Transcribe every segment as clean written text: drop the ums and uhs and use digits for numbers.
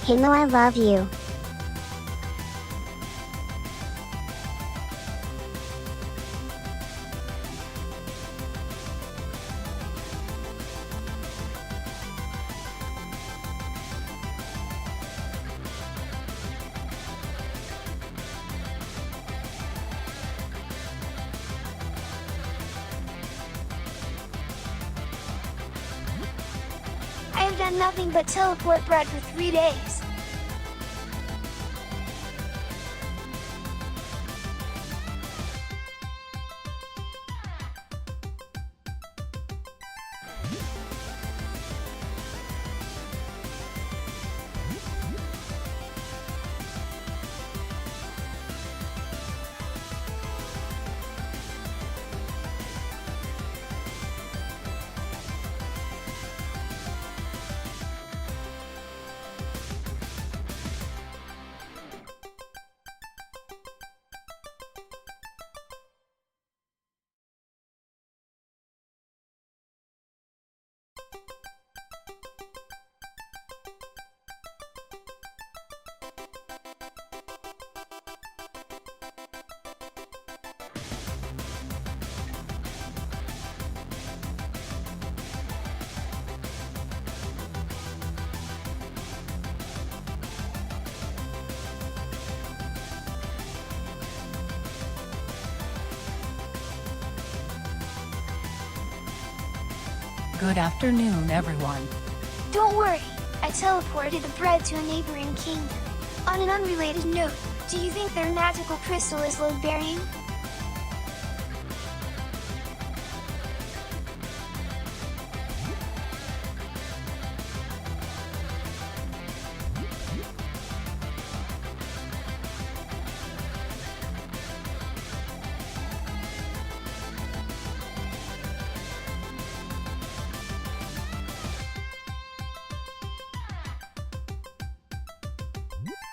Hey Mo, I love you. I have done nothing but teleport bread for 3 days. Good afternoon, everyone. Don't worry, I teleported the bread to a neighboring kingdom. On an unrelated note, do you think their magical crystal is load-bearing?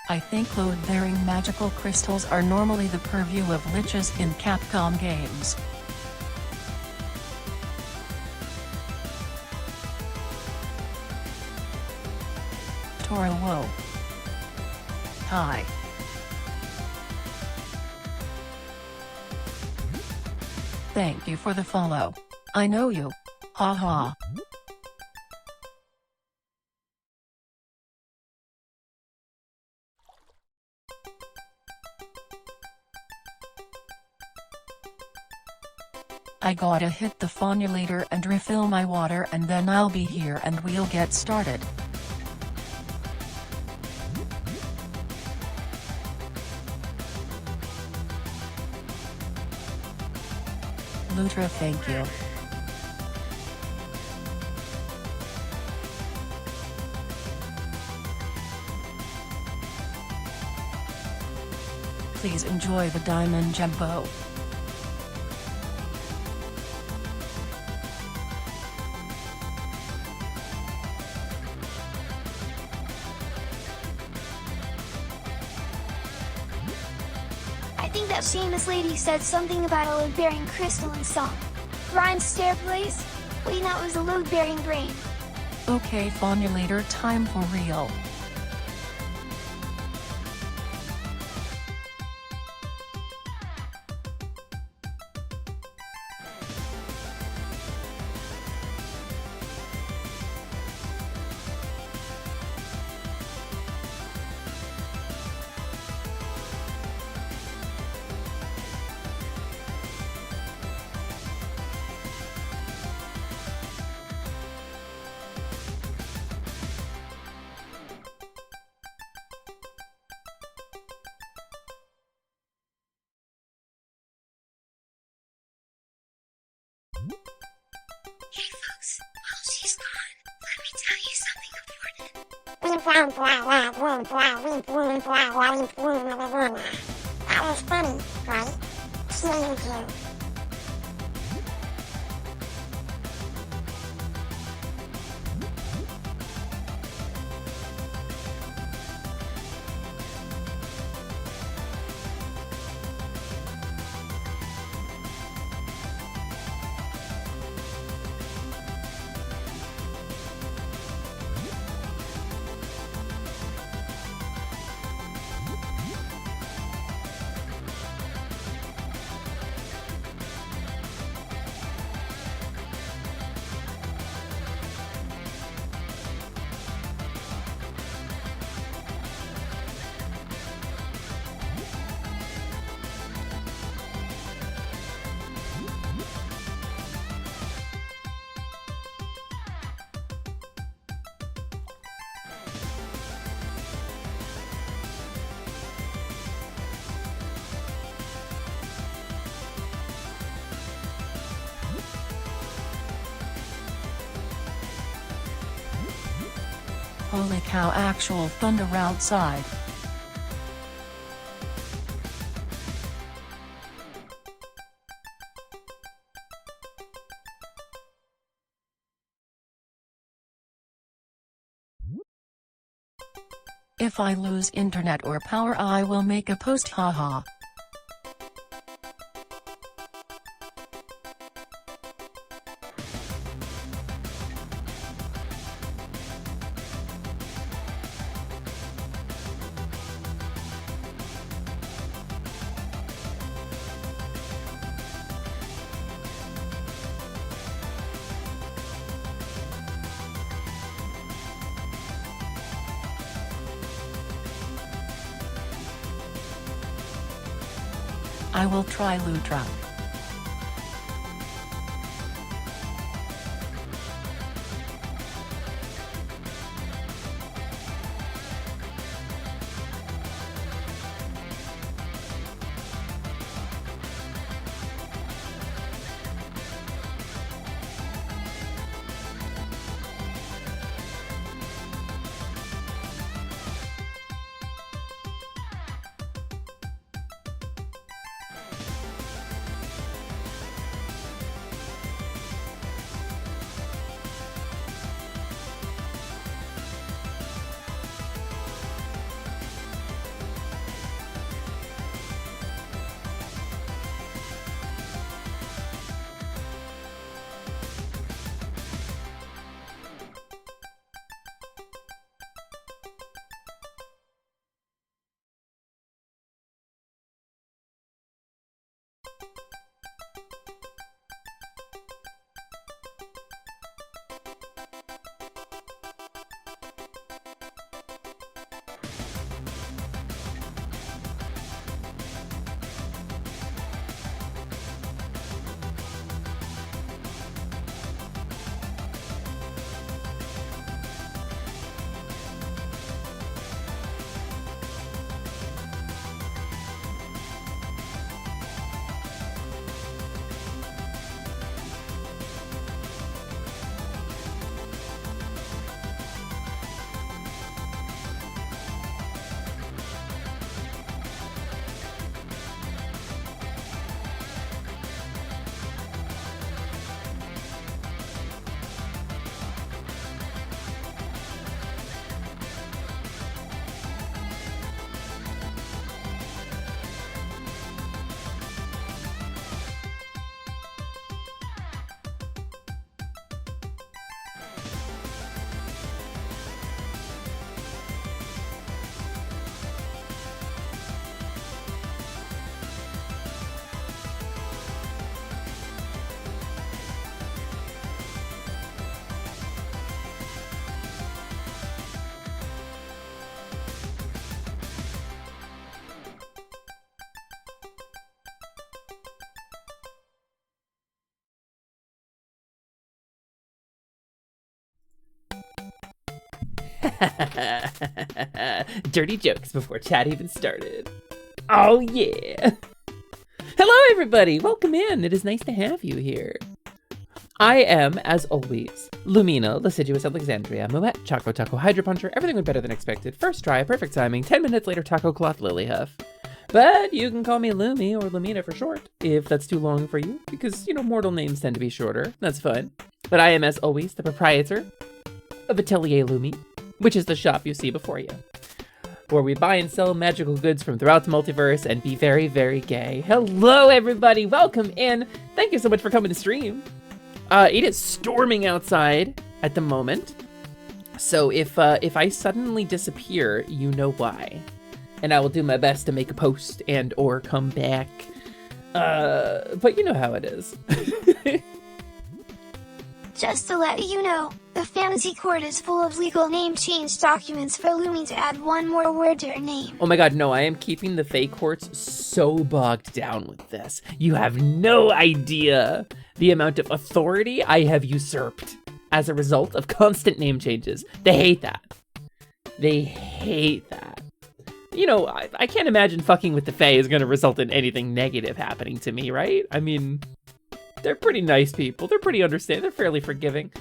I think load-bearing magical crystals are normally the purview of liches in Capcom games. Toro Wo. Hi. Thank you for the follow. I know you. Haha. I gotta hit the faunulator and refill my water, and then I'll be here and we'll get started. Lutra, thank you. Please enjoy the diamond gembo. I think that famous lady said something about a load-bearing crystal in song. Rhyme stair place? Wait, that was a load-bearing brain. Okay, faunulator, time for real. Hey folks, while she's gone, let me tell you something important. That was funny, right? Seeing you. Holy cow, actual thunder outside. If I lose internet or power, I will make a post, haha. I will try loot trap. Dirty jokes before chat even started. Oh yeah! Hello everybody, welcome in. It is nice to have you here. I am, as always, Lumina, Lascivious Alexandria, Moet, Choco Taco, Hydro Puncher, everything went better than expected. First try, perfect timing, 10 minutes later, Taco Cloth Lilyhuff. But you can call me Lumi or Lumina for short, if that's too long for you, because, you know, mortal names tend to be shorter. That's fun. But I am, as always, the proprietor of Atelier Lumi, which is the shop you see before you, where we buy and sell magical goods from throughout the multiverse and be very, very gay. Hello, everybody. Welcome in. Thank you so much for coming to stream. It is storming outside at the moment, so if I suddenly disappear, you know why. And I will do my best to make a post and or come back. But you know how it is. Just to let you know, the fantasy court is full of legal name change documents for Lumi to add one more word to her name. Oh my god, no, I am keeping the fake courts so bogged down with this. You have no idea the amount of authority I have usurped as a result of constant name changes. They hate that. They hate that. You know, I can't imagine fucking with the Fae is going to result in anything negative happening to me, right? I mean, They're pretty nice people. They're pretty understanding. They're fairly forgiving.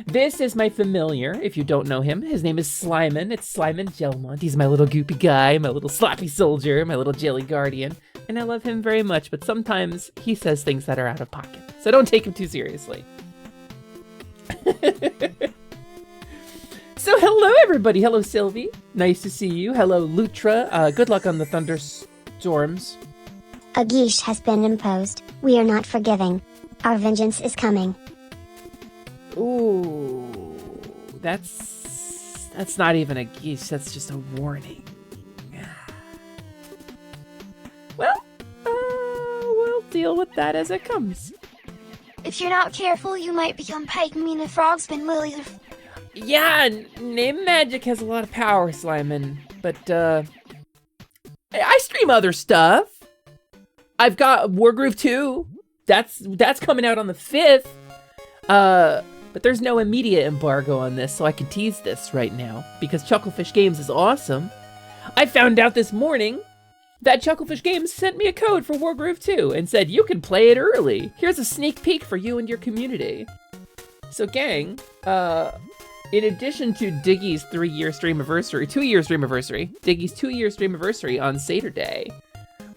This is my familiar, if you don't know him. His name is Slyman. It's Slyman Gelmont. He's my little goopy guy, my little sloppy soldier, my little jelly guardian. And I love him very much, but sometimes he says things that are out of pocket. So don't take him too seriously. So hello, everybody. Hello, Sylvie. Nice to see you. Hello, Lutra. Good luck on the thunderstorms. A geesh has been imposed. We are not forgiving. Our vengeance is coming. Ooh, that's not even a geesh. That's just a warning. Well, we'll deal with that as it comes. If you're not careful, you might become PIKMIN if frogs been Lily. Yeah, name magic has a lot of power, Slyman. But, I stream other stuff. I've got Wargroove 2. That's coming out on the 5th. But there's no immediate embargo on this, so I can tease this right now. Because Chucklefish Games is awesome. I found out this morning that Chucklefish Games sent me a code for Wargroove 2 and said, you can play it early. Here's a sneak peek for you and your community. So gang, in addition to Diggy's 2-year stream anniversary, Diggy's 2-year stream anniversary on Saturday,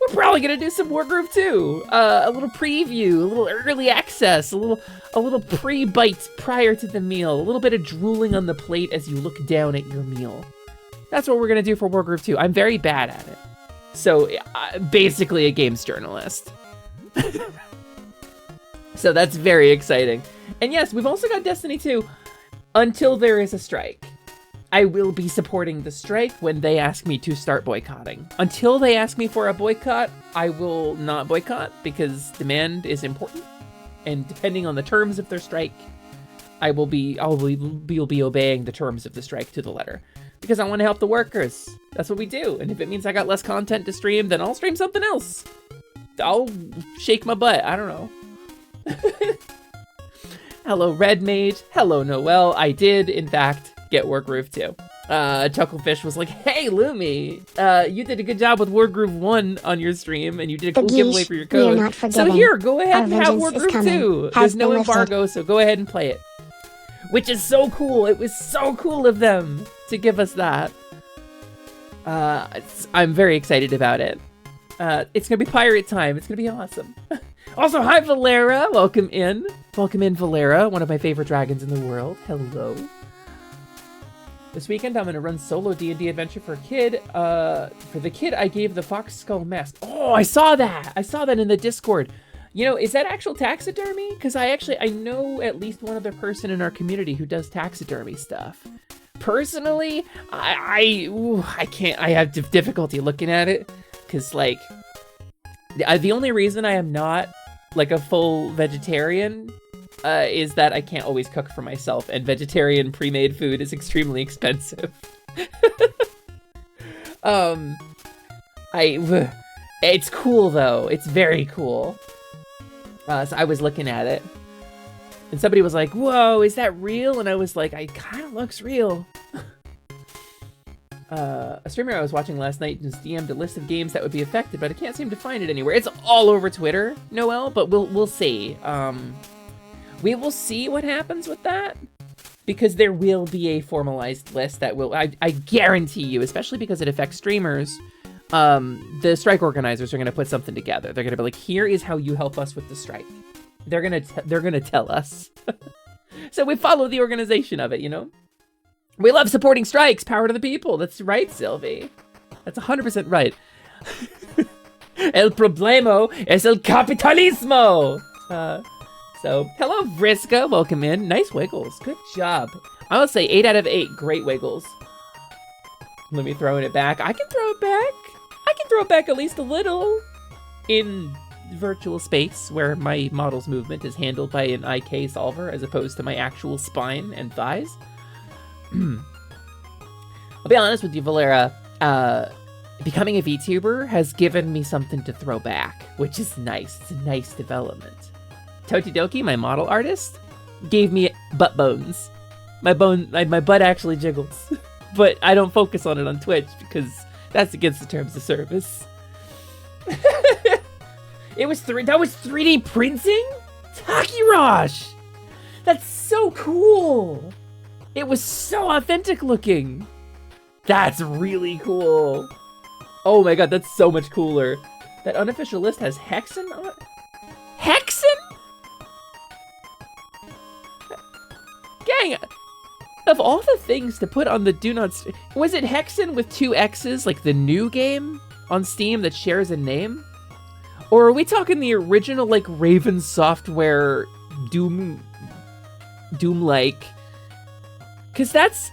we're probably gonna do some Wargroove 2. A little preview, a little early access, a little pre-bites prior to the meal, a little bit of drooling on the plate as you look down at your meal. That's what we're gonna do for Wargroove 2. I'm very bad at it. So, basically a games journalist. So that's very exciting. And yes, we've also got Destiny 2 until there is a strike. I will be supporting the strike when they ask me to start boycotting. Until they ask me for a boycott, I will not boycott because demand is important. And depending on the terms of their strike, I'll be obeying the terms of the strike to the letter. Because I want to help the workers. That's what we do. And if it means I got less content to stream, then I'll stream something else. I'll shake my butt. I don't know. Hello, Red Mage. Hello, Noel. I did, in fact, get Wargroove 2. Chucklefish was like, hey, Lumi, you did a good job with Wargroove 1 on your stream, and you did a cool giveaway for your code. So here, go ahead and have Wargroove 2. There's no embargo, so go ahead and play it. Which is so cool. It was so cool of them to give us that. I'm very excited about it. It's gonna be pirate time. It's gonna be awesome. Also, hi, Valera. Welcome in. Welcome in, Valera, one of my favorite dragons in the world. Hello. This weekend, I'm gonna run solo D&D adventure for a kid. For the kid, I gave the fox skull mask. Oh, I saw that. I saw that in the Discord. You know, is that actual taxidermy? Because I know at least one other person in our community who does taxidermy stuff. Personally, I can't. I have difficulty looking at it because, like, the only reason I am not like a full vegetarian is that I can't always cook for myself, and vegetarian pre-made food is extremely expensive. It's cool though. It's very cool. So I was looking at it, and somebody was like, whoa, is that real? And I was like, it kind of looks real. A streamer I was watching last night just DM'd a list of games that would be affected, but I can't seem to find it anywhere. It's all over Twitter, Noel, but we'll see. We will see what happens with that, because there will be a formalized list that will, I guarantee you, especially because it affects streamers, the strike organizers are going to put something together. They're going to be like, here is how you help us with the strike. They're going to tell us. So we follow the organization of it, you know? We love supporting strikes. Power to the people. That's right, Sylvie. That's 100% right. El problema es el capitalismo. So, hello, Vriska. Welcome in. Nice wiggles. Good job. I would say 8 out of 8. Great wiggles. Let me throw it back. I can throw it back. I can throw it back at least a little in virtual space where my model's movement is handled by an IK solver as opposed to my actual spine and thighs. I'll be honest with you, Valera. Becoming a VTuber has given me something to throw back, which is nice. It's a nice development. Totidoki, my model artist, gave me butt bones. My butt actually jiggles, but I don't focus on it on Twitch because that's against the terms of service. That was 3D printing? Takirosh! That's so cool! It was so authentic looking. That's really cool. Oh my god, that's so much cooler. That unofficial list has Hexen on it? Hexen? Gang, of all the things to put on the Do Not... Was it Hexen with 2 X's, like the new game on Steam that shares a name? Or are we talking the original, like, Raven Software Doom-like? Because that's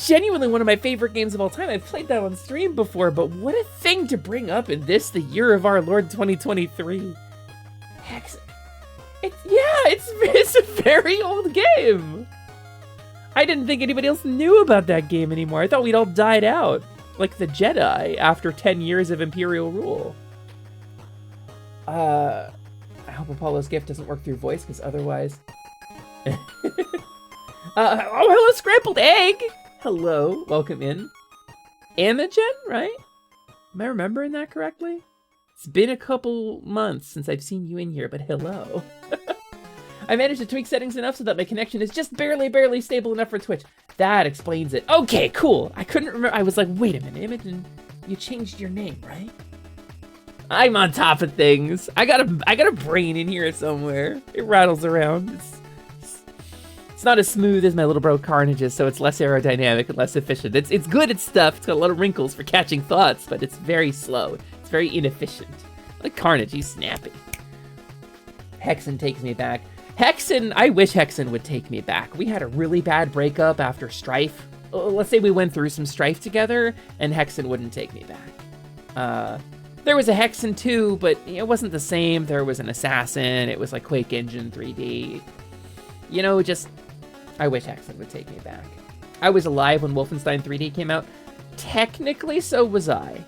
genuinely one of my favorite games of all time. I've played that on stream before, but what a thing to bring up in this, the year of our Lord 2023. Hexen. It's a very old game. I didn't think anybody else knew about that game anymore. I thought we'd all died out, like the Jedi, after 10 years of Imperial rule. I hope Apollo's gift doesn't work through voice, because otherwise... oh, hello, Scrambled Egg! Hello, welcome in. Imogen, right? Am I remembering that correctly? It's been a couple months since I've seen you in here, but hello. I managed to tweak settings enough so that my connection is just barely stable enough for Twitch. That explains it. Okay, cool. I couldn't remember. I was like, wait a minute, Imogen, you changed your name, right? I'm on top of things. I got a brain in here somewhere. It rattles around. It's not as smooth as my little bro Carnage's, so it's less aerodynamic and less efficient. It's good at stuff. It's got a lot of wrinkles for catching thoughts, but it's very slow. It's very inefficient. Like Carnage, he's snappy. Hexen takes me back. Hexen, I wish Hexen would take me back. We had a really bad breakup after Strife. Let's say we went through some Strife together, and Hexen wouldn't take me back. There was a Hexen 2, but it wasn't the same. There was an Assassin. It was like Quake Engine 3D. You know, just... I wish Hexen would take me back. I was alive when Wolfenstein 3D came out. Technically, so was I.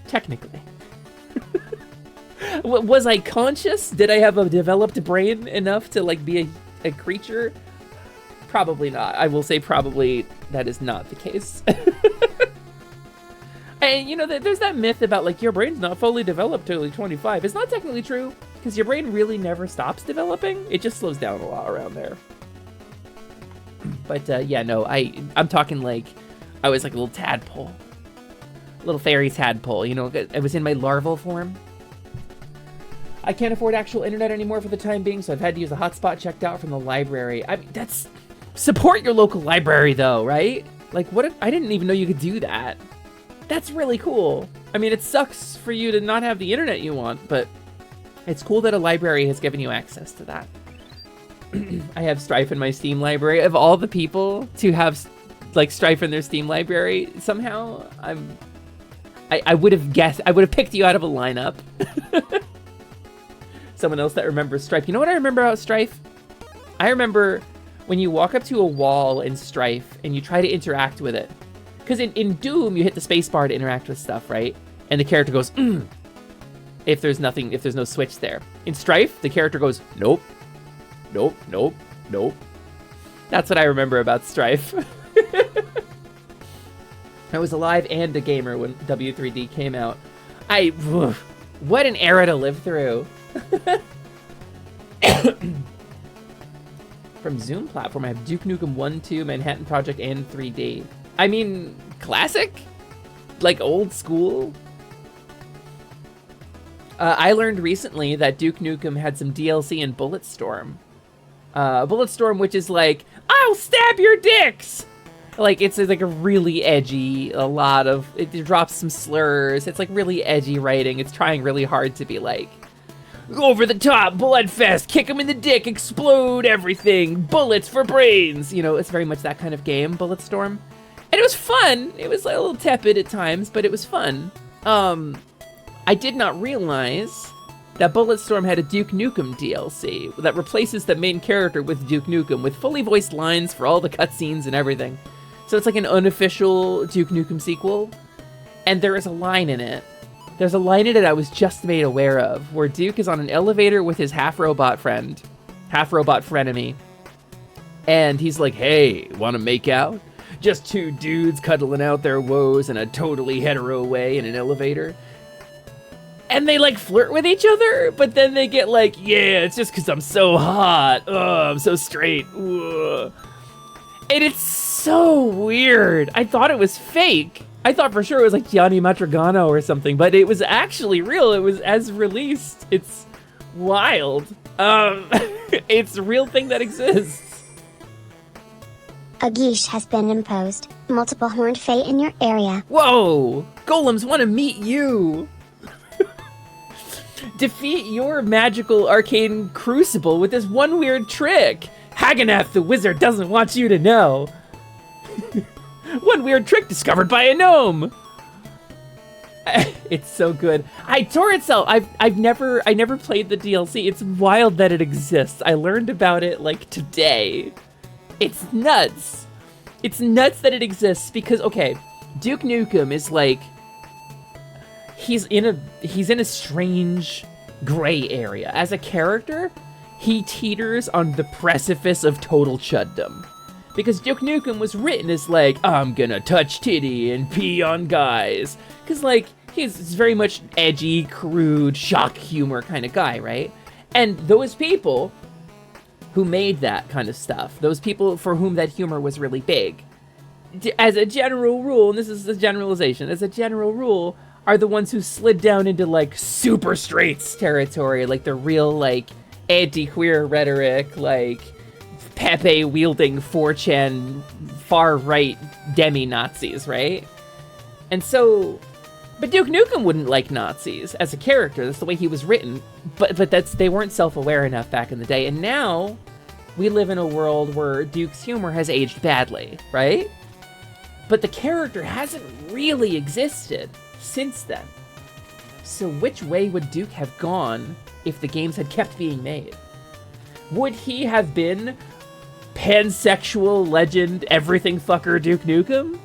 Technically. Was I conscious? Did I have a developed brain enough to, like, be a creature? Probably not. I will say probably that is not the case. And, you know, there's that myth about, like, your brain's not fully developed till you're 25. It's not technically true, because your brain really never stops developing. It just slows down a lot around there. But, yeah, no, I'm talking, like, I was like a little tadpole. Little fairy tadpole, you know? I was in my larval form. I can't afford actual internet anymore for the time being, so I've had to use a hotspot checked out from the library. I mean, that's... Support your local library, though, right? Like, what? I didn't even know you could do that. That's really cool. I mean, it sucks for you to not have the internet you want, but it's cool that a library has given you access to that. I have Strife in my Steam library. Of all the people to have, like, Strife in their Steam library, somehow I would have guessed, I would have picked you out of a lineup. Someone else that remembers Strife. You know what I remember about Strife? I remember when you walk up to a wall in Strife and you try to interact with it. Because in Doom, you hit the spacebar to interact with stuff, right? And the character goes, if there's no switch there. In Strife, the character goes, nope, nope, nope, nope. That's what I remember about Strife. I was alive and a gamer when W3D came out. What an era to live through. From Zoom platform, I have Duke Nukem 1, 2, Manhattan Project, and 3D. I mean, classic? Like old school? I learned recently that Duke Nukem had some DLC in Bulletstorm. Bulletstorm, which is like, I'll stab your dicks! Like, it's like a really edgy, it drops some slurs. It's like really edgy writing. It's trying really hard to be like, over the top, bloodfest, kick him in the dick, explode everything, bullets for brains. You know, it's very much that kind of game, Bulletstorm. And it was fun. It was like a little tepid at times, but it was fun. I did not realize that Bulletstorm had a Duke Nukem DLC that replaces the main character with Duke Nukem with fully voiced lines for all the cutscenes and everything. So it's like an unofficial Duke Nukem sequel. And there is a line in it. There's a line in it I was just made aware of, where Duke is on an elevator with his half-robot frenemy. And he's like, hey, wanna make out? Just two dudes cuddling out their woes in a totally hetero way in an elevator. and they like flirt with each other, but then they get like, yeah, it's just because I'm so hot. I'm so straight. Ugh. And it's so weird. I thought it was fake. I thought for sure it was like Gianni Matrigano or something, but it was actually real. It was as released. It's wild. It's a real thing that exists. A geesh has been imposed. Multiple horned fae in your area. Whoa! Golems want to meet you! Defeat your magical arcane crucible with this one weird trick! Haganath the wizard doesn't want you to know! One weird trick discovered by a gnome! It's so good. Torrent Cell! I never played the DLC. It's wild that it exists. I learned about it like today. It's nuts. It's nuts that it exists because, okay, Duke Nukem is like, he's in a strange gray area. As a character, he teeters on the precipice of total chuddom. Because Duke Nukem was written as like, I'm gonna touch titty and pee on guys. Because like, he's very much edgy, crude, shock humor kind of guy, right? And those people who made that kind of stuff, those people for whom that humor was really big, as a general rule, and this is a generalization, as a general rule, are the ones who slid down into like super straights territory, like the real like anti-queer rhetoric, like Pepe wielding 4chan far right demi-Nazis, right? And so, but Duke Nukem wouldn't like Nazis as a character. That's the way he was written. But they weren't self-aware enough back in the day. And now we live in a world where Duke's humor has aged badly, right? But the character hasn't really existed since then. So which way would Duke have gone if the games had kept being made? Would he have been pansexual legend everything fucker Duke Nukem?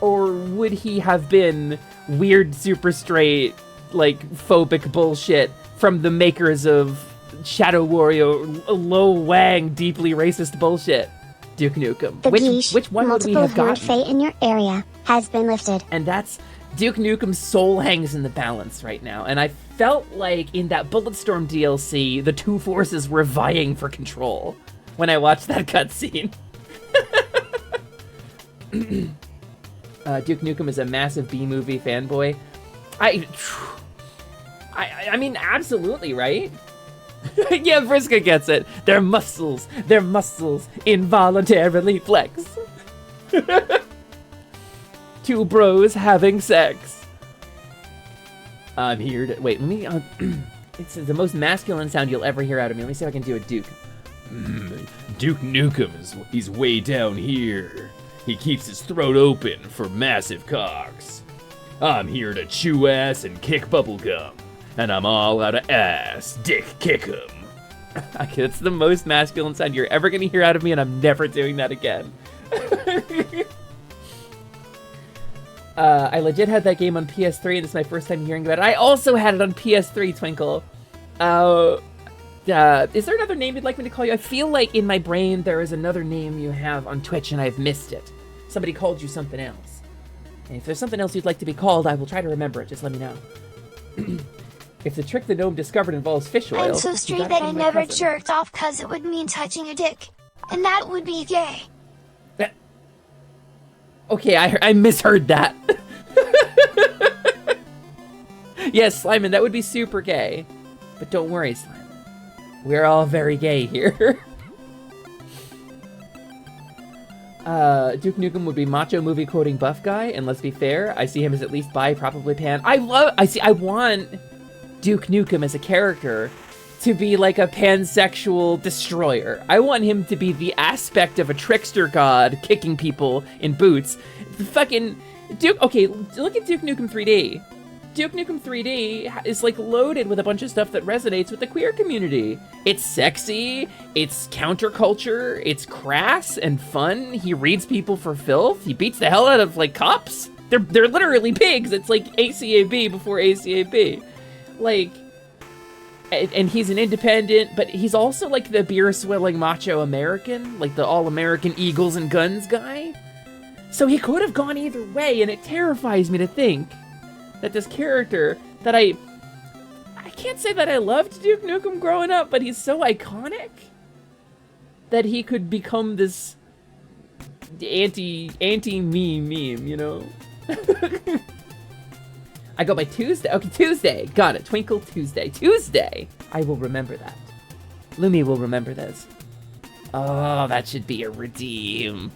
Or would he have been weird, super straight, like, phobic bullshit from the makers of Shadow Warrior, low wang, deeply racist bullshit, Duke Nukem? The Which one would we have multiple horned gotten? fae in your area has been lifted. And that's, Duke Nukem's soul hangs in the balance right now. And I felt like in that Bulletstorm DLC, the two forces were vying for control when I watched that cutscene. Duke Nukem is a massive B-movie fanboy. I mean, absolutely, right? Yeah, Vriska gets it. Their muscles involuntarily flex. Two bros having sex. I'm here to, wait, let me, it's the most masculine sound you'll ever hear out of me. Let me see if I can do a Duke. Duke Nukem he's way down here. He keeps his throat open for massive cocks. I'm here to chew ass and kick bubblegum. And I'm all out of ass, dick kick 'em. Okay, that's the most masculine sound you're ever gonna hear out of me, and I'm never doing that again. I legit had that game on PS3, and this is my first time hearing about it. I also had it on PS3, Twinkle. Is there another name you'd like me to call you? I feel like in my brain there is another name you have on Twitch, and I've missed it. Somebody called you something else. And if there's something else you'd like to be called, I will try to remember it. Just let me know. If the trick the gnome discovered involves fish oil... I'm so straight that I never jerked off because it would mean touching a dick. And that would be gay. Okay, I misheard that. Yes, Slyman, that would be super gay. But don't worry, Slyman. We're all very gay here. Duke Nukem would be macho movie quoting buff guy, and let's be fair, I see him as at least bi, probably pan. I want Duke Nukem as a character to be like a pansexual destroyer. I want him to be the aspect of a trickster god kicking people in boots. The fucking Duke, okay, look at Duke Nukem 3D. Duke Nukem 3D is like loaded with a bunch of stuff that resonates with the queer community. It's sexy, it's counterculture, it's crass and fun. He reads people for filth. He beats the hell out of like cops. They're literally pigs. It's like ACAB before ACAB. Like, and he's an independent, but he's also like the beer-swilling macho American, like the all-American Eagles and Guns guy. So he could have gone either way, and it terrifies me to think that this character that can't say that I loved Duke Nukem growing up, but he's so iconic that he could become this anti-meme, you know? I go by Tuesday. Okay, Tuesday. Got it. Twinkle Tuesday. Tuesday. I will remember that. Lumi will remember this. Oh, that should be a redeem.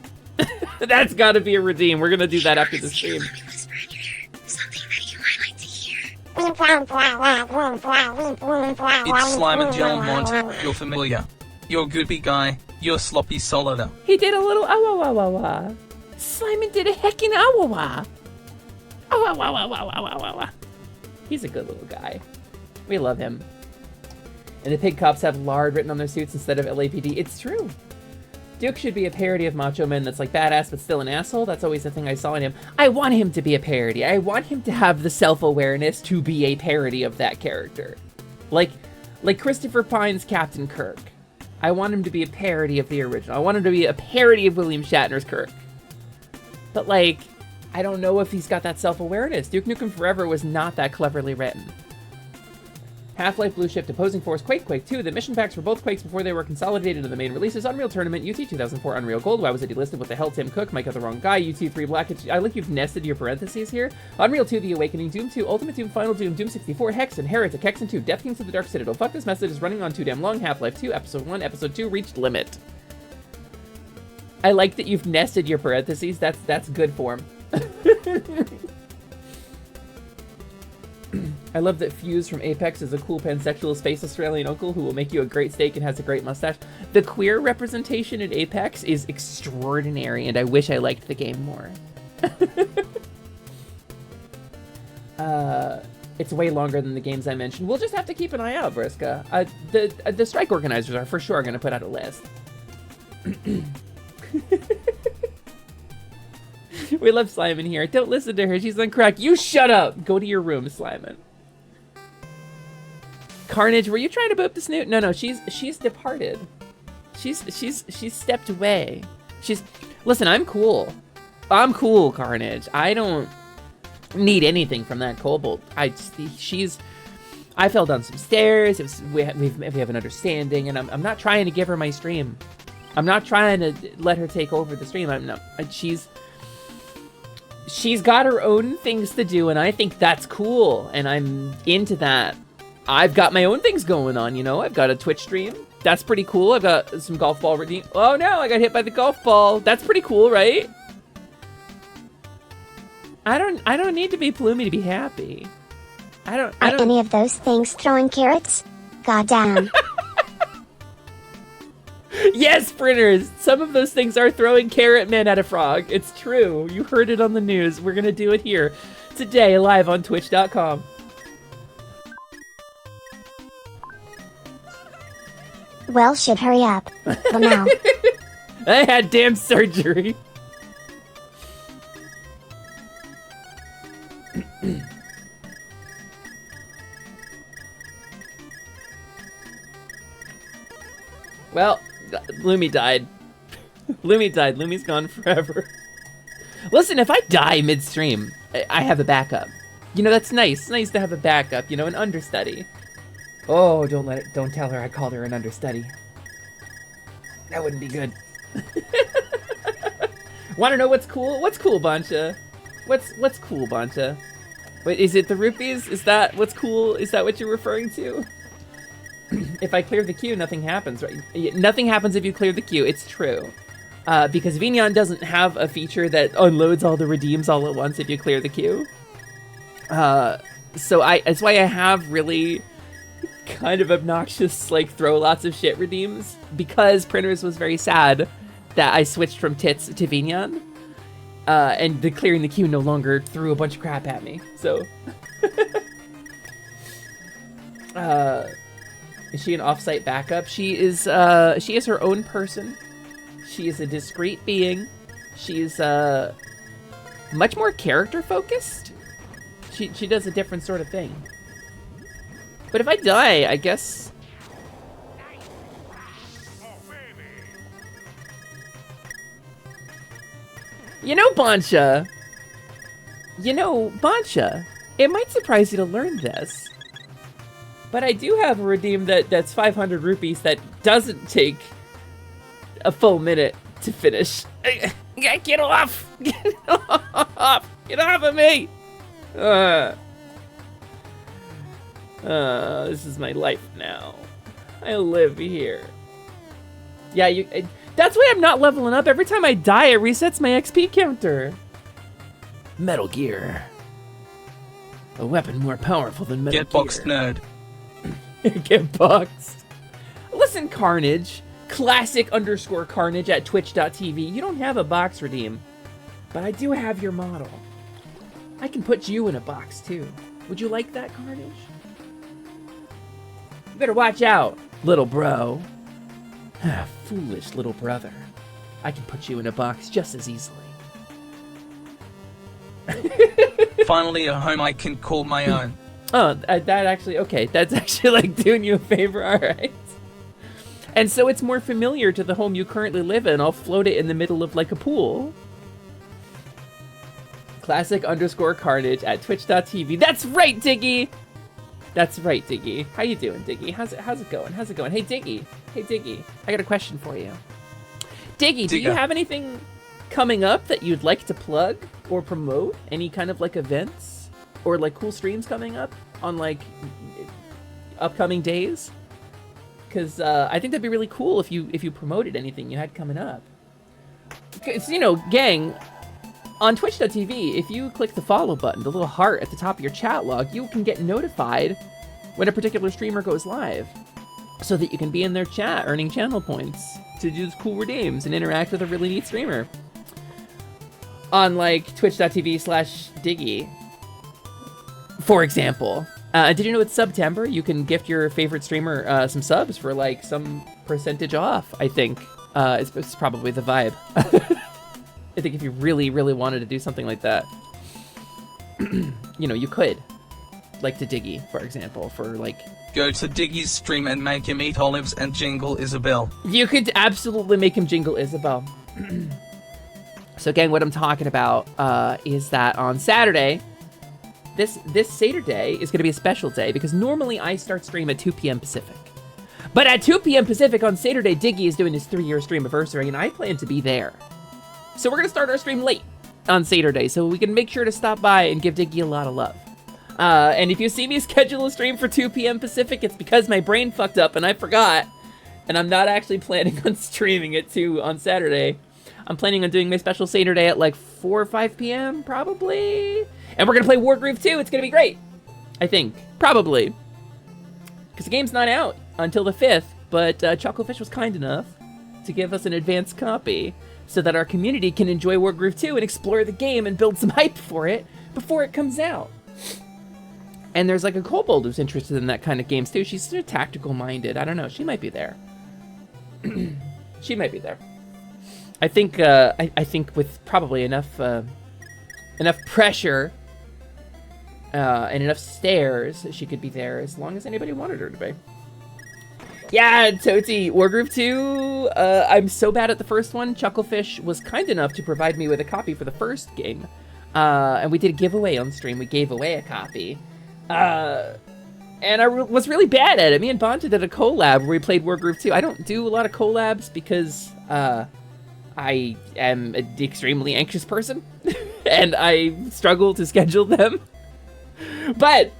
That's gotta be a redeem. We're gonna do that after the stream. It's Slime and Jelmont. You're familiar. You're a goopy guy. You're sloppy solider. He did a little awawawawa. Simon did a heckin' awawa. Awawawawawawawa. He's a good little guy. We love him. And the pig cops have lard written on their suits instead of LAPD. It's true. Duke should be a parody of Macho Man that's like badass but still an asshole. That's always the thing I saw in him. I want him to be a parody. I want him to have the self-awareness to be a parody of that character. Like Christopher Pine's Captain Kirk. I want him to be a parody of the original. I want him to be a parody of William Shatner's Kirk. But like, I don't know if he's got that self-awareness. Duke Nukem Forever was not that cleverly written. Half-Life Blue Shift, Opposing Force, Quake, Quake 2. The mission packs for both Quakes before they were consolidated into the main releases. Unreal Tournament, UT 2004, Unreal Gold. Why was it delisted? What the hell, Tim Cook? Mike got the wrong guy. UT 3 Black. I like you've nested your parentheses here. Unreal 2, The Awakening. Doom 2, Ultimate Doom, Final Doom, Doom 64, Hexen, Heretic, Hexen 2, Death Kings of the Dark Citadel. Fuck, this message is running on too damn long. Half-Life 2, Episode 1, Episode 2, reached limit. I like that you've nested your parentheses. That's good form. I love that Fuse from Apex is a cool pansexual space Australian uncle who will make you a great steak and has a great mustache. The queer representation in Apex is extraordinary, and I wish I liked the game more. It's way longer than the games I mentioned. We'll just have to keep an eye out, Briska. The strike organizers are for sure going to put out a list. We love Simon here. Don't listen to her. She's on crack. You shut up. Go to your room, Simon. Carnage, were you trying to boop the snoot? No, she's departed. She's stepped away. Listen, I'm cool. I'm cool, Carnage. I don't need anything from that kobold. I fell down some stairs. We have an understanding, and I'm not trying to give her my stream. I'm not trying to let her take over the stream. She's got her own things to do, and I think that's cool, and I'm into that. I've got my own things going on, you know? I've got a Twitch stream. That's pretty cool. I've got some golf ball redeem. Oh no, I got hit by the golf ball. That's pretty cool, right? I don't need to be plumey to be happy. I don't. Are any of those things throwing carrots? Goddamn. Yes, printers! Some of those things are throwing carrot men at a frog. It's true. You heard it on the news. We're gonna do it here today, live on Twitch.com. Well, shit, hurry up. Well, now. I had damn surgery. Well, Lumi died. Lumi died. Lumi's gone forever. Listen, if I die midstream, I have a backup. You know, that's nice. It's nice to have a backup, you know, an understudy. Oh, don't tell her I called her an understudy. That wouldn't be good. Wanna know what's cool? What's cool, Bancha? What's cool, Bancha? Wait, is it the rupees? Is that what's cool? Is that what you're referring to? If I clear the queue, nothing happens, right? Nothing happens if you clear the queue. It's true. Because Vignon doesn't have a feature that unloads all the redeems all at once if you clear the queue. So that's why I have really kind of obnoxious, like, throw lots of shit redeems, because Printers was very sad that I switched from tits to Vignon. And the clearing the queue no longer threw a bunch of crap at me, so. Is she an off-site backup? She is her own person. She is a discreet being. She's much more character-focused. She does a different sort of thing. But if I die, I guess... You know, Bancha, it might surprise you to learn this. But I do have a redeem that's 500 rupees that doesn't take a full minute to finish. Get off! Get off! Get off of me! This is my life now. I live here. Yeah, that's why I'm not leveling up. Every time I die, it resets my XP counter. Metal Gear. A weapon more powerful than Metal Gear. Get boxed, nerd. Get boxed. Listen, Carnage. Classic_Carnage at twitch.tv. You don't have a box redeem, but I do have your model. I can put you in a box too. Would you like that, Carnage? You better watch out, little bro. Foolish little brother. I can put you in a box just as easily. Finally, a home I can call my own. Oh, that actually, okay. That's actually like doing you a favor, alright. And so it's more familiar to the home you currently live in. I'll float it in the middle of like a pool. Classic_Carnage at twitch.tv. That's right, Diggy! That's right, Diggy. How you doing, Diggy? How's it going? How's it going? Hey, Diggy. Hey, Diggy. I got a question for you. Diggy, do you have anything coming up that you'd like to plug or promote? Any kind of like events or like cool streams coming up on like upcoming days? Because I think that'd be really cool if you promoted anything you had coming up. Because, you know, gang, on twitch.tv, if you click the follow button, the little heart at the top of your chat log, you can get notified when a particular streamer goes live, so that you can be in their chat earning channel points to do cool redeems and interact with a really neat streamer. On like twitch.tv/Diggy, for example. Did you know it's September? You can gift your favorite streamer some subs for like some percentage off, I think. It's probably the vibe. I think if you really, really wanted to do something like that, you know, you could. Like to Diggy, for example, for like... Go to Diggy's stream and make him eat olives and jingle Isabel. You could absolutely make him jingle Isabel. So gang, what I'm talking about is that on Saturday, this Saturday is going to be a special day because normally I start stream at 2 p.m. Pacific. But at 2 p.m. Pacific on Saturday, Diggy is doing his 3-year stream anniversary and I plan to be there. So we're going to start our stream late on Saturday so we can make sure to stop by and give Diggy a lot of love. And if you see me schedule a stream for 2 p.m. Pacific, it's because my brain fucked up and I forgot. And I'm not actually planning on streaming at 2 on Saturday. I'm planning on doing my special Saturday at like 4 or 5 p.m. probably. And we're going to play Wargroove 2. It's going to be great. I think. Probably. Because the game's not out until the 5th. But Chucklefish was kind enough to give us an advanced copy so that our community can enjoy Wargroove 2 and explore the game and build some hype for it before it comes out. And there's like a kobold who's interested in that kind of games too. She's sort of tactical minded. I don't know. She might be there. She might be there. I think with probably enough pressure and enough stairs, she could be there as long as anybody wanted her to be. Yeah, Toti, Wargroove 2, I'm so bad at the first one. Chucklefish was kind enough to provide me with a copy for the first game. And we did a giveaway on stream. We gave away a copy. And I was really bad at it. Me and Bonta did a collab where we played Wargroove 2. I don't do a lot of collabs because I am an extremely anxious person. And I struggle to schedule them. But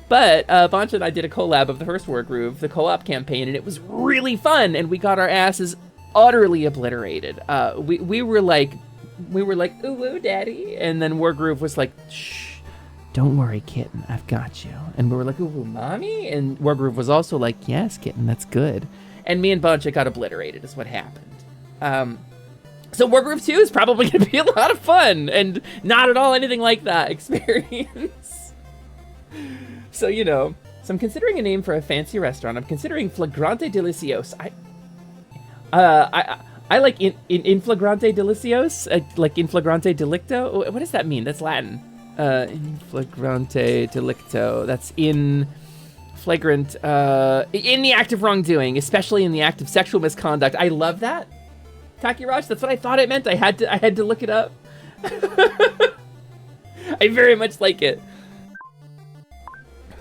Bonta and I did a collab of the first Wargroove, the co-op campaign, and it was really fun, and we got our asses utterly obliterated. We were like, ooh, ooh, daddy, and then Wargroove was like, shh, don't worry, kitten, I've got you. And we were like, ooh, ooh, mommy? And Wargroove was also like, yes, kitten, that's good. And me and Boncha got obliterated is what happened. So Wargroove 2 is probably going to be a lot of fun, and not at all anything like that experience. So, you know, so I'm considering a name for a fancy restaurant. I'm considering Flagrante Delicios. I like in Flagrante Delicios, like in Flagrante Delicto. What does that mean? That's Latin. In Flagrante Delicto. That's in flagrant, in the act of wrongdoing, especially in the act of sexual misconduct. I love that. Takiraj, that's what I thought it meant. I had to look it up. I very much like it.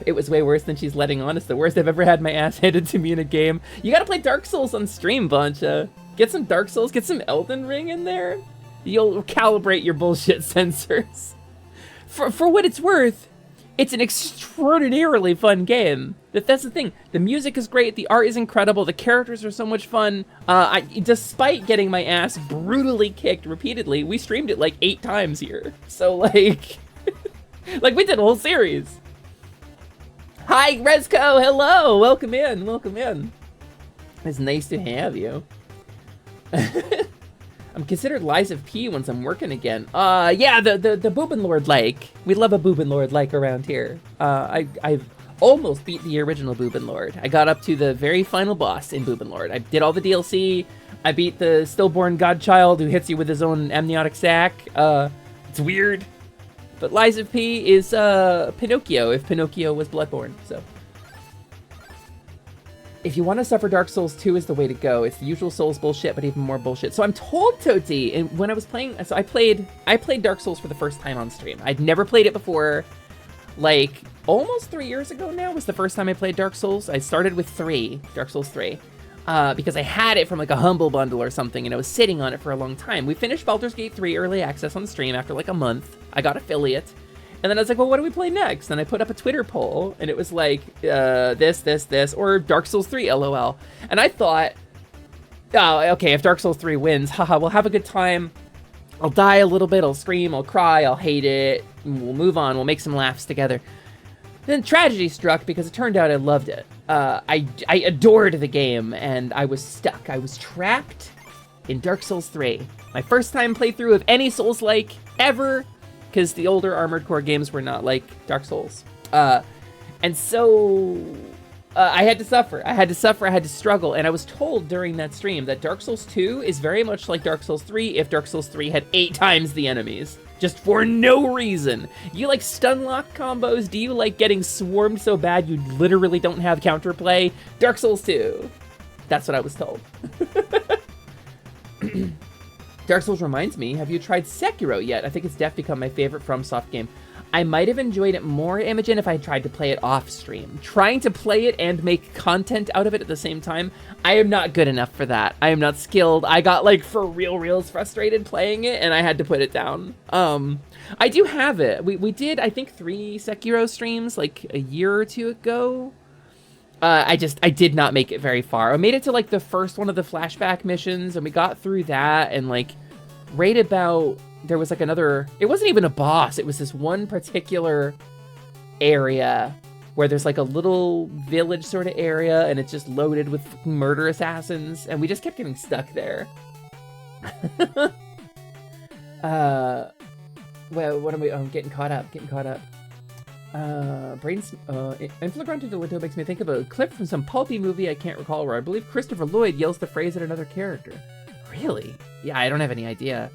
it was way worse than she's letting on. It's the worst I've ever had my ass handed to me in a game. You gotta play Dark Souls on stream, Buncha. Get some Dark Souls, get some Elden Ring in there. You'll calibrate your bullshit sensors. For what it's worth, it's an extraordinarily fun game. That's the thing. The music is great, the art is incredible, the characters are so much fun. Despite getting my ass brutally kicked repeatedly, we streamed it like 8 times here. So like, like we did a whole series. Hi, Resco, hello, welcome in, welcome in. It's nice to have you. I'm considered Lies of P once I'm working again. Yeah, the Boobin Lord like. We love a Boobin Lord like around here. I've almost beat the original Boobin Lord. I got up to the very final boss in Boobin Lord. I did all the DLC. I beat the stillborn godchild who hits you with his own amniotic sac. It's weird. But Lies of P is Pinocchio, if Pinocchio was Bloodborne, so. If you want to suffer, Dark Souls 2 is the way to go. It's the usual Souls bullshit, but even more bullshit. So I'm told, Toti, and when I was playing, so I played Dark Souls for the first time on stream. I'd never played it before. Like, almost 3 years ago now was the first time I played Dark Souls. I started with Dark Souls 3, because I had it from like a Humble Bundle or something, and I was sitting on it for a long time. We finished Baldur's Gate 3 early access on stream after like a month. I got affiliate. And then I was like, well, what do we play next? And I put up a Twitter poll, and it was like, this, or Dark Souls 3, LOL. And I thought, oh, okay, if Dark Souls 3 wins, haha, we'll have a good time. I'll die a little bit, I'll scream, I'll cry, I'll hate it, and we'll move on, we'll make some laughs together. Then tragedy struck because it turned out I loved it. I adored the game, and I was stuck. I was trapped in Dark Souls 3. My first time playthrough of any Souls-like ever, because the older Armored Core games were not like Dark Souls. And so I had to suffer. I had to struggle. And I was told during that stream that Dark Souls 2 is very much like Dark Souls 3 if Dark Souls 3 had 8 times the enemies. Just for no reason. You like stun lock combos? Do you like getting swarmed so bad you literally don't have counterplay? Dark Souls 2. That's what I was told. Dark Souls reminds me, have you tried Sekiro yet? I think it's definitely become my favorite FromSoft game. I might have enjoyed it more, Imogen, if I tried to play it off stream. Trying to play it and make content out of it at the same time, I am not good enough for that. I am not skilled. I got like for reals frustrated playing it, and I had to put it down. I do have it. We did, I think, 3 Sekiro streams like a year or 2 ago. I did not make it very far. I made it to like the first one of the flashback missions, and we got through that, and like right about, there was like another, it wasn't even a boss, it was this one particular area where there's like a little village sort of area, and it's just loaded with murder assassins, and we just kept getting stuck there. Well, what am I, I'm getting caught up. Inflagrante Delito makes me think of a clip from some pulpy movie I can't recall where I believe Christopher Lloyd yells the phrase at another character. Really? Yeah, I don't have any idea.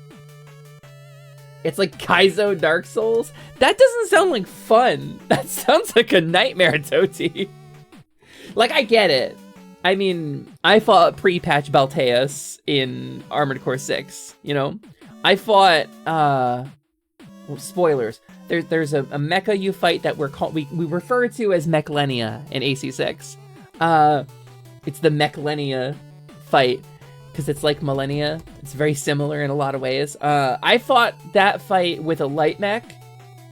It's like Kaizo Dark Souls? That doesn't sound like fun. That sounds like a nightmare, Toti. Like, I get it. I mean, I fought pre-patch Balteus in Armored Core 6, you know? I fought, well, spoilers. There's a mecha you fight that we refer to as Mechlenia in AC6. It's the Mechlenia fight, because it's like Millennia. It's very similar in a lot of ways. I fought that fight with a light mech.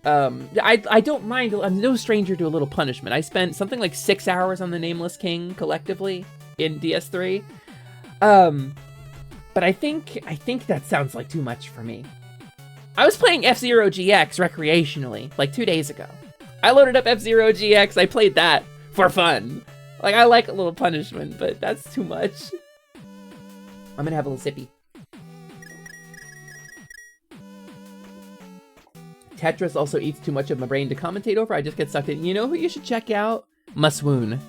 I don't mind, I'm no stranger to a little punishment. I spent something like 6 hours on the Nameless King collectively in DS3. But I think that sounds like too much for me. I was playing F-Zero GX recreationally, like 2 days ago. I loaded up F-Zero GX, I played that for fun. Like, I like a little punishment, but that's too much. I'm gonna have a little sippy. Tetris also eats too much of my brain to commentate over. I just get sucked in. You know who you should check out? Maswoon.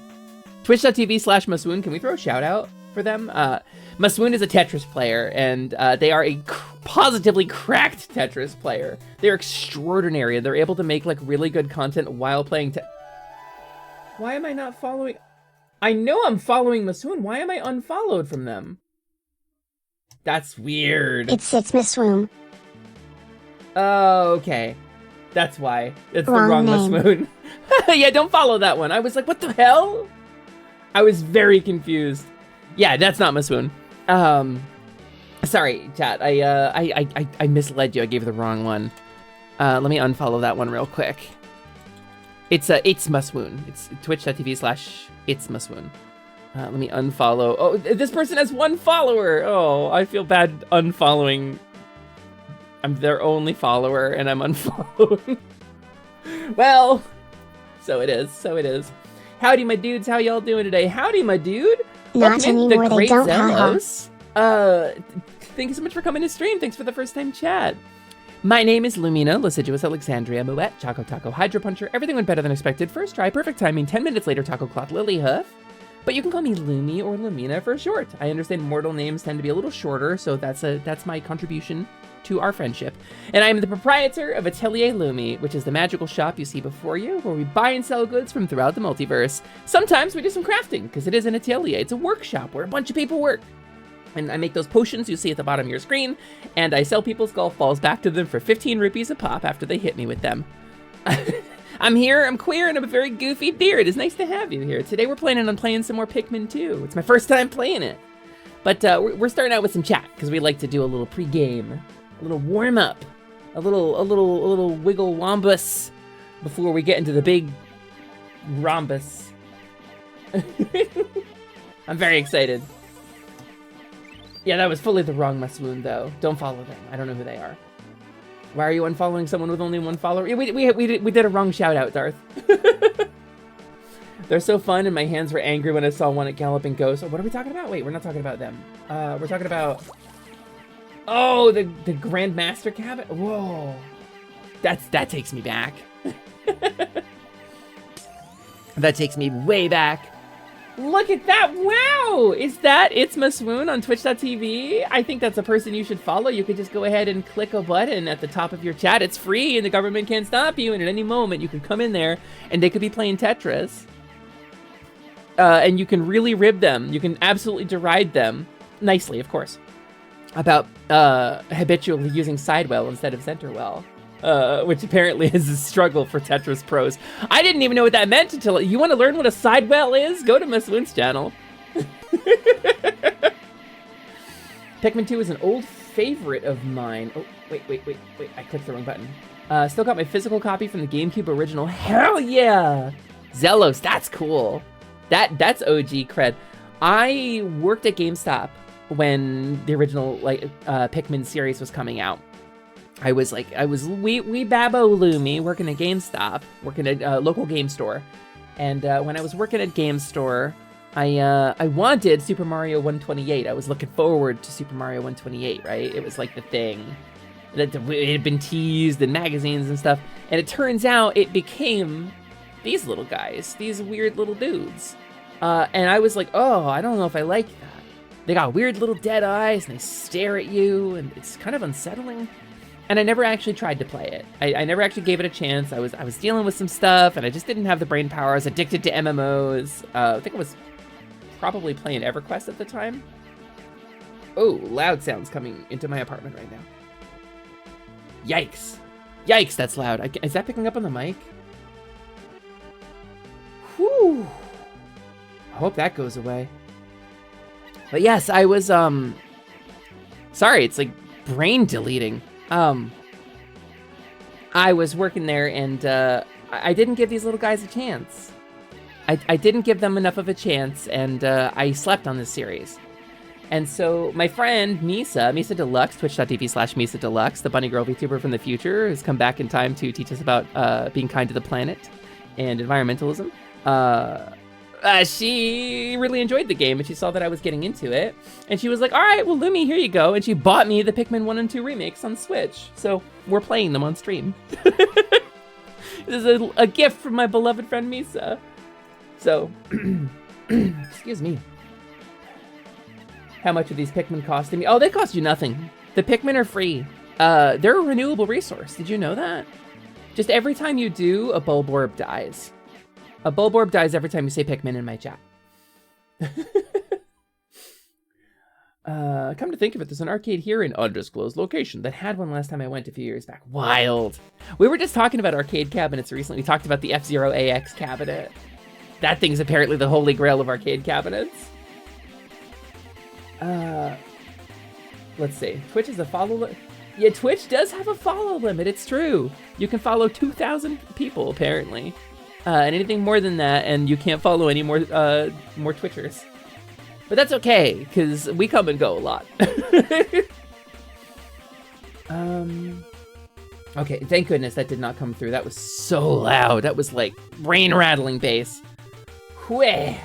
Twitch.tv/Maswoon. Can we throw a shout out for them? Maswoon is a Tetris player, and they are a positively cracked Tetris player. They're extraordinary. They're able to make like really good content while playing Why am I not following? I know I'm following Maswoon. Why am I unfollowed from them? That's weird. It's Miss Swoom. Oh, okay. That's why. It's the Wrong wrong name. Masmoon. Yeah, don't follow that one. I was like, what the hell? I was very confused. Yeah, that's not Masmoon. Sorry, chat. I misled you. I gave the wrong one. Let me unfollow that one real quick. It's Masmoon. It's twitch.tv/it's Masmoon. Let me unfollow. Oh, this person has 1 follower. Oh, I feel bad unfollowing. I'm their only follower and I'm unfollowing. Well, so it is. So it is. Howdy, my dudes. How y'all doing today? Howdy, my dude. Not Welcome in, anymore, the they great don't, haha. Zelos. Thank you so much for coming to stream. Thanks for the first time chat. My name is Lumina, Lasiduous Alexandria, Moet, Choco Taco, Hydro Puncher, everything went better than expected. First try, perfect timing, 10 minutes later, Taco Cloth, Lily Hoof. But you can call me Lumi or Lumina for short. I understand mortal names tend to be a little shorter, so that's my contribution to our friendship. And I am the proprietor of Atelier Lumi, which is the magical shop you see before you, where we buy and sell goods from throughout the multiverse. Sometimes we do some crafting, because it is an atelier. It's a workshop where a bunch of people work. And I make those potions you see at the bottom of your screen, and I sell people's golf balls back to them for 15 rupees a pop after they hit me with them. I'm here, I'm queer, and I'm a very goofy deer. It is nice to have you here. Today we're planning on playing some more Pikmin 2. It's my first time playing it. But we're starting out with some chat, because we like to do a little pre-game, a little warm-up, a little wiggle wombus before we get into the big rhombus. I'm very excited. Yeah, that was fully the wrong Masmoon, though. Don't follow them. I don't know who they are. Why are you unfollowing someone with only 1 follower? Yeah, we did a wrong shout-out, Darth. They're so fun, and my hands were angry when I saw one at Galloping Ghost. Oh, what are we talking about? Wait, we're not talking about them. We're talking about... Oh, the Grandmaster Cabin? Whoa. That takes me back. That takes me way back. Look at that! Wow! Is that It's Masmoon on twitch.tv? I think that's a person you should follow. You could just go ahead and click a button at the top of your chat. It's free and the government can't stop you. And at any moment you can come in there and they could be playing Tetris. And you can really rib them. You can absolutely deride them. Nicely, of course. About habitually using sidewell instead of centerwell. Which apparently is a struggle for Tetris pros. I didn't even know what that meant until... You want to learn what a sidewell is? Go to Masmoon's channel. Pikmin 2 is an old favorite of mine. Oh, wait. I clicked the wrong button. Still got my physical copy from the GameCube original. Hell yeah! Zelos, that's cool. That's OG cred. I worked at GameStop when the original Pikmin series was coming out. I was wee Babbo Lumi working at GameStop, working at a local game store. And when I was working at Game Store, I wanted Super Mario 128. I was looking forward to Super Mario 128, right? It was like the thing. It had been teased in magazines and stuff. And it turns out it became these little guys, these weird little dudes. And I was like, oh, I don't know if I like that. They got weird little dead eyes and they stare at you and it's kind of unsettling. And I never actually tried to play it. I never actually gave it a chance. I was dealing with some stuff, and I just didn't have the brain power. I was addicted to MMOs. I think I was probably playing EverQuest at the time. Oh, loud sounds coming into my apartment right now. Yikes. Yikes, that's loud. Is that picking up on the mic? Whew. I hope that goes away. But yes, I was, sorry, it's like brain deleting. I was working there and I didn't give these little guys a chance. I didn't give them enough of a chance and I slept on this series. And so my friend Misa Deluxe, twitch.tv/Misa Deluxe, the bunny girl VTuber from the future, has come back in time to teach us about being kind to the planet and environmentalism. She really enjoyed the game and she saw that I was getting into it. And she was like, all right, well, Lumi, here you go. And she bought me the Pikmin 1 and 2 remakes on Switch. So we're playing them on stream. This is a gift from my beloved friend Misa. So, excuse me. How much are these Pikmin costing me? Oh, they cost you nothing. The Pikmin are free. They're a renewable resource. Did you know that? Just every time you do, a Bulborb dies. A Bulborb dies every time you say Pikmin in my chat. Come to think of it, there's an arcade here in undisclosed location that had one last time I went a few years back. Wild. We were just talking about arcade cabinets recently. We talked about the F-Zero AX cabinet. That thing's apparently the holy grail of arcade cabinets. Let's see. Twitch is a follow... Yeah, Twitch does have a follow limit. It's true. You can follow 2,000 people, apparently. And anything more than that, and you can't follow any more Twitchers. But that's okay, because we come and go a lot. Okay, thank goodness that did not come through. That was so loud. That was like brain-rattling bass. Whee!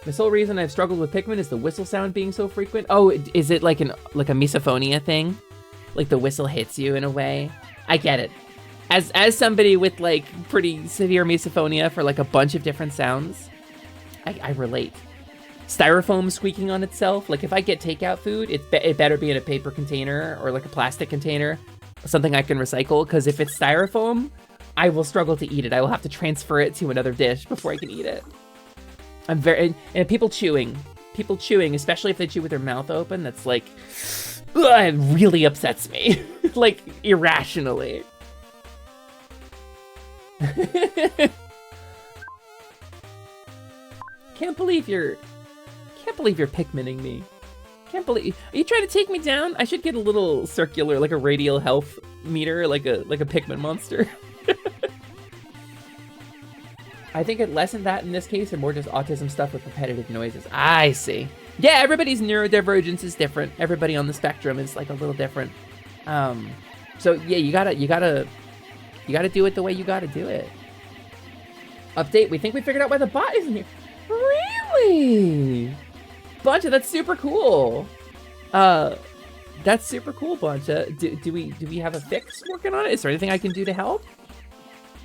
The sole reason I've struggled with Pikmin is the whistle sound being so frequent. Oh, is it like a misophonia thing? Like the whistle hits you in a way? I get it. As somebody with like pretty severe misophonia for like a bunch of different sounds, I relate. Styrofoam squeaking on itself. Like if I get takeout food, it better be in a paper container or like a plastic container, something I can recycle. Because if it's styrofoam, I will struggle to eat it. I will have to transfer it to another dish before I can eat it. I'm very, and people chewing, especially if they chew with their mouth open. That's like, ugh, it really upsets me, like irrationally. Can't believe you're Pikmining me. Are you trying to take me down? I should get a little circular, like a radial health meter, like a Pikmin monster. I think it less than that in this case, and more just autism stuff with repetitive noises. I see. Yeah, everybody's neurodivergence is different. Everybody on the spectrum is like a little different. So yeah, you gotta do it the way you gotta do it. Update, we think we figured out why the bot isn't here. Really? Buncha, that's super cool. That's super cool, Buncha. Do we have a fix working on it? Is there anything I can do to help?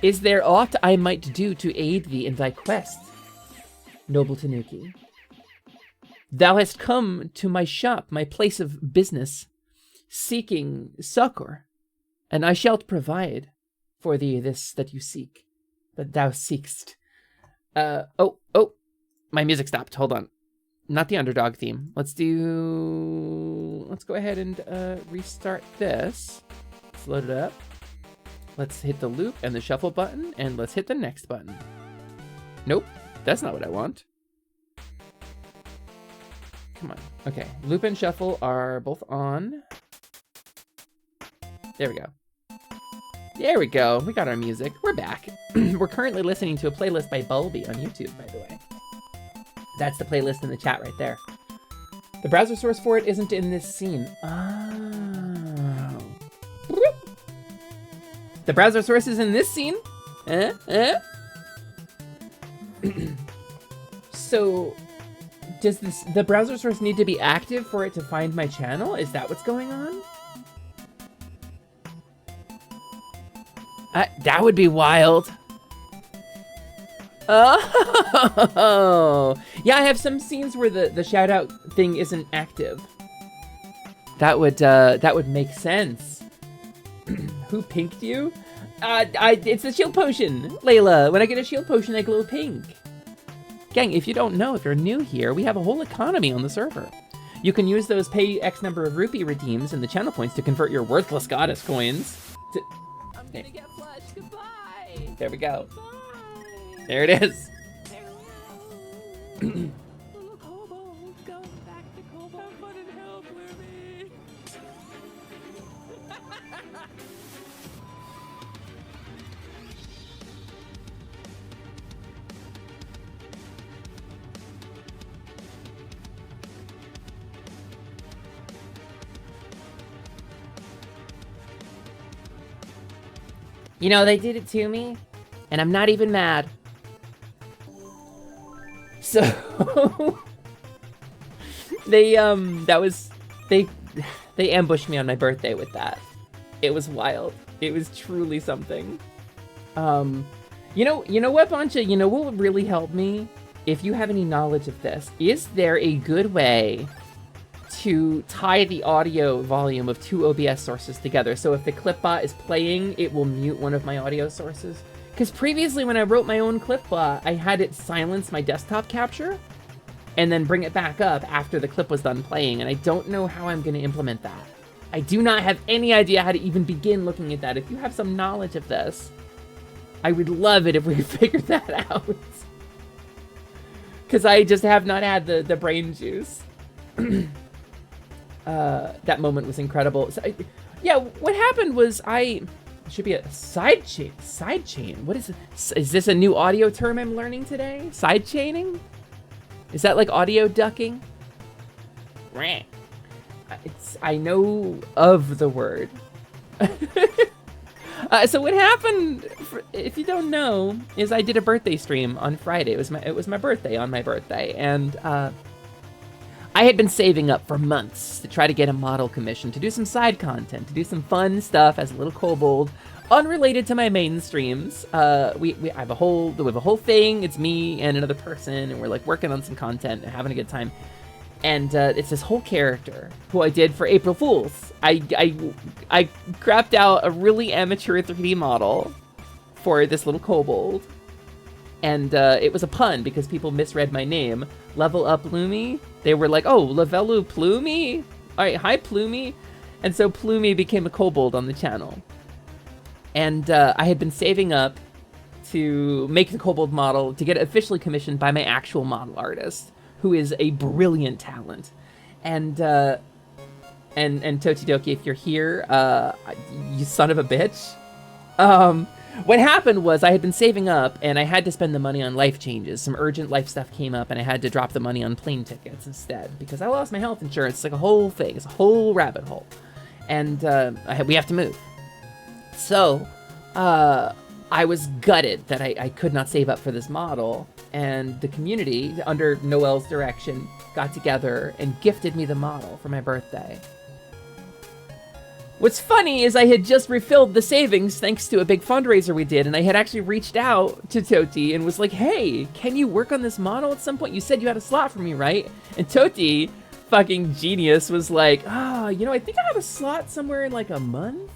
Is there aught I might do to aid thee in thy quest, noble Tanuki? Thou hast come to my shop, my place of business, seeking succor, and I shalt provide for thee this that you seek, that thou seekst. Oh, my music stopped. Hold on. Not the underdog theme. Let's go ahead and restart this. Let's load it up. Let's hit the loop and the shuffle button, and let's hit the next button. Nope, that's not what I want. Come on. Okay, loop and shuffle are both on. There we go. There we go. We got our music. We're back. We're currently listening to a playlist by Bulby on YouTube, by the way. That's the playlist in the chat right there. The browser source for it isn't in this scene. Oh. The browser source is in this scene? So, does the browser source need to be active for it to find my channel? Is that what's going on? That would be wild. Oh, yeah, I have some scenes where the shout out thing isn't active. That would make sense. Who pinked you? It's the shield potion, Layla. When I get a shield potion, I glow pink. Gang, if you don't know, if you're new here, we have a whole economy on the server. You can use those pay X number of rupee redeems and the channel points to convert your worthless goddess coins to... I'm gonna get flushed. Goodbye. There we go. Goodbye. There it is. Little kobold, go back to kobold. Someone help me. You know, they did it to me, and I'm not even mad. So, they ambushed me on my birthday with that. It was wild. It was truly something. You know what, Bancha? You know what would really help me? If you have any knowledge of this, is there a good way to tie the audio volume of two OBS sources together? So if the clipbot is playing, it will mute one of my audio sources. Because previously when I wrote my own clipbot, I had it silence my desktop capture. and then bring it back up after the clip was done playing, and I don't know how I'm going to implement that. I do not have any idea how to even begin looking at that. If you have some knowledge of this, I would love it if we could figure that out. Because I just have not had the brain juice. That moment was incredible. So yeah, what happened was it should be a side chain. Side chain? What is it? Is this a new audio term I'm learning today? Side chaining? Is that like audio ducking? I know of the word. So what happened, if you don't know, is I did a birthday stream on Friday. It was my birthday on my birthday, and I had been saving up for months to try to get a model commission, to do some side content, to do some fun stuff as a little kobold, unrelated to my main streams. We have a whole thing. It's me and another person, and we're like working on some content and having a good time. And it's this whole character who I did for April Fools. I crapped out a really amateur 3D model for this little kobold. And it was a pun because people misread my name. Level Up Plumie. They were like, oh, Lavelu Plumie? All right, hi Plumie. And so Plumie became a kobold on the channel. And I had been saving up to make the kobold model to get it officially commissioned by my actual model artist, who is a brilliant talent. And Totidoki, if you're here, you son of a bitch. What happened was I had been saving up, and I had to spend the money on life changes. Some urgent life stuff came up, and I had to drop the money on plane tickets instead, because I lost my health insurance. It's like a whole thing. It's a whole rabbit hole. And we have to move. So, I was gutted that I could not save up for this model, and the community, under Noelle's direction, got together and gifted me the model for my birthday. What's funny is I had just refilled the savings thanks to a big fundraiser we did, and I had actually reached out to Toti and was like, hey, can you work on this model at some point? You said you had a slot for me, right? And Toti, fucking genius, was like, I think I have a slot somewhere in like a month.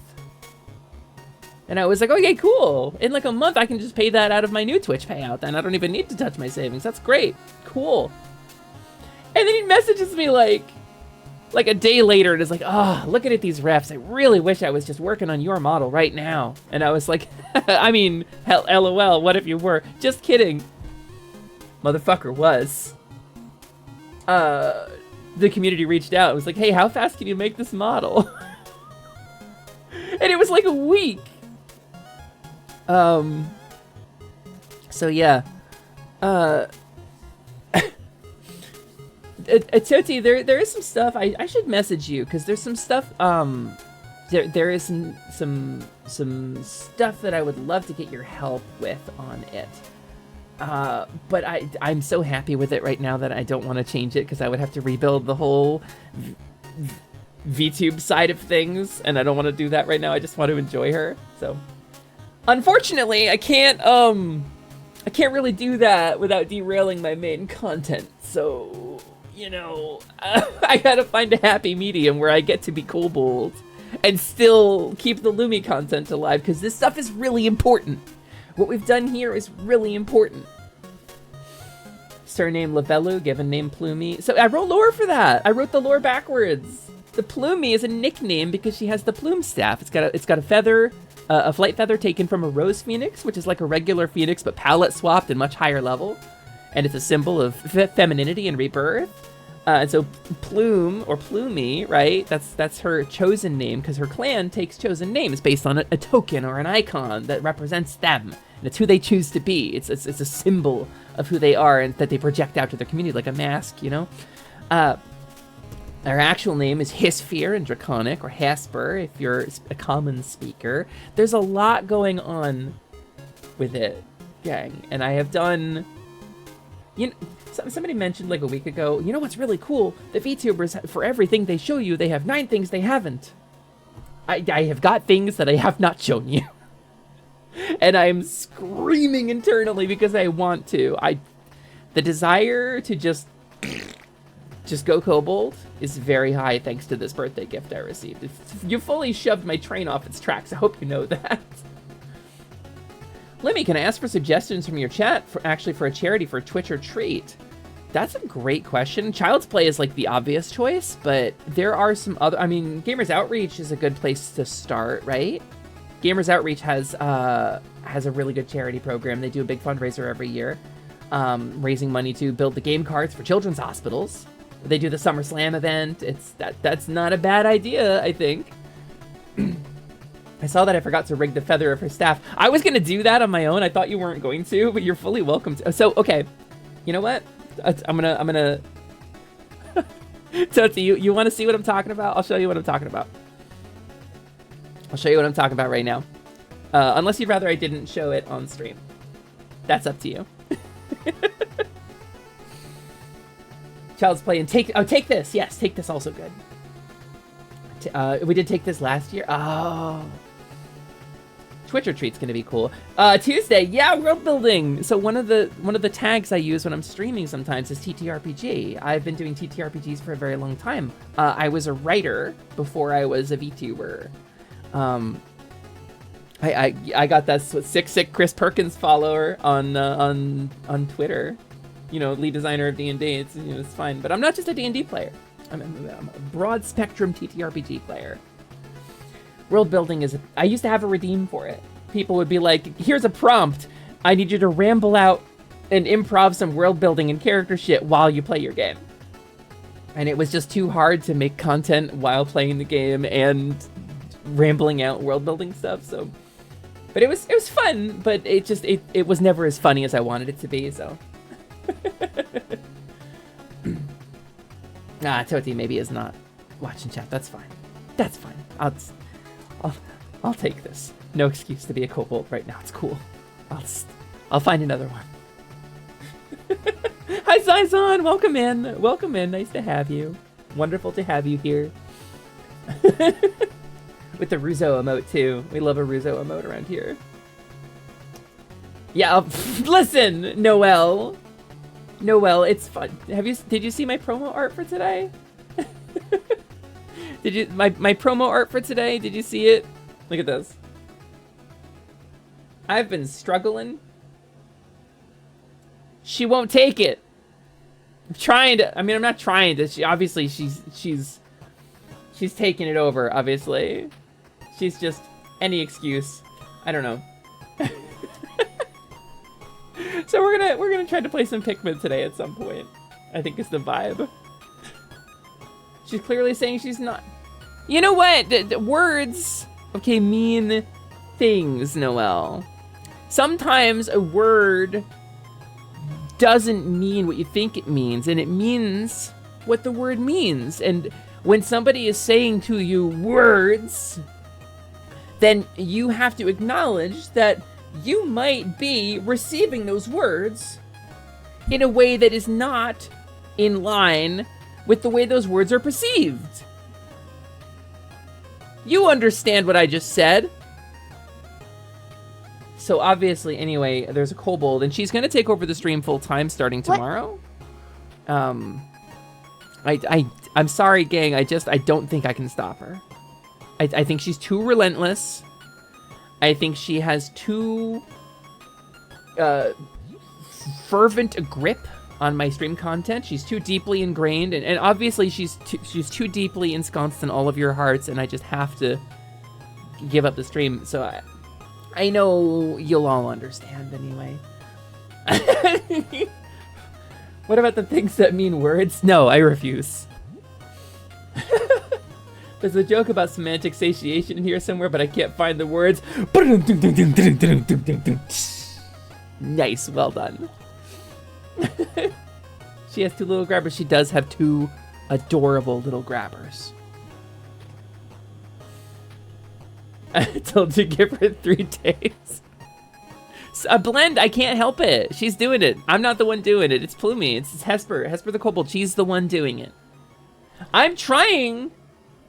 And I was like, okay, cool. In like a month, I can just pay that out of my new Twitch payout. Then I don't even need to touch my savings. That's great. Cool. And then he messages me like a day later and is like, looking at these refs, I really wish I was just working on your model right now. And I was like, I mean, hell, LOL, what if you were? Just kidding. Motherfucker was. The community reached out. It was like, hey, how fast can you make this model? And it was like a week. So yeah. Toti, there is some stuff I should message you, because there's some stuff there is some stuff that I would love to get your help with on it. But I'm so happy with it right now that I don't want to change it, because I would have to rebuild the whole VTube side of things, and I don't want to do that right now. I just want to enjoy her. So unfortunately, I can't really do that without derailing my main content. So, I gotta find a happy medium where I get to be kobold and still keep the Lumi content alive, because this stuff is really important. What we've done here is really important. Surname Lavelu, given name Plumie. So I wrote lore for that. I wrote the lore backwards. The Plumie is a nickname because she has the plume staff. It's got a feather, a flight feather taken from a rose phoenix, which is like a regular phoenix but palette swapped and much higher level, and it's a symbol of femininity and rebirth. And so Plume, or Plumie, right? That's her chosen name, because her clan takes chosen names based on a token or an icon that represents them, and it's who they choose to be. It's a symbol of who they are and that they project out to their community like a mask, Her actual name is Hisfear in Draconic, or Hasper if you're a common speaker. There's a lot going on with it, gang, and I have done. Somebody mentioned like a week ago, what's really cool? The VTubers, for everything they show you, they have 9 things they haven't. I have got things that I have not shown you. And I'm screaming internally because I want to. The desire to just go kobold is very high thanks to this birthday gift I received. You fully shoved my train off its tracks. I hope you know that. Lemmy, can I ask for suggestions from your chat for a charity for Twitch or Treat? That's a great question. Child's Play is like the obvious choice, but there are some other, I mean, Gamers Outreach is a good place to start, right? Gamers Outreach has a really good charity program. They do a big fundraiser every year, raising money to build the game carts for children's hospitals. They do the SummerSlam event. That's not a bad idea, I think. I saw that I forgot to rig the feather of her staff. I was gonna do that on my own. I thought you weren't going to, but you're fully welcome to. So, okay, you know what? I'm gonna. Tootsie, you want to see what I'm talking about? I'll show you what I'm talking about. I'll show you what I'm talking about right now. Unless you'd rather I didn't show it on stream. That's up to you. Child's Play and take this. Yes, take this also good. We did take this last year. Oh. Twitch Retreat's gonna be cool. Tuesday, yeah, world building. So one of the tags I use when I'm streaming sometimes is TTRPG. I've been doing TTRPGs for a very long time. I was a writer before I was a VTuber. I got that sick Chris Perkins follower on Twitter. You know, lead designer of D&D. It's, you know, it's fine, but I'm not just a D&D player. I'm a broad spectrum TTRPG player. World building is, I used to have a redeem for it. People would be like, here's a prompt. I need you to ramble out and improv some world building and character shit while you play your game. And it was just too hard to make content while playing the game and rambling out world building stuff, so. But it was fun, but it was never as funny as I wanted it to be, so. Toti maybe is not watching chat. That's fine. That's fine. I'll take this. No excuse to be a kobold right now. It's cool. I'll find another one. Hi, Saison. Welcome in. Welcome in. Nice to have you. Wonderful to have you here. With the Russo emote too. We love a Russo emote around here. Yeah. Listen, Noelle. Noelle, it's fun. Did you see my promo art for today? Did you my promo art for today? Did you see it? Look at this. I've been struggling. She won't take it. I'm trying to. I mean, I'm not trying to. Obviously she's taking it over. Obviously, she's just any excuse. I don't know. So we're gonna try to play some Pikmin today at some point. I think it's the vibe. She's clearly saying she's not. You know what? The words, okay, mean things, Noelle. Sometimes a word doesn't mean what you think it means, and it means what the word means. And when somebody is saying to you words, then you have to acknowledge that you might be receiving those words in a way that is not in line with the way those words are perceived. You understand what I just said. So obviously, anyway, there's a kobold, and she's gonna take over the stream full time starting tomorrow. I'm sorry, gang. I don't think I can stop her. I think she's too relentless. I think she has too fervent a grip on my stream content. She's too deeply ingrained, and obviously she's too deeply ensconced in all of your hearts, and I just have to give up the stream. So I know you'll all understand anyway. What about the things that mean words? No, I refuse. There's a joke about semantic satiation in here somewhere, but I can't find the words. Nice, well done. She has two little grabbers. She does have two adorable little grabbers. I told you to give her 3 days. A blend, I can't help it. She's doing it. I'm not the one doing it. It's Plumie. It's Hesper. Hesper the Kobold. She's the one doing it. I'm trying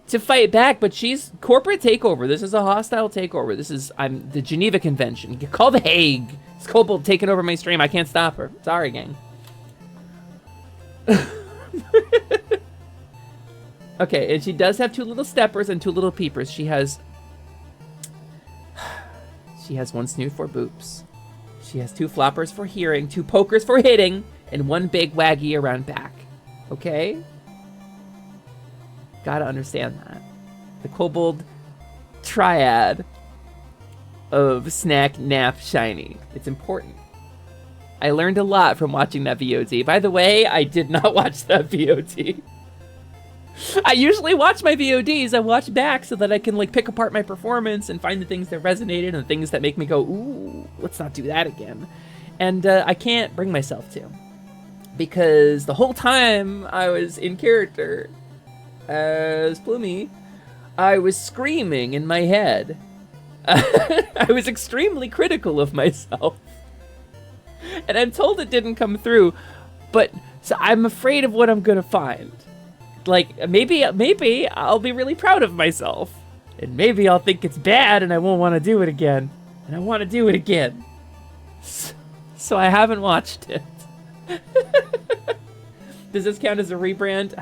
to fight back, but she's corporate takeover. This is a hostile takeover. I'm the Geneva Convention. Call the Hague. It's Kobold taking over my stream. I can't stop her. Sorry, gang. Okay, and she does have 2 little steppers and 2 little peepers. She has 1 snoot for boops. She has 2 floppers for hearing, 2 pokers for hitting, and one big waggy around back. Okay? Gotta understand that. The kobold triad of snack, nap, shiny. It's important. I learned a lot from watching that VOD. By the way, I did not watch that VOD. I usually watch my VODs. I watch back so that I can like pick apart my performance and find the things that resonated and the things that make me go, ooh, let's not do that again. And I can't bring myself to. Because the whole time I was in character as Plumie, I was screaming in my head. I was extremely critical of myself. And I'm told it didn't come through, but so I'm afraid of what I'm gonna find. Like, maybe I'll be really proud of myself. And maybe I'll think it's bad and I won't want to do it again. And I want to do it again. So I haven't watched it. Does this count as a rebrand?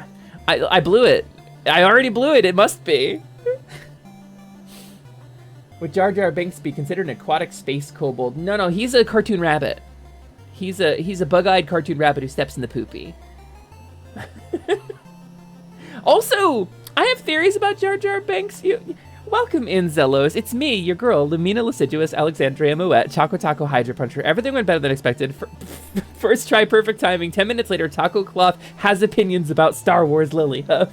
I blew it. I already blew it. It must be. Would Jar Jar Binks be considered an aquatic space kobold? No, he's a cartoon rabbit. He's a bug-eyed cartoon rabbit who steps in the poopy. Also, I have theories about Jar Jar Binks. Welcome in, Zelos. It's me, your girl, Lumina Lassiduous, Alexandria Moet, Choco Taco Hydra Puncher. Everything went better than expected. First try, perfect timing. 10 minutes later, Taco Cloth has opinions about Star Wars Lily Huff.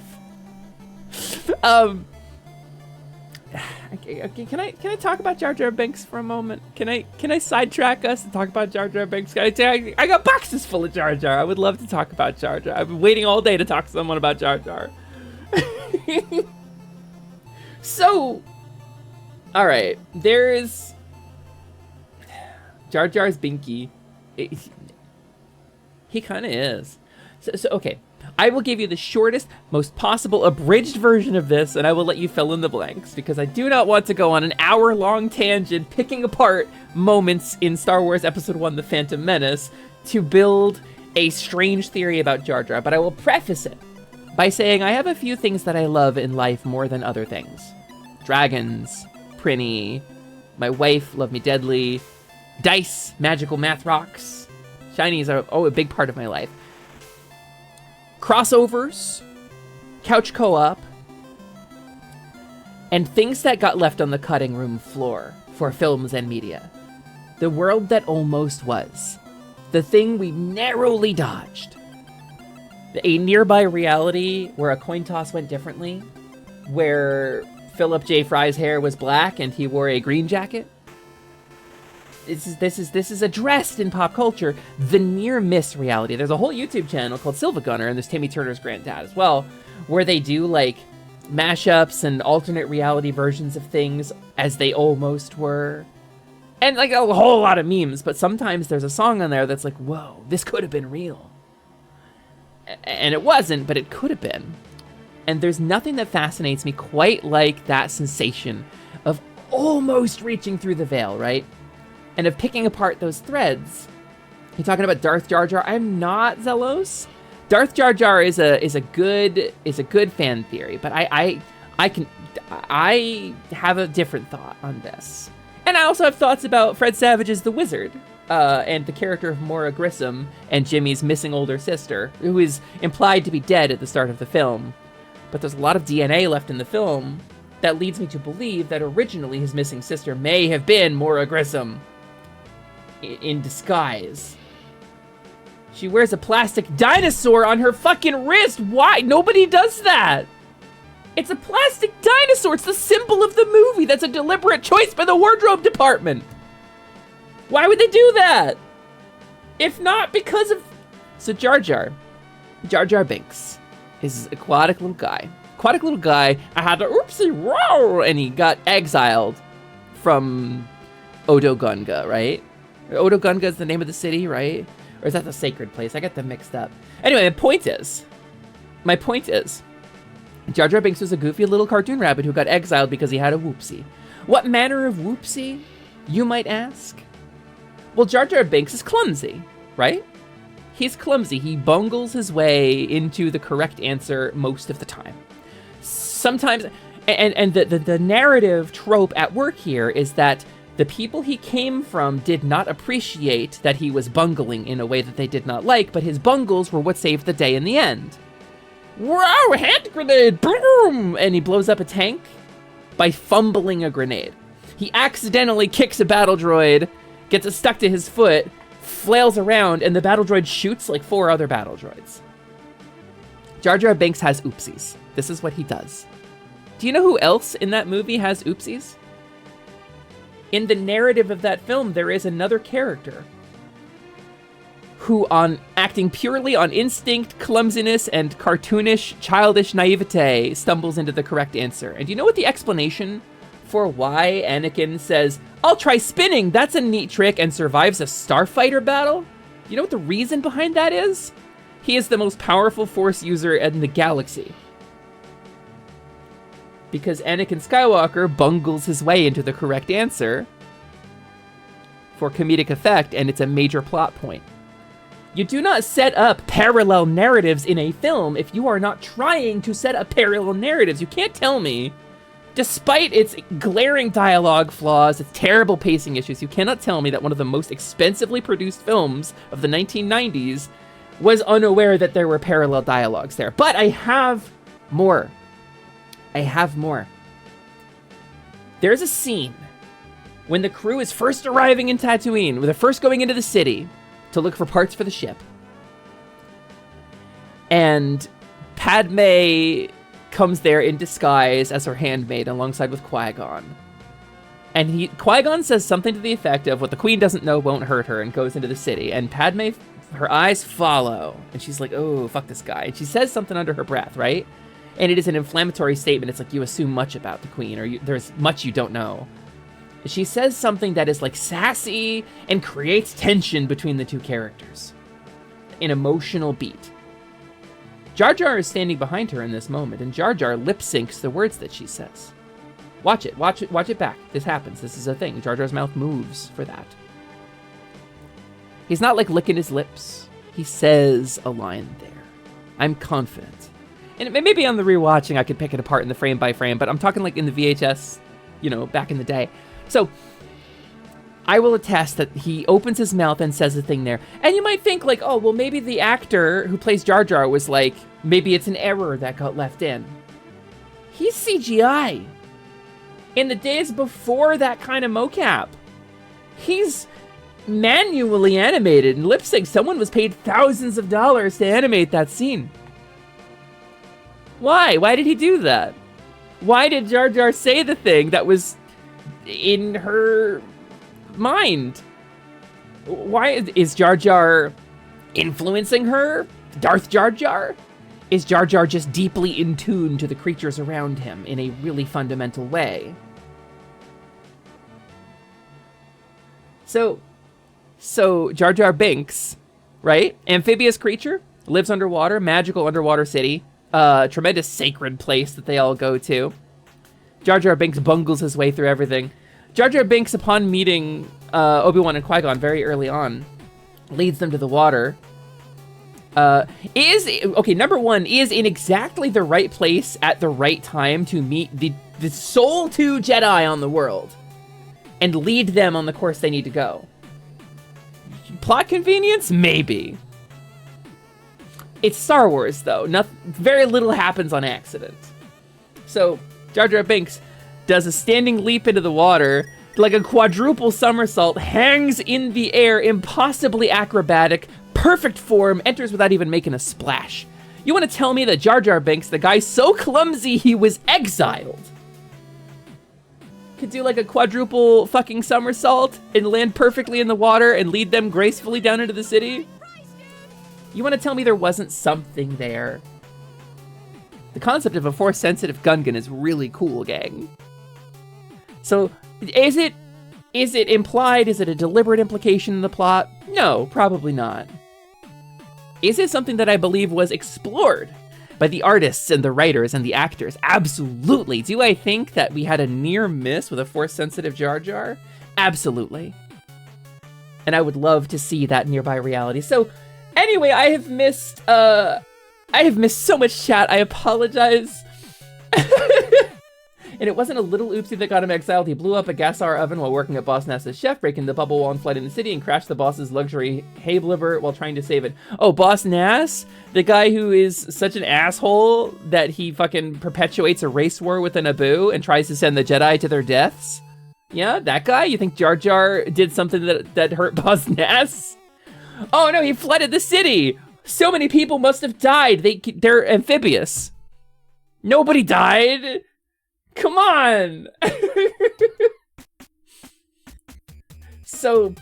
Can I talk about Jar Jar Binks for a moment? Can I sidetrack us and talk about Jar Jar Binks? I got boxes full of Jar Jar. I would love to talk about Jar Jar. I've been waiting all day to talk to someone about Jar Jar. So, all right, there's Jar Jar's Binky. He kind of is. So okay. I will give you the shortest, most possible abridged version of this, and I will let you fill in the blanks, because I do not want to go on an hour-long tangent picking apart moments in Star Wars Episode 1, The Phantom Menace, to build a strange theory about Jar Jar, but I will preface it by saying I have a few things that I love in life more than other things. Dragons, Prinny, my wife, Love Me Deadly, dice, magical math rocks. Shinies are a big part of my life. Crossovers, couch co-op, and things that got left on the cutting room floor for films and media. The world that almost was. The thing we narrowly dodged. A nearby reality where a coin toss went differently, where Philip J. Fry's hair was black and he wore a green jacket. This is addressed in pop culture, the near miss reality. There's a whole YouTube channel called Silva Gunner, and there's Timmy Turner's granddad as well, where they do like mashups and alternate reality versions of things as they almost were. And like a whole lot of memes, but sometimes there's a song on there that's like, whoa, this could have been real. And it wasn't, but it could have been. And there's nothing that fascinates me quite like that sensation of almost reaching through the veil, right? And of picking apart those threads. You're talking about Darth Jar Jar. I'm not Zelos. Darth Jar Jar is a good fan theory, but I have a different thought on this. And I also have thoughts about Fred Savage's The Wizard, and the character of Maura Grissom and Jimmy's missing older sister, who is implied to be dead at the start of the film. But there's a lot of DNA left in the film that leads me to believe that originally his missing sister may have been Maura Grissom in disguise. She wears a plastic dinosaur on her fucking wrist. Why? Nobody does that. It's a plastic dinosaur. It's the symbol of the movie. That's a deliberate choice by the wardrobe department. Why would they do that? If not because of... So Jar Jar Binks is an aquatic little guy. I had to oopsie roar, and he got exiled from Odo Gunga, right? Odo Gunga is the name of the city, right? Or is that the sacred place? I got them mixed up. Anyway, my point is, Jar Jar Binks was a goofy little cartoon rabbit who got exiled because he had a whoopsie. What manner of whoopsie, you might ask? Well, Jar Jar Binks is clumsy, right? He's clumsy. He bungles his way into the correct answer most of the time. Sometimes, and the narrative trope at work here is that The people he came from did not appreciate that he was bungling in a way that they did not like, but his bungles were what saved the day in the end. Wow, hand grenade, boom! And he blows up a tank by fumbling a grenade. He accidentally kicks a battle droid, gets it stuck to his foot, flails around, and the battle droid shoots like 4 other battle droids. Jar Jar Binks has oopsies. This is what he does. Do you know who else in that movie has oopsies? In the narrative of that film, there is another character who, on acting purely on instinct, clumsiness, and cartoonish, childish naivete, stumbles into the correct answer. And do you know what the explanation for why Anakin says, "I'll try spinning, that's a neat trick," and survives a starfighter battle? You know what the reason behind that is? He is the most powerful Force user in the galaxy. Because Anakin Skywalker bungles his way into the correct answer for comedic effect, and it's a major plot point. You do not set up parallel narratives in a film if you are not trying to set up parallel narratives. You can't tell me, despite its glaring dialogue flaws, its terrible pacing issues, you cannot tell me that one of the most expensively produced films of the 1990s was unaware that there were parallel dialogues there. But I have more. There's a scene when the crew is first arriving in Tatooine, when they're first going into the city to look for parts for the ship. And Padme comes there in disguise as her handmaid alongside with Qui-Gon. And Qui-Gon says something to the effect of, "What the Queen doesn't know won't hurt her," and goes into the city. And Padme, her eyes follow, and she's like, "Oh, fuck this guy." And she says something under her breath, right? And it is an inflammatory statement. It's like, you assume much about the Queen, or there's much you don't know. She says something that is like sassy and creates tension between the two characters. An emotional beat. Jar Jar is standing behind her in this moment, and Jar Jar lip syncs the words that she says. Watch it back. This happens. This is a thing. Jar Jar's mouth moves for that. He's not like licking his lips. He says a line there. I'm confident. And maybe on the rewatching I could pick it apart in the frame by frame, but I'm talking like in the VHS, back in the day. So I will attest that he opens his mouth and says a thing there. And you might think like, oh, well, maybe the actor who plays Jar Jar was like, maybe it's an error that got left in. He's CGI. In the days before that kind of mocap, he's manually animated and lip sync. Someone was paid thousands of dollars to animate that scene. Why? Why did he do that? Why did Jar Jar say the thing that was in her mind? Why is Jar Jar influencing her? Darth Jar Jar? Is Jar Jar just deeply in tune to the creatures around him in a really fundamental way? So Jar Jar Binks, right? Amphibious creature, lives underwater, magical underwater city, tremendous sacred place that they all go to. Jar Jar Binks bungles his way through everything. Jar Jar Binks, upon meeting Obi-Wan and Qui-Gon very early on, leads them to the water. Number one, is in exactly the right place at the right time to meet the sole 2 Jedi on the world and lead them on the course they need to go. Plot convenience? Maybe. It's Star Wars, though. Very little happens on accident. So, Jar Jar Binks does a standing leap into the water, like a quadruple somersault, hangs in the air, impossibly acrobatic, perfect form, enters without even making a splash. You want to tell me that Jar Jar Binks, the guy so clumsy he was exiled, could do like a quadruple fucking somersault and land perfectly in the water and lead them gracefully down into the city? You want to tell me there wasn't something there? The concept of a Force-sensitive Gungan is really cool, gang. So, is it implied? Is it a deliberate implication in the plot? No, probably not. Is it something that I believe was explored by the artists and the writers and the actors? Absolutely. Do I think that we had a near miss with a Force-sensitive Jar Jar? Absolutely. And I would love to see that nearby reality. So, anyway, I have missed so much chat. I apologize. And it wasn't a little oopsie that got him exiled. He blew up a gas hour oven while working at Boss Nass's chef, breaking the bubble wall and flooding the city, and crashed the boss's luxury hay liver while trying to save it. Oh, Boss Nass? The guy who is such an asshole that he fucking perpetuates a race war with a Naboo and tries to send the Jedi to their deaths? Yeah, that guy? You think Jar Jar did something that hurt Boss Nass? Oh no, he flooded the city! So many people must have died. They're amphibious. Nobody died. Come on. So,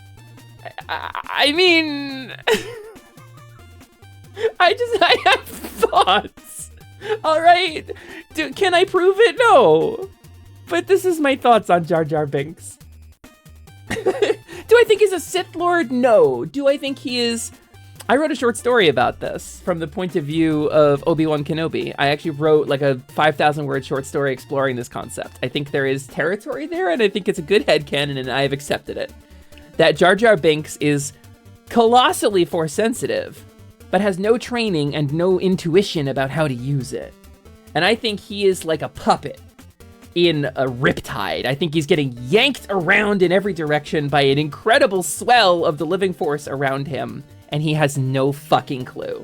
I mean, I have thoughts. All right. Can I prove it? No. But this is my thoughts on Jar Jar Binks. Do I think he's a Sith Lord? No. Do I think he is... I wrote a short story about this from the point of view of Obi-Wan Kenobi. I actually wrote like a 5,000 word short story exploring this concept. I think there is territory there, and I think it's a good headcanon, and I have accepted it. That Jar Jar Binks is colossally force sensitive, but has no training and no intuition about how to use it. And I think he is like a puppet in a riptide. I think he's getting yanked around in every direction by an incredible swell of the living force around him, and he has no fucking clue.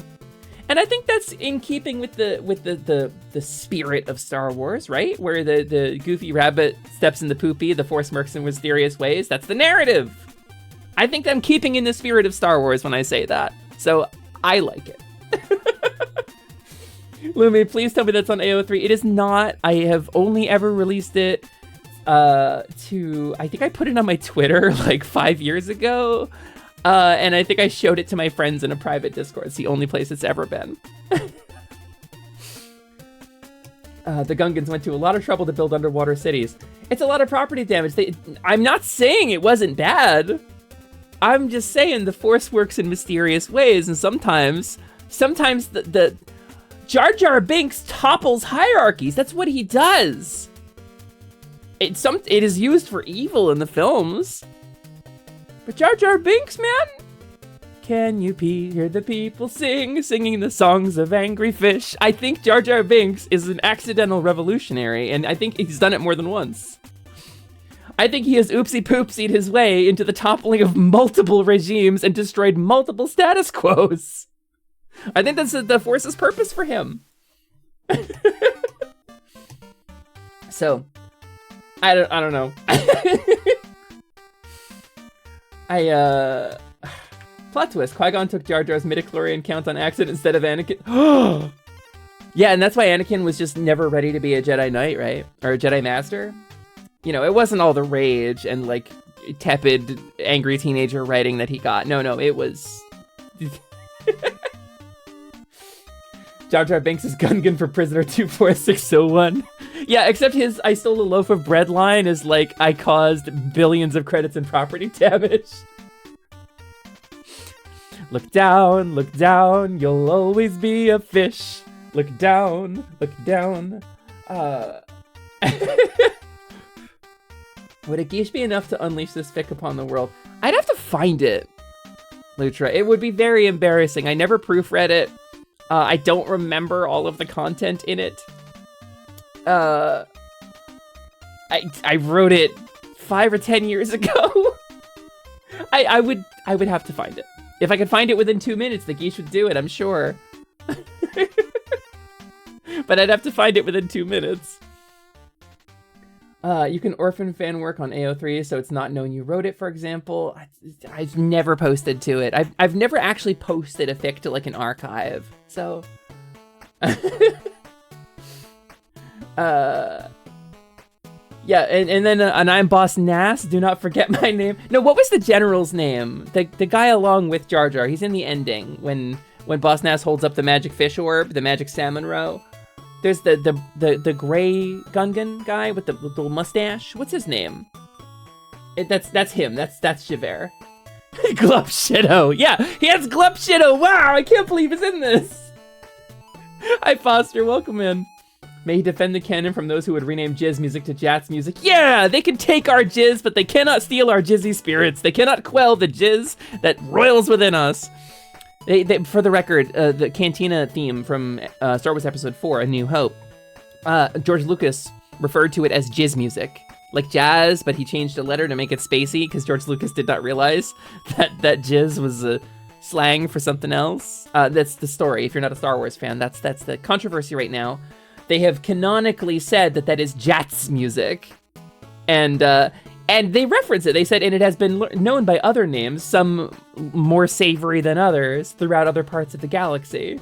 And I think that's in keeping with the spirit of Star Wars, right? Where the goofy rabbit steps in the poopy, the force works in mysterious ways. That's the narrative. I think I'm keeping in the spirit of Star Wars when I say that. So I like it. Lumi, please tell me that's on AO3. It is not. I have only ever released it to, I think I put it on my Twitter like 5 years ago. And I think I showed it to my friends in a private Discord. It's the only place it's ever been. The Gungans went to a lot of trouble to build underwater cities. It's a lot of property damage. I'm not saying it wasn't bad. I'm just saying the Force works in mysterious ways, and sometimes the Jar Jar Binks topples hierarchies. That's what he does. It is used for evil in the films. But Jar Jar Binks, man? Can you hear the people singing the songs of angry fish? I think Jar Jar Binks is an accidental revolutionary, and I think he's done it more than once. I think he has oopsie-poopsied his way into the toppling of multiple regimes and destroyed multiple status quos. I think that's the Force's purpose for him. So, I don't know. Plot twist, Qui-Gon took Jar Jar's midichlorian count on accident instead of Anakin. Yeah, and that's why Anakin was just never ready to be a Jedi Knight, right? Or a Jedi Master. You know, it wasn't all the rage and, like, tepid, angry teenager writing that he got. No, it was... Jar Jar Binks is Gungan for Prisoner 24601. Yeah, except his I stole a loaf of bread line is like, I caused billions of credits in property damage. Look down, you'll always be a fish. Look down. Would a geesh be enough to unleash this fic upon the world? I'd have to find it, Lutra. It would be very embarrassing. I never proofread it. I don't remember all of the content in it. I wrote it 5 or 10 years ago. I would have to find it. If I could find it within 2 minutes, the geesh would do it, I'm sure. But I'd have to find it within 2 minutes. You can orphan fan work on AO3, so it's not known you wrote it, for example. I've never posted to it. I've never actually posted a fic to like an archive, so. Yeah, and then and I'm Boss Nass. Do not forget my name. No, what was the general's name? The guy along with Jar Jar. He's in the ending when Boss Nass holds up the magic fish orb, the magic salmon roe. There's the gray Gungan guy with the little mustache. What's his name? That's him. That's Javert. Glupshido. Yeah, he has Glupshido. Wow, I can't believe he's in this. Hi, Foster. Welcome in. May he defend the canon from those who would rename Jizz music to Jats music. Yeah, they can take our jizz, but they cannot steal our jizzy spirits. They cannot quell the jizz that roils within us. They, for the record, the Cantina theme from Star Wars Episode 4, A New Hope, George Lucas referred to it as jizz music. Like jazz, but he changed a letter to make it spacey because George Lucas did not realize that jizz was a slang for something else. That's the story. If you're not a Star Wars fan, that's the controversy right now. They have canonically said that is jazz music, and they reference it. They said, and it has been known by other names, some more savory than others, throughout other parts of the galaxy.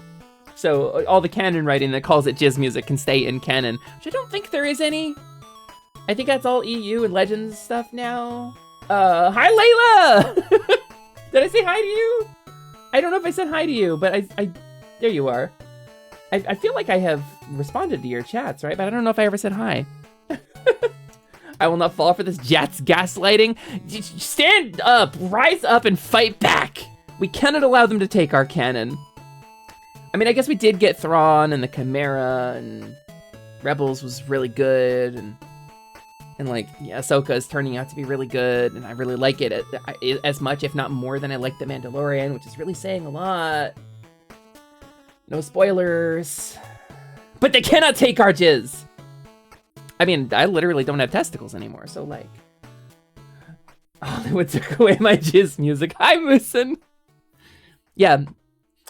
So all the canon writing that calls it jizz music can stay in canon, which I don't think there is any. I think that's all EU and Legends stuff now. Hi Layla! Did I say hi to you? I don't know if I said hi to you, but I there you are. I feel like I have responded to your chats, right? But I don't know if I ever said hi. I will not fall for this Jats gaslighting. Stand up, rise up and fight back. We cannot allow them to take our canon. I mean, I guess we did get Thrawn and the Chimera, and Rebels was really good, and like, yeah, Ahsoka is turning out to be really good, and I really like it as much, if not more, than I like The Mandalorian, which is really saying a lot. No spoilers. But they cannot take our jizz. I mean, I literally don't have testicles anymore, so like... Oh, they would took away my jizz music. Hi, Moosin! Yeah,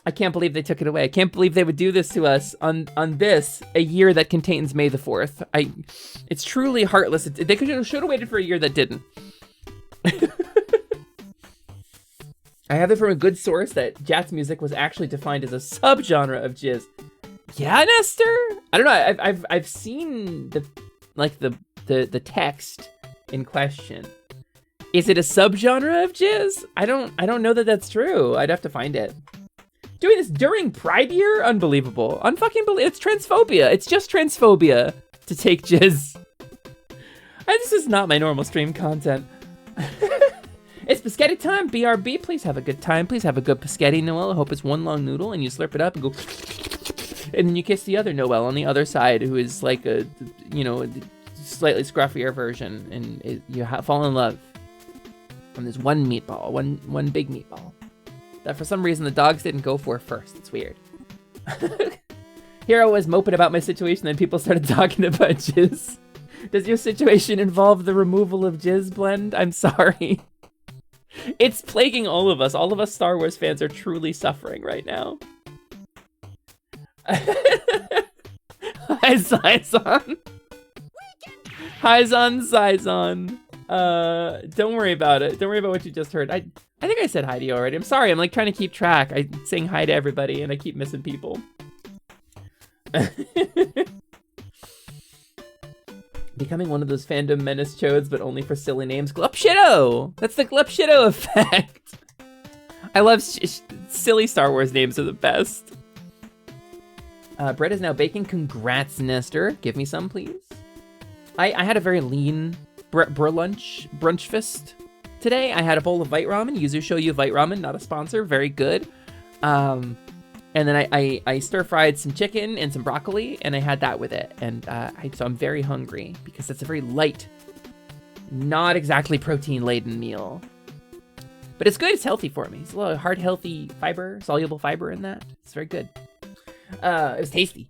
I can't believe they took it away. I can't believe they would do this to us on this, a year that contains May the 4th. It's truly heartless. They should have waited for a year that didn't. I have it from a good source that jazz music was actually defined as a subgenre of jizz. Yeah, Nestor? I don't know. I've seen the text in question. Is it a subgenre of jizz? I don't know that that's true. I'd have to find it. Doing this during Pride Year? Unbelievable. Unfucking believable. It's transphobia. It's just transphobia to take jizz. This is not my normal stream content. It's Biscotti time. BRB, please have a good time. Please have a good Biscotti, Noel. I hope it's one long noodle and you slurp it up and go... And then you kiss the other Noel on the other side, who is like a, slightly scruffier version. And you fall in love. And there's one meatball, one big meatball. That for some reason the dogs didn't go for first. It's weird. Here I was moping about my situation, then people started talking about jizz. Does your situation involve the removal of jizz, Blend? I'm sorry. It's plaguing all of us. All of us Star Wars fans are truly suffering right now. Hi, Zizon. Hi, Zizon. Don't worry about it. Don't worry about what you just heard. I think I said hi to you already. I'm sorry. I'm like trying to keep track. I'm saying hi to everybody and I keep missing people. Becoming one of those fandom menace chodes, but only for silly names. Glupshido! That's the Glupshido effect. I love silly Star Wars names are the best. Bread is now baking. Congrats, Nestor. Give me some, please. I had a very lean brunch fist today. I had a bowl of Vite Ramen. Yuzu show you Vite Ramen, not a sponsor. Very good. And then I stir-fried some chicken and some broccoli, and I had that with it. And so I'm very hungry, because it's a very light, not exactly protein-laden meal. But it's good, it's healthy for me. It's a lot of hard, healthy fiber, soluble fiber in that. It's very good. It was tasty.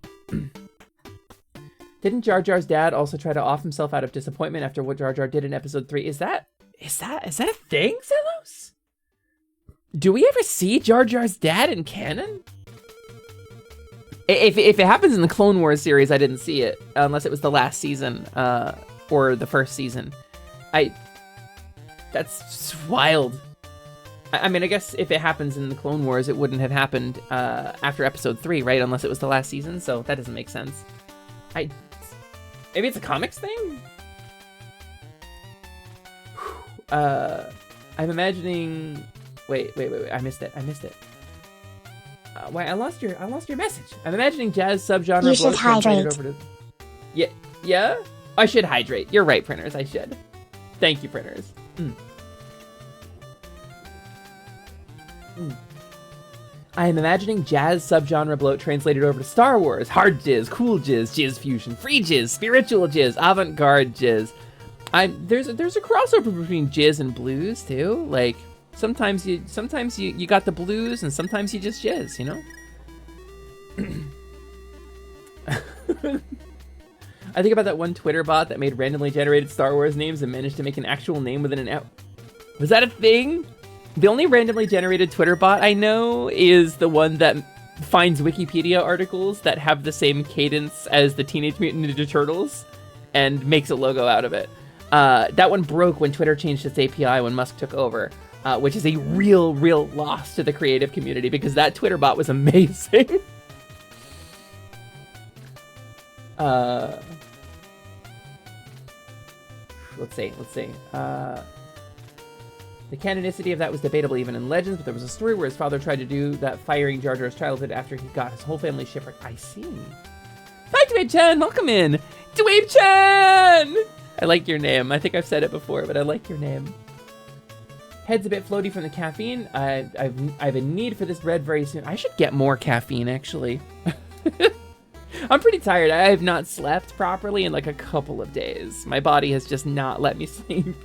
Didn't Jar Jar's dad also try to off himself out of disappointment after what Jar Jar did in episode 3? Is that a thing, Zelos? Do we ever see Jar Jar's dad in canon? If it happens in the Clone Wars series, I didn't see it, unless it was the last season, or the first season. That's wild. I mean, I guess if it happens in the Clone Wars, it wouldn't have happened after episode 3, right? Unless it was the last season, so that doesn't make sense. Maybe it's a comics thing? I'm imagining... Wait, I missed it. Wait, I lost your message. I'm imagining jazz subgenre. You should hydrate. Over to... Yeah? I should hydrate. You're right, printers, I should. Thank you, printers. I am imagining jazz subgenre bloat translated over to Star Wars. Hard jizz, cool jizz, jizz fusion, free jizz, spiritual jizz, avant-garde jizz. There's a crossover between jizz and blues too. Like sometimes you got the blues and sometimes you just jizz, you know? I think about that one Twitter bot that made randomly generated Star Wars names and managed to make an actual name within an hour. Was that a thing? The only randomly generated Twitter bot I know is the one that finds Wikipedia articles that have the same cadence as the Teenage Mutant Ninja Turtles and makes a logo out of it. That one broke when Twitter changed its API when Musk took over, which is a real loss to the creative community because that Twitter bot was amazing. Let's see. The canonicity of that was debatable even in Legends, but there was a story where his father tried to do that, firing Jar Jar's childhood after he got his whole family shipwrecked. I see. Hi, Dwayne-chan! Welcome in! Dwayne-chan! I like your name. I think I've said it before, but I like your name. Head's a bit floaty from the caffeine. I have a need for this bread very soon. I should get more caffeine, actually. I'm pretty tired. I have not slept properly in like a couple of days. My body has just not let me sleep.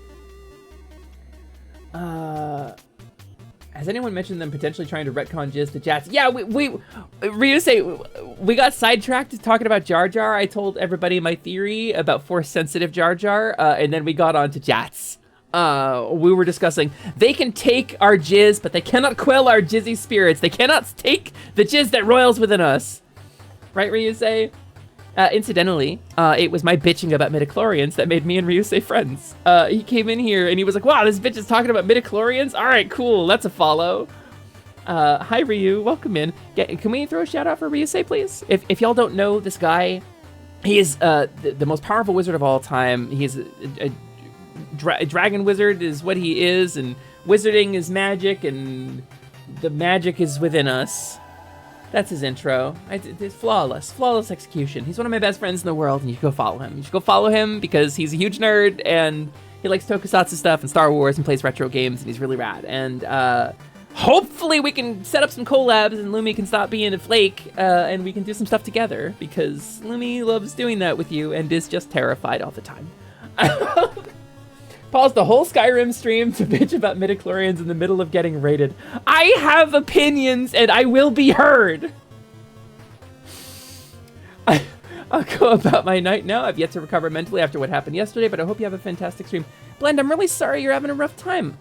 Has anyone mentioned them potentially trying to retcon Jizz to Jats? Yeah, we got sidetracked talking about Jar Jar. I told everybody my theory about Force-sensitive Jar Jar, and then we got on to Jats. We were discussing, they can take our Jizz, but they cannot quell our Jizzy spirits. They cannot take the Jizz that roils within us. Right, Ryusei? Incidentally, it was my bitching about midichlorians that made me and Ryusei friends. He came in here and he was like, wow, this bitch is talking about midichlorians? All right, cool, that's a follow. Hi, Ryu, welcome in. Can we throw a shout out for Ryusei, please? If y'all don't know this guy, he is the most powerful wizard of all time. He is a dragon wizard is what he is, and wizarding is magic, and the magic is within us. That's his intro. It's flawless execution. He's one of my best friends in the world, and you should go follow him. You should go follow him because he's a huge nerd, and he likes tokusatsu stuff and Star Wars and plays retro games, and he's really rad. And hopefully we can set up some collabs, and Lumi can stop being a flake, and we can do some stuff together, because Lumi loves doing that with you and is just terrified all the time. Pause the whole Skyrim stream to bitch about midichlorians in the middle of getting raided. I have opinions and I will be heard. I'll go about my night now. I've yet to recover mentally after what happened yesterday, but I hope you have a fantastic stream. Blend, I'm really sorry you're having a rough time.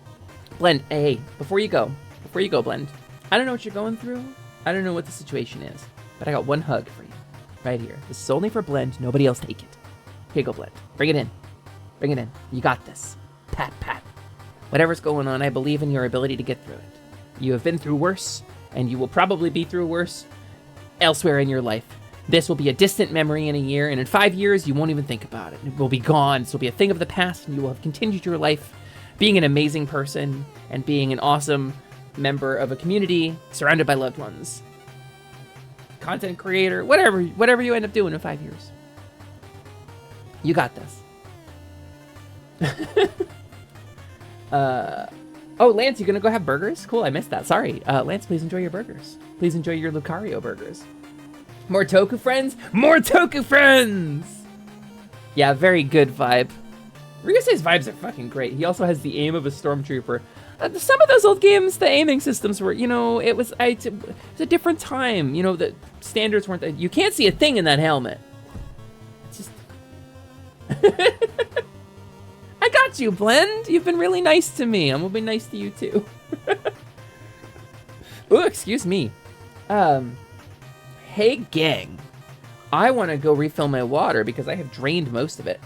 Blend, hey, before you go, Blend, I don't know what you're going through. I don't know what the situation is, but I got one hug for you right here. This is only for Blend. Nobody else take it. Here you go, Blend. Bring it in. Bring it in. You got this. Pat, pat. Whatever's going on, I believe in your ability to get through it. You have been through worse, and you will probably be through worse elsewhere in your life. This will be a distant memory in a year, and in 5 years, you won't even think about it. It will be gone. This will be a thing of the past, and you will have continued your life being an amazing person and being an awesome member of a community surrounded by loved ones. Content creator, whatever you end up doing in 5 years. You got this. Oh, Lance, you gonna go have burgers? Cool, I missed that. Sorry. Lance, please enjoy your burgers. Please enjoy your Lucario burgers. More Toku friends? More Toku friends! Yeah, very good vibe. Ryusei's vibes are fucking great. He also has the aim of a stormtrooper. Some of those old games, the aiming systems were, you know, it was a different time. You know, the standards weren't, you can't see a thing in that helmet. It's just... I got you, Blend. You've been really nice to me. I'm gonna be nice to you too. Ooh, excuse me. Hey gang, I want to go refill my water because I have drained most of it.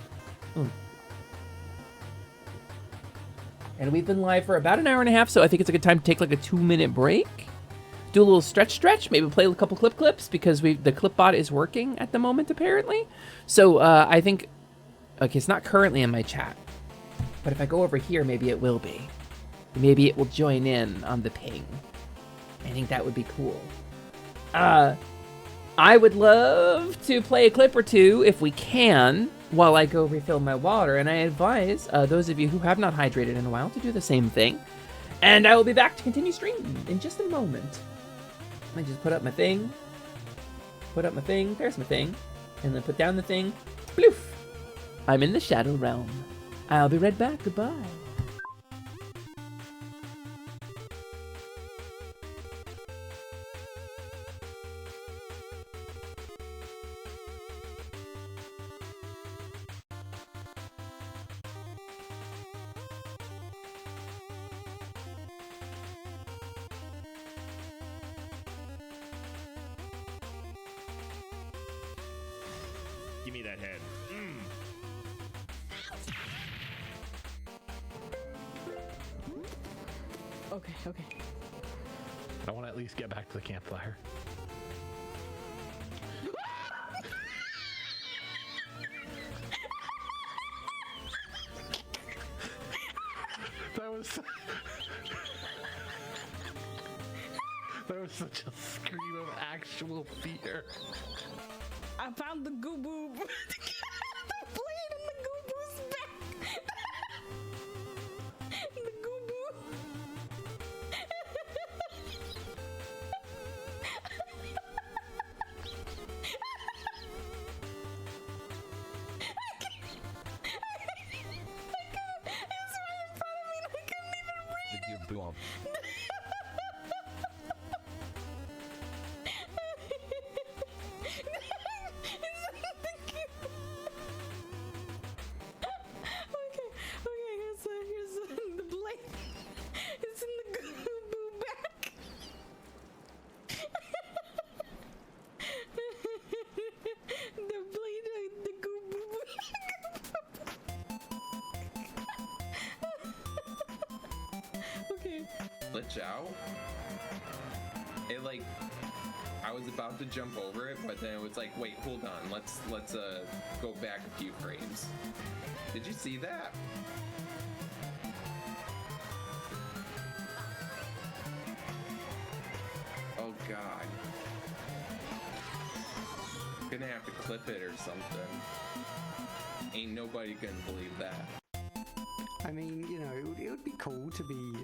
And we've been live for about an hour and a half, so I think it's a good time to take like a 2-minute break. Do a little stretch, maybe play a couple clips because the clipbot is working at the moment apparently. So I think, okay, it's not currently in my chat, but if I go over here, maybe it will be. Maybe it will join in on the ping. I think that would be cool. I would love to play a clip or two if we can while I go refill my water, and I advise those of you who have not hydrated in a while to do the same thing. And I will be back to continue streaming in just a moment. I just put up my thing, there's my thing, and then put down the thing, bloof. I'm in the Shadow Realm. I'll be right back, goodbye. Give me that head. Okay, okay. I want to at least get back to the campfire. That was such a scream of actual fear. I found the goo boob. The blade in the goo boob's back. The goo boob. It's right in front of me and I couldn't even read. You blob. Here's the blade. It's in the goo boo back. The blade, the goo boo. Okay. Glitch out. It like I was about to jump over it, but then it was like, wait, hold on. Let's go back a few frames. Did you see that? Oh god. Gonna have to clip it or something. Ain't nobody gonna believe that. I mean, you know, it would be cool to be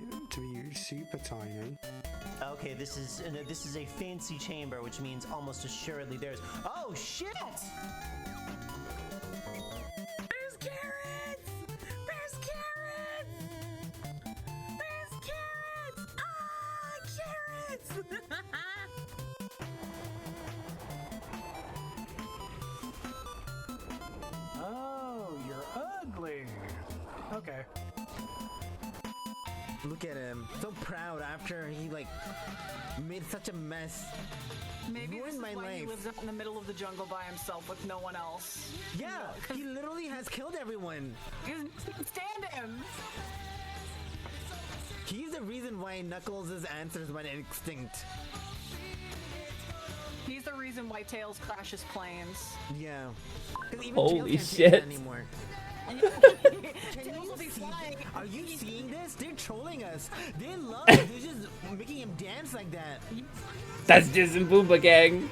super tiny. Okay, this is a fancy chamber, which means almost assuredly there's. Oh shit! There's carrots! There's carrots! There's carrots! Ah, carrots! Oh, you're ugly. Okay. Look at him, so proud after he like made such a mess. Maybe Ruined this is my why he life. lives up in the middle of the jungle by himself with no one else. Yeah, he literally has killed everyone. Stand him! He's the reason why Knuckles' answers went extinct. He's the reason why Tails crashes planes. Yeah. 'Cause even Holy Tails can't take shit. it anymore. Tails will be flying. Are you seeing this? They're trolling us. They love it. They're just making him dance like that. That's Diz and Boomba gang.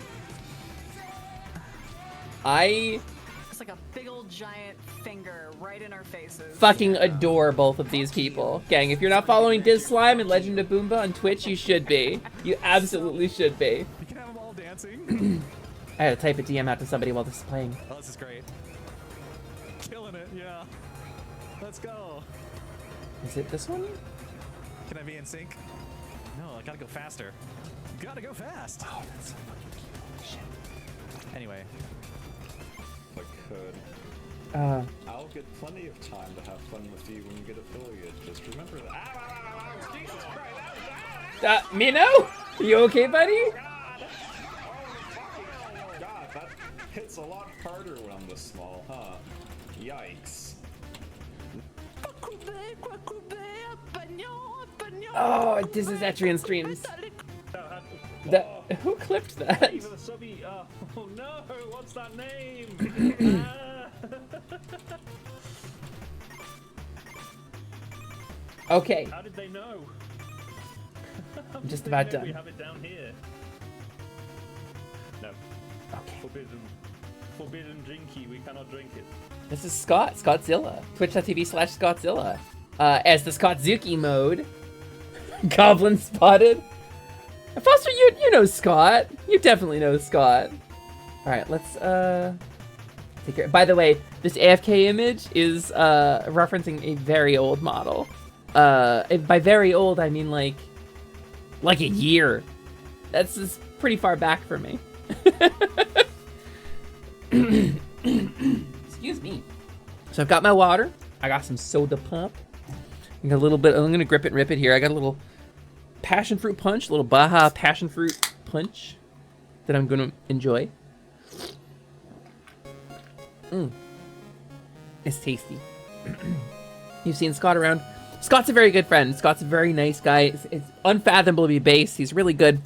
I It's like a big old giant finger right in our faces. fucking adore both of these people. Gang, if you're not following Diz Slime and Legend of Boomba on Twitch, you should be. You absolutely should be. You can have them all dancing. I had to type a DM out to somebody while this is playing. Oh, this is great. Killing it, yeah. Let's go. Is it this one? Can I be in sync? No, I gotta go faster. Gotta go fast. Oh, that's so fucking cute. Shit. Anyway. I could. I'll get plenty of time to have fun with you when you get affiliate. Just remember that. Jesus Christ! Mino? You okay, buddy? God, that hits a lot harder when I'm this small, huh? Yikes. Oh, this is Etrian streams. Who clipped that? Oh no, what's that name? Okay. How did they know? I'm just about done. We have it down here. No. Okay. Forbidden drinky, we cannot drink it. This is Scott, Scottzilla. Twitch.tv/Scottzilla. As the Scottzuki mode. Goblin spotted. Foster, you know Scott. You definitely know Scott. Alright, let's take care. By the way, this AFK image is referencing a very old model. By very old, I mean like a year. That's just pretty far back for me. Excuse me. So I've got my water. I got some soda pop. I got a little bit. I'm gonna grip it and rip it here. I got a little passion fruit punch, a little Baja passion fruit punch that I'm gonna enjoy. It's tasty. You've seen Scott around. Scott's a very good friend. Scott's a very nice guy. It's unfathomably based. He's really good.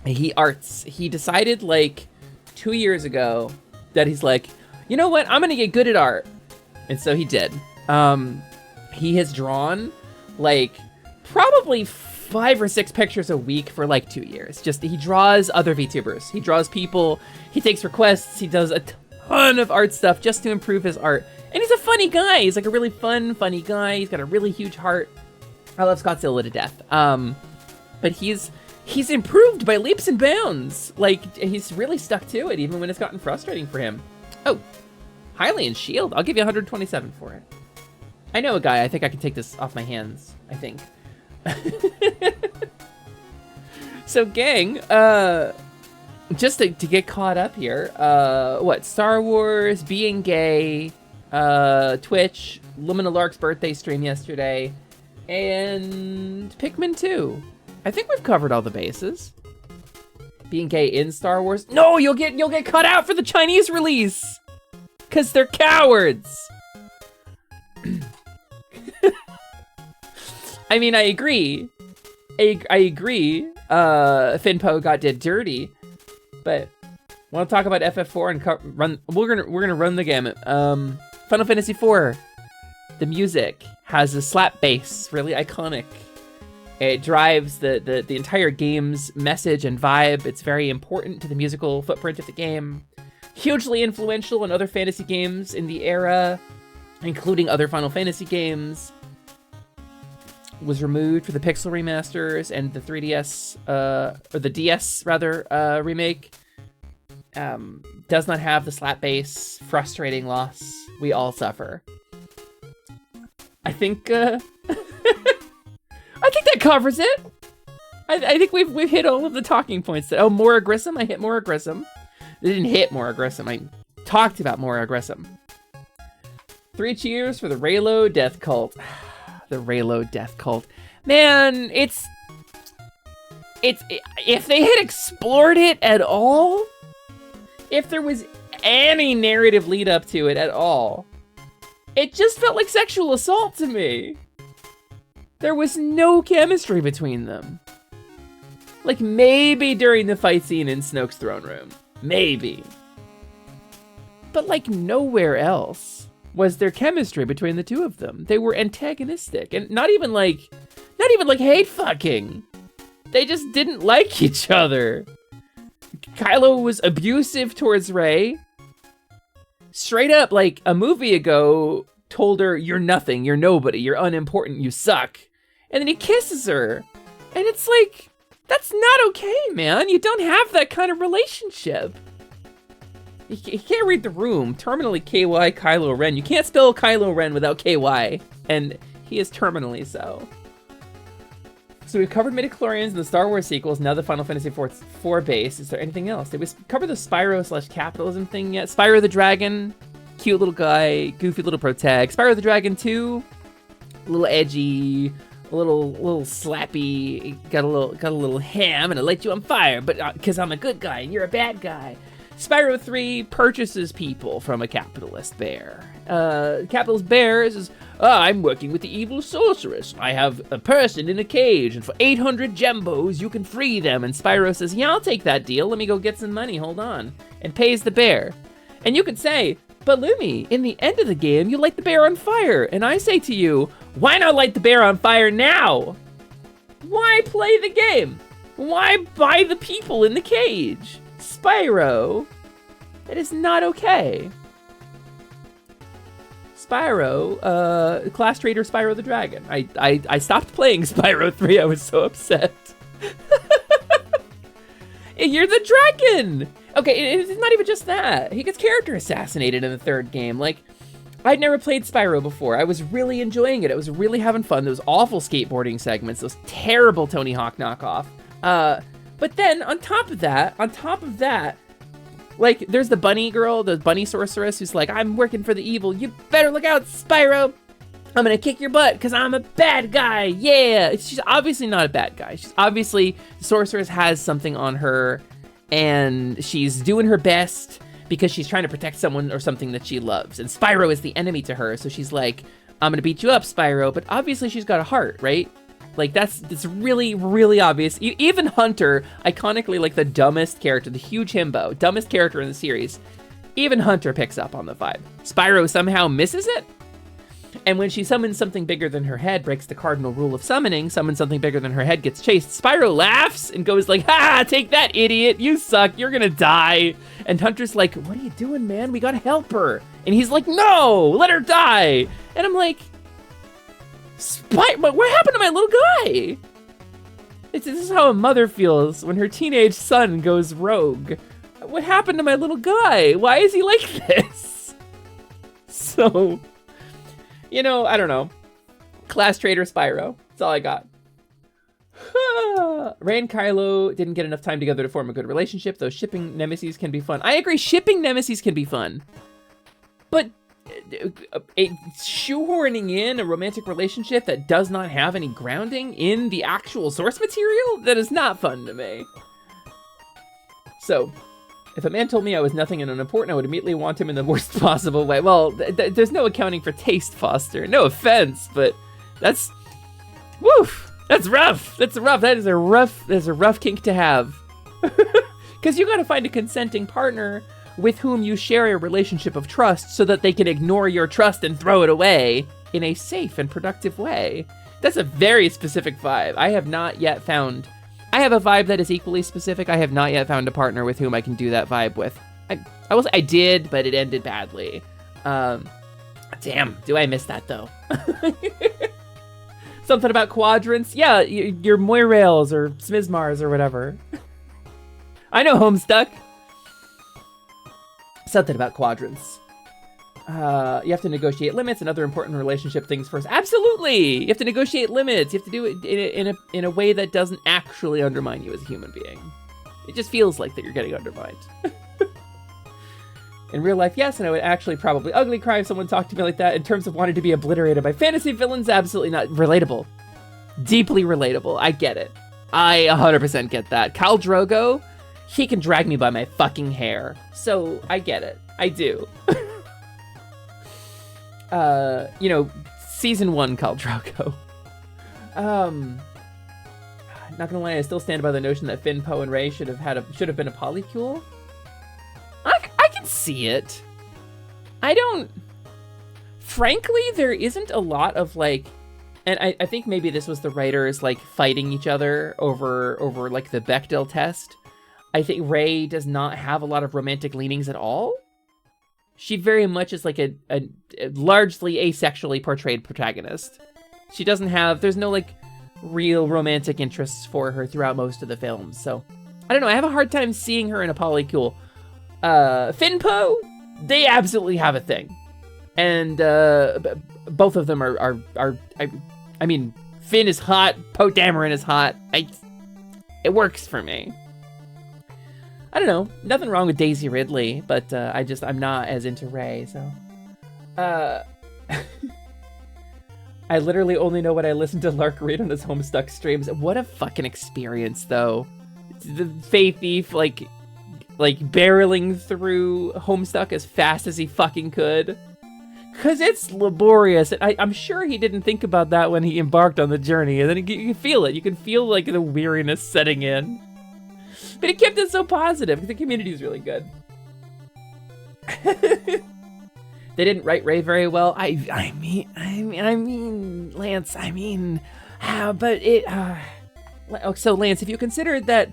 He arts. He decided like 2 years ago that he's like, you know what? I'm gonna get good at art. And so he did. He has drawn like probably 5 or 6 pictures a week for like 2 years. Just he draws other VTubers. He draws people. He takes requests. He does a ton of art stuff just to improve his art. And he's a funny guy. He's like a really funny guy. He's got a really huge heart. I love Scottzilla to death. But he's improved by leaps and bounds. Like, he's really stuck to it, even when it's gotten frustrating for him. Oh, Hylian Shield. I'll give you 127 for it. I know a guy. I think I can take this off my hands. I think. So, gang, just to get caught up here, what? Star Wars, being gay, Twitch, Lumina Lark's birthday stream yesterday, and Pikmin 2. I think we've covered all the bases. Being gay in Star Wars. No, you'll get cut out for the Chinese release, cause they're cowards. I mean, I agree. I agree. Finpo got did dirty, but want to talk about FF4 and run? We're gonna run the gamut. Final Fantasy IV. The music has a slap bass, really iconic. It drives the entire game's message and vibe. It's very important to the musical footprint of the game. Hugely influential in other fantasy games in the era, including other Final Fantasy games. Was removed for the Pixel remasters and the 3DS, or the DS rather, remake. Does not have the slap bass, frustrating loss we all suffer. I think, I think that covers it. I think we've hit all of the talking points. Oh, Mora Grissom, I hit Mora Grissom. I didn't hit Mora Grissom, I talked about Mora Grissom. 3 cheers for the Raylo Death Cult. The Raylo Death Cult. Man, it's if they had explored it at all, if there was any narrative lead up to it at all, it just felt like sexual assault to me. There was no chemistry between them. Like maybe during the fight scene in Snoke's throne room. Maybe. But like nowhere else was there chemistry between the two of them. They were antagonistic and not even like hate fucking. They just didn't like each other. Kylo was abusive towards Rey. Straight up, like a movie ago, told her, you're nothing, you're nobody, you're unimportant, you suck. And then he kisses her. And it's like, that's not okay, man. You don't have that kind of relationship. You can't read the room. Terminally KY Kylo Ren. You can't spell Kylo Ren without KY. And he is terminally so. So we've covered midichlorians in the Star Wars sequels, now the Final Fantasy IV base. Is there anything else? Did we cover the Spyro/capitalism thing yet? Spyro the Dragon, cute little guy, goofy little protag. Spyro the Dragon 2, a little edgy, a little slappy, got a little ham and I light you on fire, but because I'm a good guy and you're a bad guy. Spyro 3 purchases people from a capitalist bear. Capitalist bear says, I'm working with the evil sorceress. I have a person in a cage, and for 800 gembos, you can free them. And Spyro says, yeah, I'll take that deal. Let me go get some money. Hold on. And pays the bear. And you could say, but Lumi, in the end of the game, you light the bear on fire. And I say to you, why not light the bear on fire now? Why play the game? Why buy the people in the cage? Spyro, that is not okay. Spyro, Class Trader Spyro the Dragon. I stopped playing Spyro 3, I was so upset. You're the dragon! Okay, it's not even just that. He gets character assassinated in the 3rd game. Like, I'd never played Spyro before. I was really enjoying it. I was really having fun. Those awful skateboarding segments, those terrible Tony Hawk knockoff. But then, on top of that, like, there's the bunny girl, the bunny sorceress, who's like, I'm working for the evil. You better look out, Spyro. I'm gonna kick your butt, because I'm a bad guy. Yeah. She's obviously not a bad guy. She's obviously, the sorceress has something on her, and she's doing her best, because she's trying to protect someone or something that she loves. And Spyro is the enemy to her, so she's like, I'm gonna beat you up, Spyro. But obviously she's got a heart, right? Like, it's really, really obvious. Even Hunter, iconically like the dumbest character, the huge himbo, dumbest character in the series, even Hunter picks up on the vibe. Spyro somehow misses it. And when she summons something bigger than her head, breaks the cardinal rule of summoning, summons something bigger than her head, gets chased, Spyro laughs and goes like, ha, take that, idiot, you suck, you're gonna die. And Hunter's like, what are you doing, man? We gotta help her. And he's like, no, let her die. And I'm like, what happened to my little guy? This is how a mother feels when her teenage son goes rogue. What happened to my little guy? Why is he like this? So, you know, I don't know. Class traitor Spyro. That's all I got. Ray and Kylo didn't get enough time together to form a good relationship, though shipping nemesis can be fun. I agree, shipping nemesis can be fun. But shoehorning in a romantic relationship that does not have any grounding in the actual source material, that is not fun to me. So, if a man told me I was nothing and unimportant, I would immediately want him in the worst possible way. Well, there's no accounting for taste, Foster. No offense, but that's, woof, that's rough. That's rough. That's a rough kink to have. Because you gotta find a consenting partner with whom you share a relationship of trust so that they can ignore your trust and throw it away in a safe and productive way. That's a very specific vibe. I have not yet found... I have a vibe that is equally specific. I have not yet found a partner with whom I can do that vibe with. I did, but it ended badly. Damn, do I miss that though? Something about quadrants? Yeah, your Moirails or Smizmars or whatever. I know Homestuck. Something about quadrants. You have to negotiate limits and other important relationship things first. Absolutely! You have to negotiate limits. You have to do it in a way that doesn't actually undermine you as a human being. It just feels like that you're getting undermined. In real life, yes, and I would actually probably ugly cry if someone talked to me like that. In terms of wanting to be obliterated by fantasy villains, absolutely not. Relatable. Deeply relatable. I get it. I 100% get that. Khal Drogo, he can drag me by my fucking hair. So, I get it. I do. You know, season 1 Khal Drogo. Not gonna lie, I still stand by the notion that Finn, Poe, and Rey should have been a polycule. I can see it. I don't... Frankly, there isn't a lot of, like... And I think maybe this was the writers, like, fighting each other over like, the Bechdel test. I think Rey does not have a lot of romantic leanings at all. She very much is like a largely asexually portrayed protagonist. She doesn't have... There's no, like, real romantic interests for her throughout most of the films, so... I don't know, I have a hard time seeing her in a polycule. Finn, Poe, they absolutely have a thing. And, both of them are I mean, Finn is hot, Poe Dameron is hot. It works for me. I don't know, nothing wrong with Daisy Ridley, but I'm not as into Rey, so. I literally only know what I listen to Lark read on his Homestuck streams. What a fucking experience, though. The Fae Thief, like barreling through Homestuck as fast as he fucking could. Because it's laborious. I'm sure he didn't think about that when he embarked on the journey. And then you can feel it. You can feel, like, the weariness setting in. But he kept it so positive. The community is really good. They didn't write Rey very well. I mean, Lance, but it... So, Lance, if you consider that...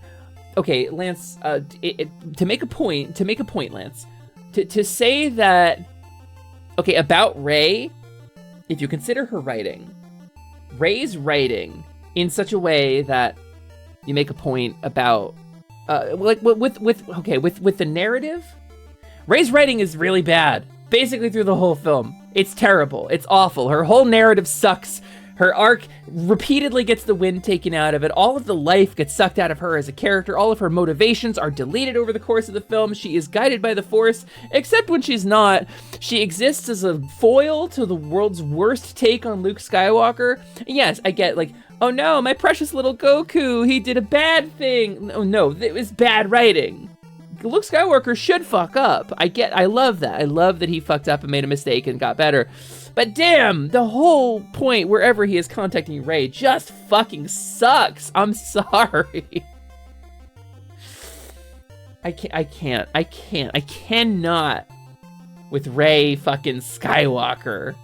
Okay, Lance, to make a point, Lance, to say that... Okay, about Rey, if you consider her writing, Rey's writing in such a way that you make a point about, like with the narrative, Rey's writing is really bad, basically through the whole film. It's terrible. It's awful. Her whole narrative sucks. Her arc repeatedly gets the wind taken out of it. All of the life gets sucked out of her as a character. All of her motivations are deleted over the course of the film. She is guided by the Force, except when she's not. She exists as a foil to the world's worst take on Luke Skywalker. And yes, I get, like, oh no, my precious little Goku, he did a bad thing. No, it was bad writing. Luke Skywalker should fuck up. I love that. I love that he fucked up and made a mistake and got better. But damn, the whole point wherever he is contacting Rey just fucking sucks. I'm sorry. I cannot with Rey fucking Skywalker.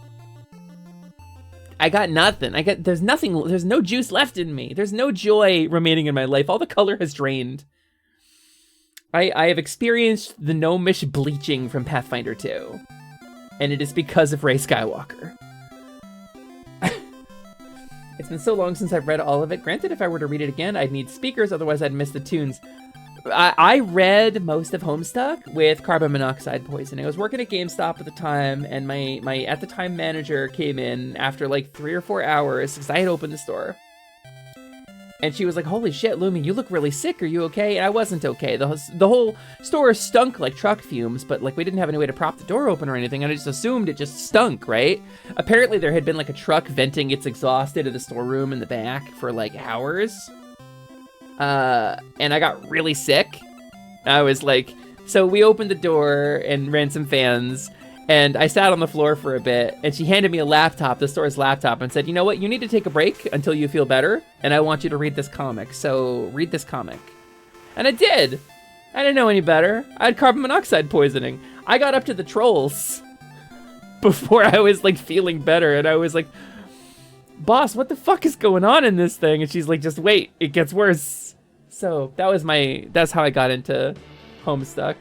I got nothing. There's no juice left in me. There's no joy remaining in my life. All the color has drained. I have experienced the gnomish bleaching from Pathfinder 2. And it is because of Rey Skywalker. It's been so long since I've read all of it. Granted, if I were to read it again, I'd need speakers, otherwise I'd miss the tunes. I read most of Homestuck with carbon monoxide poisoning. I was working at GameStop at the time, and my at the time manager came in after like 3 or 4 hours because I had opened the store. And she was like, "Holy shit, Lumi, you look really sick. Are you okay?" And I wasn't okay. The whole store stunk like truck fumes, but like we didn't have any way to prop the door open or anything, and I just assumed it just stunk, right? Apparently there had been like a truck venting its exhaust into the storeroom in the back for like hours. And I got really sick. I was like, so we opened the door and ran some fans, and I sat on the floor for a bit, and she handed me a laptop, the store's laptop, and said, "You know what, you need to take a break until you feel better, and I want you to read this comic, so read this comic." And I did. I didn't know any better. I had carbon monoxide poisoning. I got up to the trolls before I was like feeling better, and I was like, "Boss, what the fuck is going on in this thing?" And she's like, "Just wait, it gets worse." So that's how I got into Homestuck.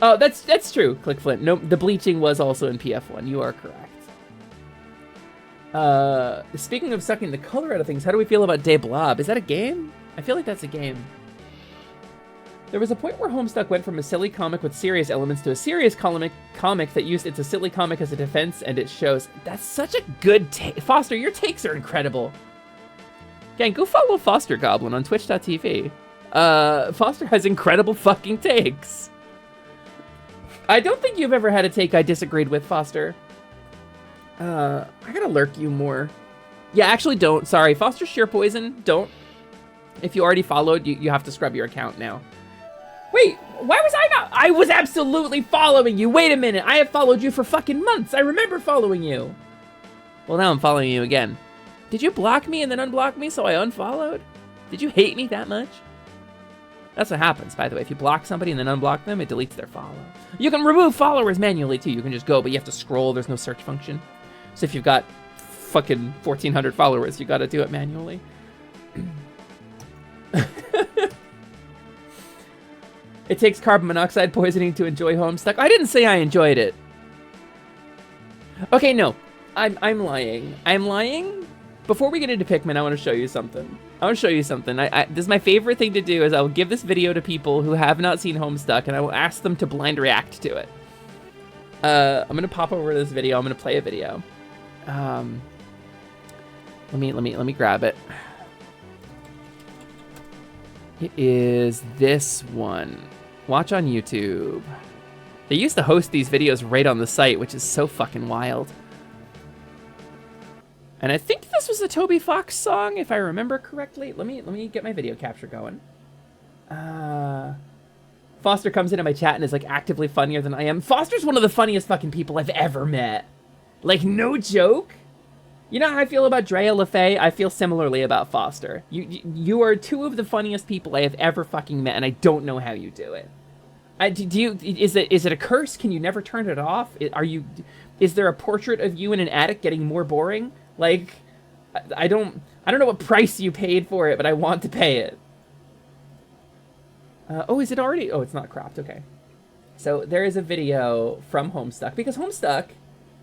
Oh, that's true, ClickFlint. No, the bleaching was also in PF1. You are correct. Speaking of sucking the color out of things, how do we feel about Day Blob? Is that a game? I feel like that's a game. There was a point where Homestuck went from a silly comic with serious elements to a serious comic that used it's a silly comic as a defense, and it shows. That's such a good take. Foster, your takes are incredible. Gang, go follow Foster Goblin on twitch.tv. Foster has incredible fucking takes. I don't think you've ever had a take I disagreed with, Foster. I gotta lurk you more. Yeah, actually don't. Sorry, Foster Sheer Poison, don't. If you already followed, you have to scrub your account now. Wait, why was I not? I was absolutely following you. Wait a minute, I have followed you for fucking months. I remember following you. Well, now I'm following you again. Did you block me and then unblock me so I unfollowed? Did you hate me that much? That's what happens, by the way. If you block somebody and then unblock them, it deletes their follow. You can remove followers manually, too. You can just go, but you have to scroll. There's no search function. So if you've got fucking 1,400 followers, you gotta do it manually. It takes carbon monoxide poisoning to enjoy Homestuck. I didn't say I enjoyed it. Okay, no. I'm lying. I'm lying? Before we get into Pikmin, I want to show you something. This is my favorite thing to do is I will give this video to people who have not seen Homestuck, and I will ask them to blind react to it. I'm gonna pop over to this video. I'm gonna play a video. Let me grab it. It is this one. Watch on YouTube. They used to host these videos right on the site, which is so fucking wild. And I think this was a Toby Fox song, if I remember correctly. Let me get my video capture going. Foster comes into my chat and is like actively funnier than I am. Foster's one of the funniest fucking people I've ever met. Like, no joke. You know how I feel about Drea LaFay? I feel similarly about Foster. You are two of the funniest people I have ever fucking met, and I don't know how you do it. Is it a curse? Can you never turn it off? Is there a portrait of you in an attic getting more boring? Like, I don't know what price you paid for it, but I want to pay it. Oh, is it already? Oh, it's not cropped. Okay. So there is a video from Homestuck, because Homestuck,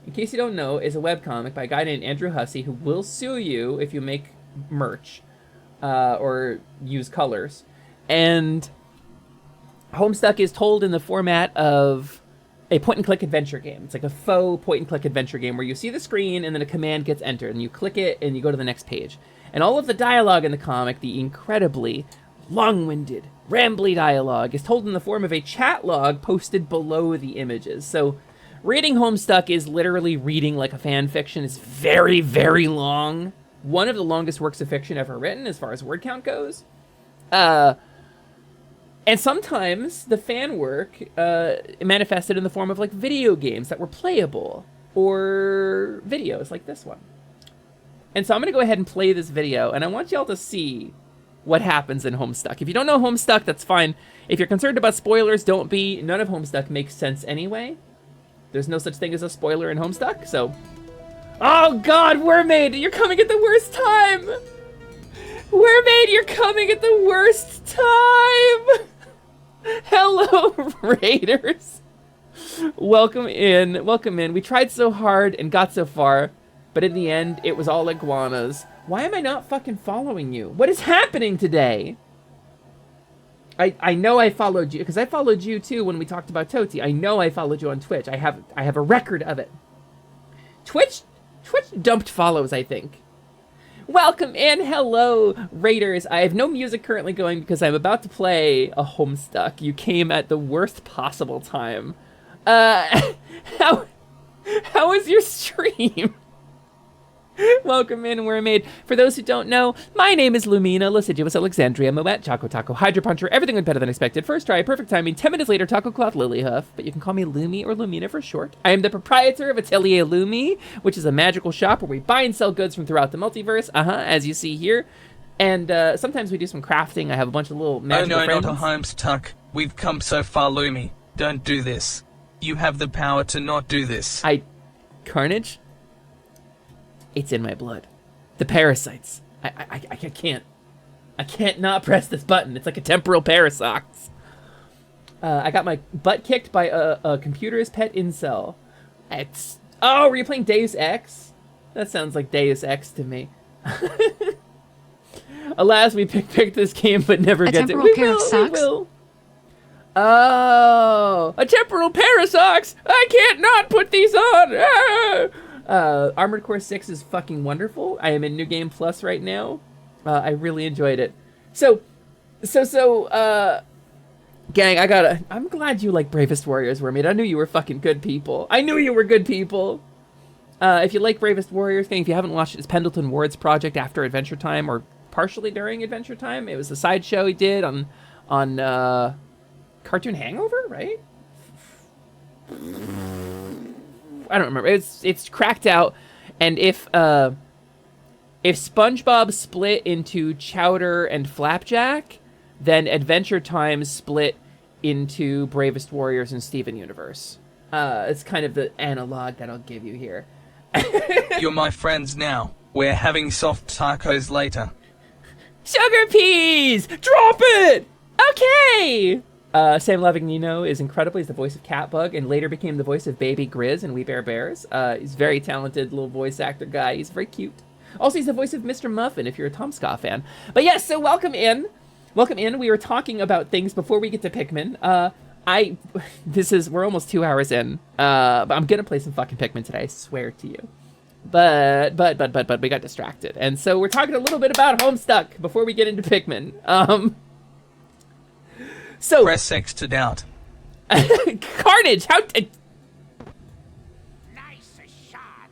in case you don't know, is a webcomic by a guy named Andrew Hussey who will sue you if you make merch or use colors. And Homestuck is told in the format of a point-and-click adventure game. It's like a faux point-and-click adventure game where you see the screen and then a command gets entered and you click it and you go to the next page. And all of the dialogue in the comic, the incredibly long-winded, rambly dialogue, is told in the form of a chat log posted below the images. So reading Homestuck is literally reading like a fan fiction. It's very, very long. One of the longest works of fiction ever written as far as word count goes. And sometimes the fan work manifested in the form of like video games that were playable, or videos like this one. And so I'm gonna go ahead and play this video, and I want y'all to see what happens in Homestuck. If you don't know Homestuck, that's fine. If you're concerned about spoilers, don't be. None of Homestuck makes sense anyway. There's no such thing as a spoiler in Homestuck, so... Oh god, Mermaid, you're coming at the worst time! Mermaid, you're coming at the worst time! Hello, Raiders! Welcome in, welcome in. We tried so hard and got so far, but in the end, it was all iguanas. Why am I not fucking following you? What is happening today? I know I followed you, because I followed you too when we talked about Toti. I know I followed you on Twitch. I have a record of it. Twitch dumped follows, I think. Welcome in, hello, Raiders. I have no music currently going because I'm about to play a Homestuck. You came at the worst possible time. How was your stream? Welcome in, Mermaid. For those who don't know, my name is Lumina, Lascivious Alexandria, Moet, Choco Taco, Hydra Puncher, everything went better than expected. First try, perfect timing, 10 minutes later, Taco Cloth Lilyhoof, but you can call me Lumi or Lumina for short. I am the proprietor of Atelier Lumi, which is a magical shop where we buy and sell goods from throughout the multiverse, as you see here. And sometimes we do some crafting. I have a bunch of little magical friends. Oh no, not a Homestuck. We've come so far, Lumi. Don't do this. You have the power to not do this. Carnage? It's in my blood. The parasites. I can't not press this button. It's like a temporal parasox. I got my butt kicked by a computer's pet incel. Oh, were you playing Deus Ex? That sounds like Deus Ex to me. Alas, we picked this game but never get it. We will. Oh, a temporal parasox! I can't not put these on! Ah! Armored Core 6 is fucking wonderful. I am in New Game Plus right now. I really enjoyed it. So, gang, I'm glad you like Bravest Warriors, Mermaid. I knew you were fucking good people. I knew you were good people. If you like Bravest Warriors, gang, if you haven't watched it, it's Pendleton Ward's project after Adventure Time, or partially during Adventure Time. It was a sideshow he did on Cartoon Hangover, right? I don't remember. It's cracked out, and if SpongeBob split into Chowder and Flapjack, then Adventure Time split into Bravest Warriors and Steven Universe. It's kind of the analog that I'll give you here. You're my friends now. We're having soft tacos later. Sugar peas! Drop it! Okay! Sam Levignino is incredible. He's the voice of Catbug and later became the voice of Baby Grizz in We Bare Bears. He's a very talented little voice actor guy. He's very cute. Also, he's the voice of Mr. Muffin if you're a Tom Ska fan. But yes, so welcome in. Welcome in. We were talking about things before we get to Pikmin. We're almost 2 hours in. But I'm gonna play some fucking Pikmin today, I swear to you. But we got distracted. And so we're talking a little bit about Homestuck before we get into Pikmin. So press X to doubt. Carnage, how nice shot.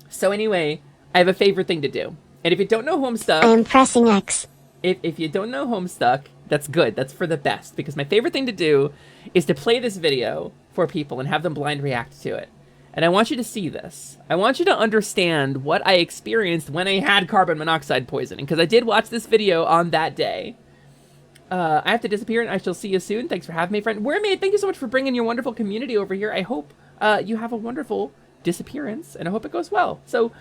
So anyway, I have a favorite thing to do. And if you don't know Homestuck, I am pressing X. If you don't know Homestuck, that's good. That's for the best, because my favorite thing to do is to play this video for people and have them blind react to it. And I want you to see this. I want you to understand what I experienced when I had carbon monoxide poisoning, because I did watch this video on that day. I have to disappear, and I shall see you soon. Thanks for having me, friend. Mermaid, thank you so much for bringing your wonderful community over here. I hope you have a wonderful disappearance, and I hope it goes well. So,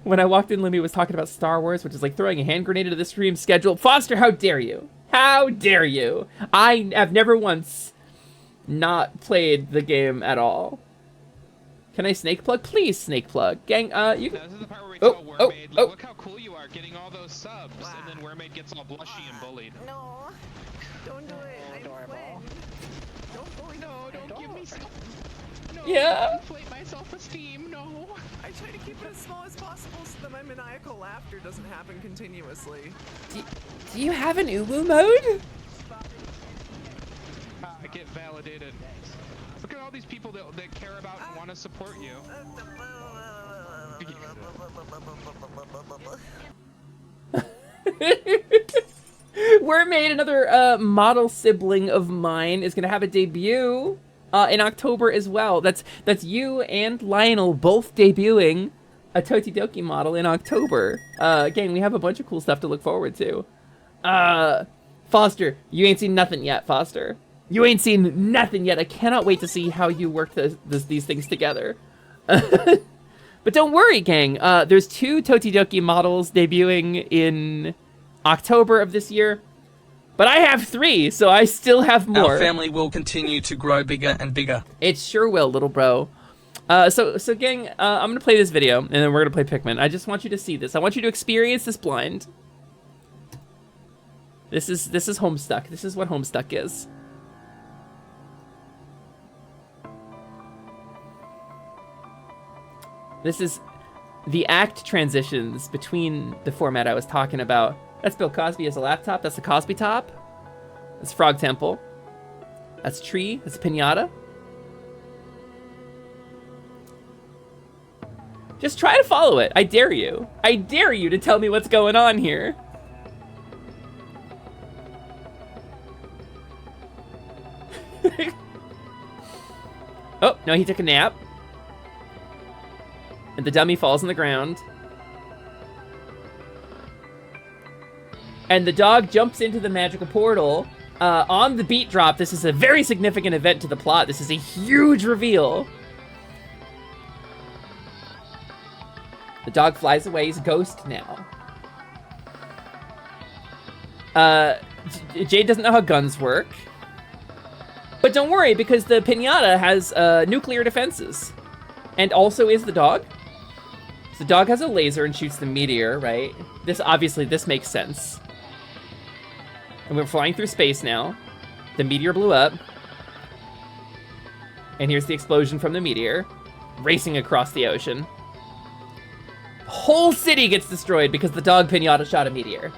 when I walked in, Limmy was talking about Star Wars, which is like throwing a hand grenade into the stream schedule. Foster, how dare you? How dare you? I have never once not played the game at all. Can I snake plug? Please snake plug. Gang, you can... This is the part where we tell Mermaid, look how cool you are getting all those subs, and then Mermaid gets all blushy and bullied. No, don't do it. I quit. Don't bully. No, don't give me stuff. No, yeah. inflate my self-esteem, no. I try to keep it as small as possible so that my maniacal laughter doesn't happen continuously. Do you have an Uwu mode? I get validated. Look at all these people that care about and want to support you. Mermaid, another model sibling of mine, is gonna have a debut in October as well. That's you and Lionel both debuting a Totidoki model in October. Gang, we have a bunch of cool stuff to look forward to. Foster, you ain't seen nothing yet, Foster. You ain't seen nothing yet. I cannot wait to see how you work these things together. But don't worry, gang. There's 2 Totidoki models debuting in October of this year. But I have 3, so I still have more. Our family will continue to grow bigger and bigger. It sure will, little bro. So gang, I'm gonna play this video, and then we're gonna play Pikmin. I just want you to see this. I want you to experience this blind. This is Homestuck. This is what Homestuck is. This is the act transitions between the format I was talking about. That's Bill Cosby as a laptop. That's the Cosby top. That's Frog Temple. That's Tree. That's Pinata. Just try to follow it. I dare you. I dare you to tell me what's going on here. Oh, no, he took a nap. And the dummy falls on the ground. And the dog jumps into the magical portal. On the beat drop, this is a very significant event to the plot. This is a huge reveal. The dog flies away. He's a ghost now. Jade doesn't know how guns work. But don't worry, because the pinata has nuclear defenses. And also is the dog. So the dog has a laser and shoots the meteor, right? This makes sense. And we're flying through space now. The meteor blew up. And here's the explosion from the meteor, racing across the ocean. The whole city gets destroyed because the dog pinata shot a meteor.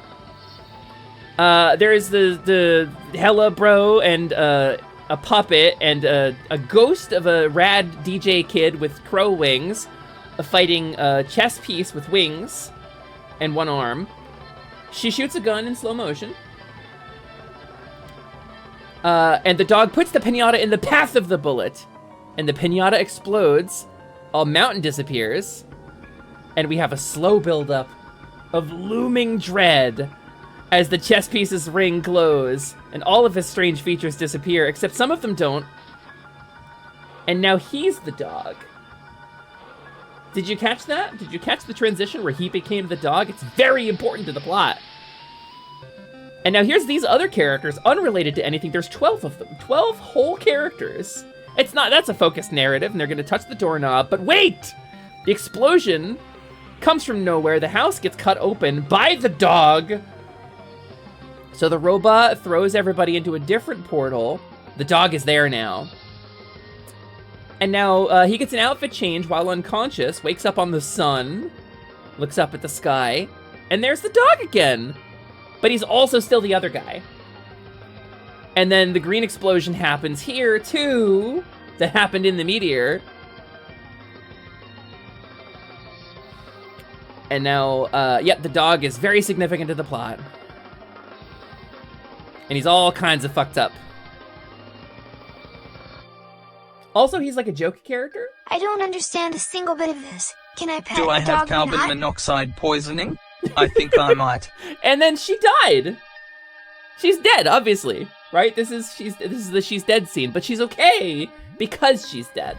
There's the Hella bro and a puppet and a ghost of a rad DJ kid with crow wings fighting a chess piece with wings and one arm. She shoots a gun in slow motion. And the dog puts the pinata in the path of the bullet. And the pinata explodes. A mountain disappears. And we have a slow buildup of looming dread as the chess pieces ring glows. And all of his strange features disappear, except some of them don't. And now he's the dog. Did you catch that? Did you catch the transition where he became the dog? It's very important to the plot. And now here's these other characters, unrelated to anything. There's 12 of them. 12 whole characters. That's a focused narrative, and they're gonna touch the doorknob, but wait! The explosion comes from nowhere. The house gets cut open by the dog. So the robot throws everybody into a different portal. The dog is there now. And now he gets an outfit change while unconscious, wakes up on the sun, looks up at the sky, and there's the dog again. But he's also still the other guy. And then the green explosion happens here, too, that happened in the meteor. And now, the dog is very significant to the plot. And he's all kinds of fucked up. Also, he's like a joke character. I don't understand a single bit of this. Can I pet Do I a have dog or carbon not? monoxide poisoning? I think I might. And then she died. She's dead, obviously, right? This is the she's dead scene, but she's okay because she's dead.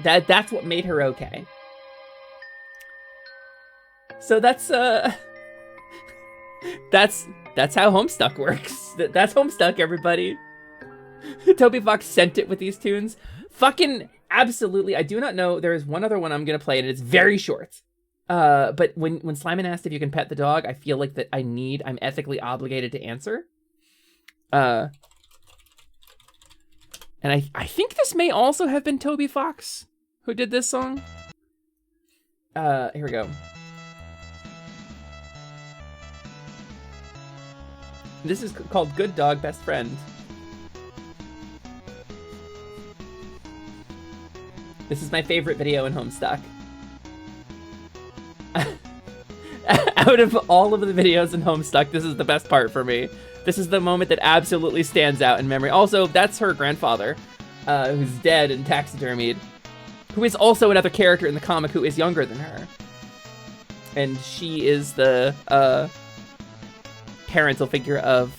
That's what made her okay. So that's how Homestuck works. That's Homestuck, everybody. Toby Fox sent it with these tunes. Fucking absolutely. I do not know. There is one other one I'm gonna play, and it's very short. But when Slyman asked if you can pet the dog, I feel like that I'm ethically obligated to answer. And I think this may also have been Toby Fox who did this song. Here we go. This is called Good Dog, Best Friend. This is my favorite video in Homestuck. Out of all of the videos in Homestuck, this is the best part for me. This is the moment that absolutely stands out in memory. Also, that's her grandfather, who's dead and taxidermied, who is also another character in the comic who is younger than her. And she is the parental figure of...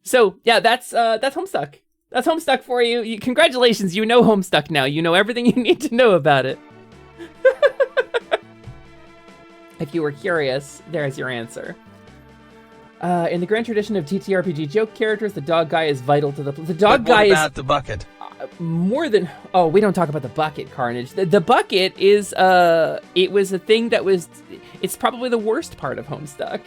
So, yeah, that's Homestuck. That's Homestuck for you. Congratulations, you know Homestuck now. You know everything you need to know about it. If you were curious, there's your answer. In the grand tradition of TTRPG joke characters, the dog guy is vital to the dog guy is... What about the bucket? More than... Oh, we don't talk about the bucket, Carnage. The bucket is, it was a thing that was... It's probably the worst part of Homestuck.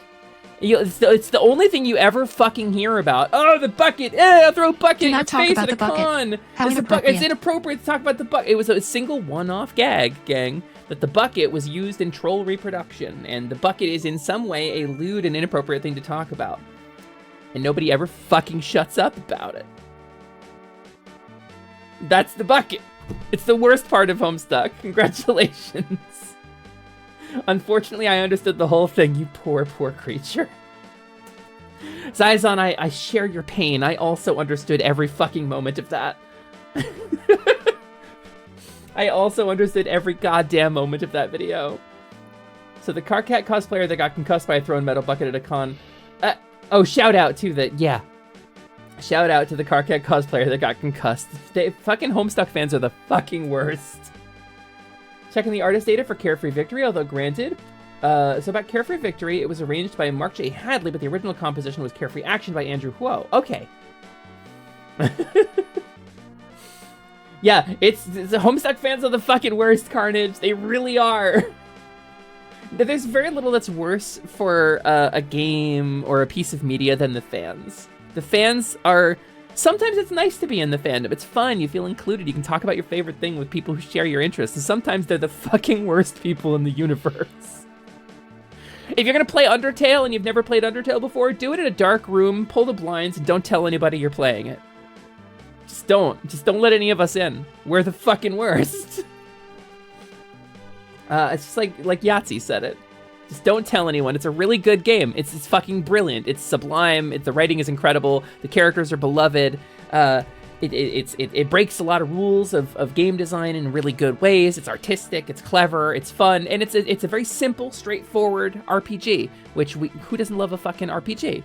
It's the only thing you ever fucking hear about. Oh, the bucket! I'll throw a bucket in your face at a con! It's inappropriate to talk about the bucket. It was a single one-off gag, gang, that the bucket was used in troll reproduction, and the bucket is in some way a lewd and inappropriate thing to talk about. And nobody ever fucking shuts up about it. That's the bucket. It's the worst part of Homestuck. Congratulations. Unfortunately, I understood the whole thing, you poor, poor creature. Zaizan, I share your pain. I also understood every fucking moment of that. I also understood every goddamn moment of that video. So the Carcat cosplayer that got concussed by a thrown metal bucket at a con... oh, shout out to the... Yeah. Shout out to the Carcat cosplayer that got concussed. Fucking Homestuck fans are the fucking worst. Checking the artist data for Carefree Victory, although granted. So about Carefree Victory, it was arranged by Mark J. Hadley, but the original composition was Carefree Action by Andrew Huo. Okay. Yeah, it's the Homestuck fans are the fucking worst, Carnage. They really are. There's very little that's worse for a game or a piece of media than the fans. The fans are... Sometimes it's nice to be in the fandom. It's fun. You feel included. You can talk about your favorite thing with people who share your interests. And sometimes they're the fucking worst people in the universe. If you're going to play Undertale and you've never played Undertale before, do it in a dark room, pull the blinds, and don't tell anybody you're playing it. Just don't. Just don't let any of us in. We're the fucking worst. It's just like Yahtzee said it. Just don't tell anyone. It's a really good game. It's fucking brilliant. It's sublime. The writing is incredible. The characters are beloved. It breaks a lot of rules of game design in really good ways. It's artistic. It's clever. It's fun, and it's a very simple, straightforward RPG. Which who doesn't love a fucking RPG?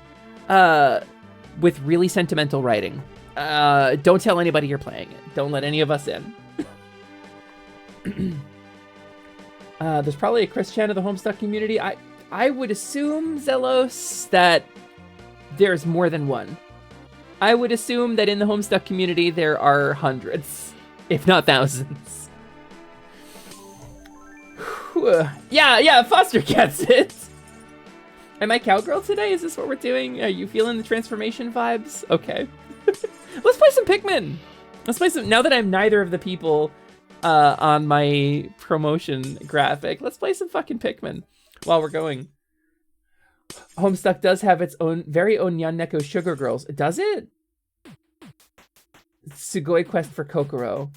With really sentimental writing. Don't tell anybody you're playing it. Don't let any of us in. There's probably a Chris Chan of the Homestuck community. I would assume, Zelos, that there's more than one. I would assume that in the Homestuck community there are hundreds, if not thousands. Yeah, Foster gets it. Am I cowgirl today? Is this what we're doing? Are you feeling the transformation vibes? Okay. Let's play some Pikmin. Let's play some, now that I'm neither of the people on my promotion graphic. Let's play some fucking Pikmin while we're going. Homestuck does have its own very own Nyan Neko Sugar Girls. Does it? Sugoi Quest for Kokoro.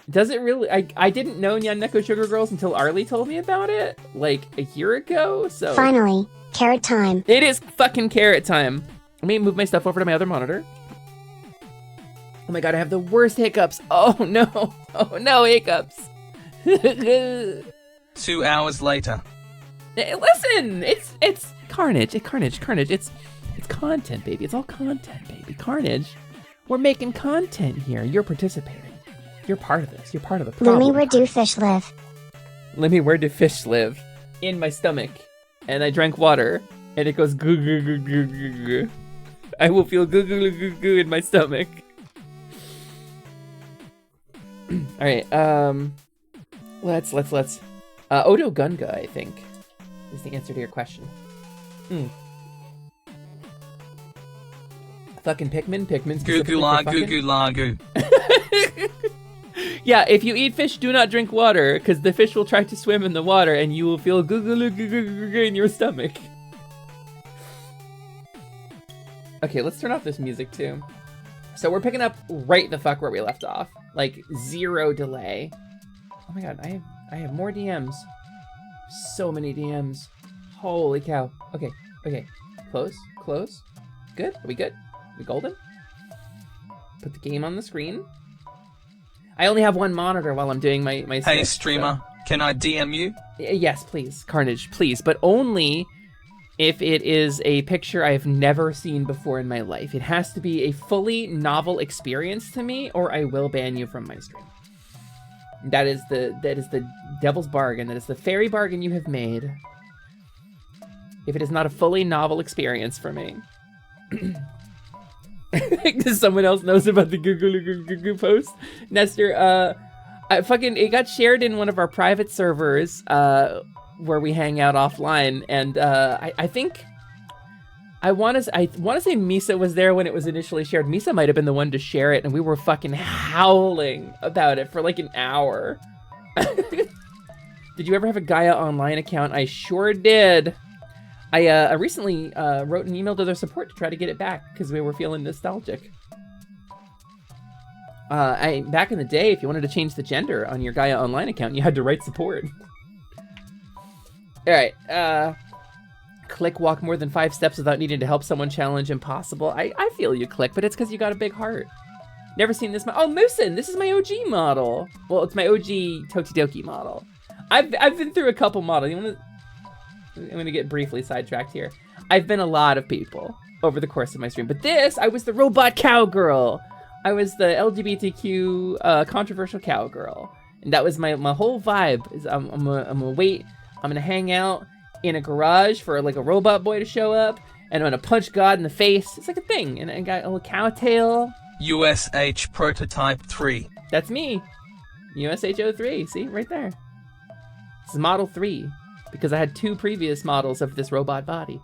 Does it really? I didn't know Nyan Neko Sugar Girls until Arlie told me about it like a year ago. So finally, carrot time. It is fucking carrot time. Let me move my stuff over to my other monitor. Oh my god, I have the worst hiccups. Oh no. Oh no, hiccups. 2 hours later. Listen, it's Carnage. Carnage. It's content, baby. It's all content, baby. Carnage. We're making content here. You're participating. You're part of this. You're part of the problem. Lemmy, where do fish live? Lemmy, where do fish live? In my stomach. And I drank water. And it goes goo goo goo goo goo goo. I will feel goo goo goo goo in my stomach. Alright, let's Odo Gunga, I think, is the answer to your question. Fucking Pikmin's goo goo la goo goo la goo. Yeah, if you eat fish, do not drink water, because the fish will try to swim in the water, and you will feel goo goo goo goo goo in your stomach. Okay, let's turn off this music too. So we're picking up right the fuck where we left off. Like, 0 delay. Oh my god, I have more DMs. So many DMs. Holy cow. Okay, okay. Close, close. Good? Are we good? We golden? Put the game on the screen. I only have one monitor while I'm doing my Hey, Switch, streamer, can I DM you? Yes, please. Carnage, please. But only if it is a picture I have never seen before in my life. It has to be a fully novel experience to me, or I will ban you from my stream. That is the devil's bargain. That is the fairy bargain you have made. If it is not a fully novel experience for me. Because someone else knows about the Goo post. Nestor, it got shared in one of our private servers, where we hang out offline, and I think I want to say Misa was there when it was initially shared. Misa might have been the one to share it, and we were fucking howling about it for like an hour. Did you ever have a Gaia Online account? I sure did. I recently wrote an email to their support to try to get it back because we were feeling nostalgic. Back in the day, if you wanted to change the gender on your Gaia Online account, you had to write support. All right, Click walk more than 5 steps without needing to help someone challenge impossible. I feel you, Click, but it's because you got a big heart. Never seen this. Oh, Moosin, this is my OG model. Well, it's my OG Tokidoki model. I've been through a couple models. I'm gonna get briefly sidetracked here. I've been a lot of people over the course of my stream, but this, I was the robot cowgirl. I was the LGBTQ controversial cowgirl, and that was my whole vibe. Is I'm gonna wait. I'm gonna hang out in a garage for like a robot boy to show up, and I'm gonna punch God in the face. It's like a thing, and I got a little cow tail. USH Prototype 3. That's me. USH03. See, right there. This is Model 3. Because I had 2 previous models of this robot body.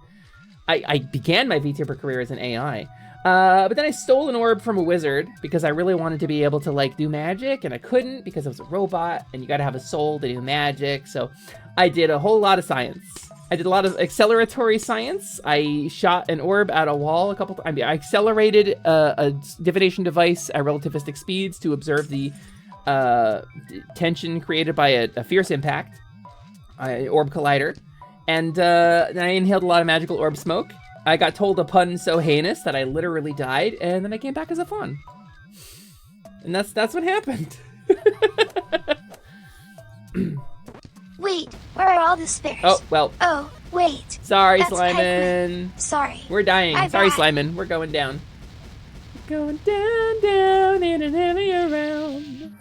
I began my VTuber career as an AI. But then I stole an orb from a wizard because I really wanted to be able to like do magic, and I couldn't because I was a robot, and you gotta have a soul to do magic. So I did a whole lot of science. I did a lot of acceleratory science. I shot an orb at a wall a couple times. I accelerated a divination device at relativistic speeds to observe the tension created by a fierce impact. Orb collider, and then I inhaled a lot of magical orb smoke. I got told a pun so heinous that I literally died, and then I came back as a faun. And that's what happened. Wait, where are all the spares? Oh, well. Oh, wait. Sorry, That's Slyman. PIKMIN. Sorry. We're dying. I'm Sorry, back. Slyman. We're going down. Going down, down, in and heavy around.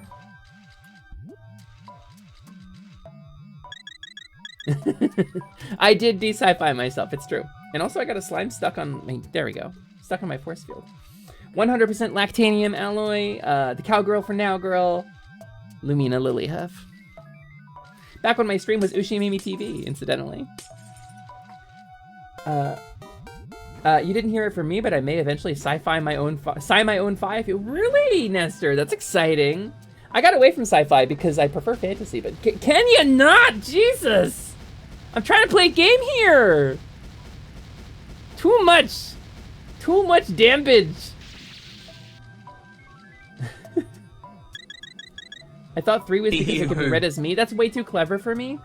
I did de-sci-fi myself, it's true. And also I got a slime stuck on my, there we go. Stuck on my force field. 100% lactanium alloy, the cowgirl for now girl, Lumina Lilyhuff. Back when my stream was Ushimimi TV, incidentally. You didn't hear it from me, but I may eventually sci-fi my own fi if you really, Nestor, that's exciting. I got away from sci-fi because I prefer fantasy, but can you not? Jesus! I'm trying to play a game here! Too much damage! I thought 3 was because it could be read as me. That's way too clever for me.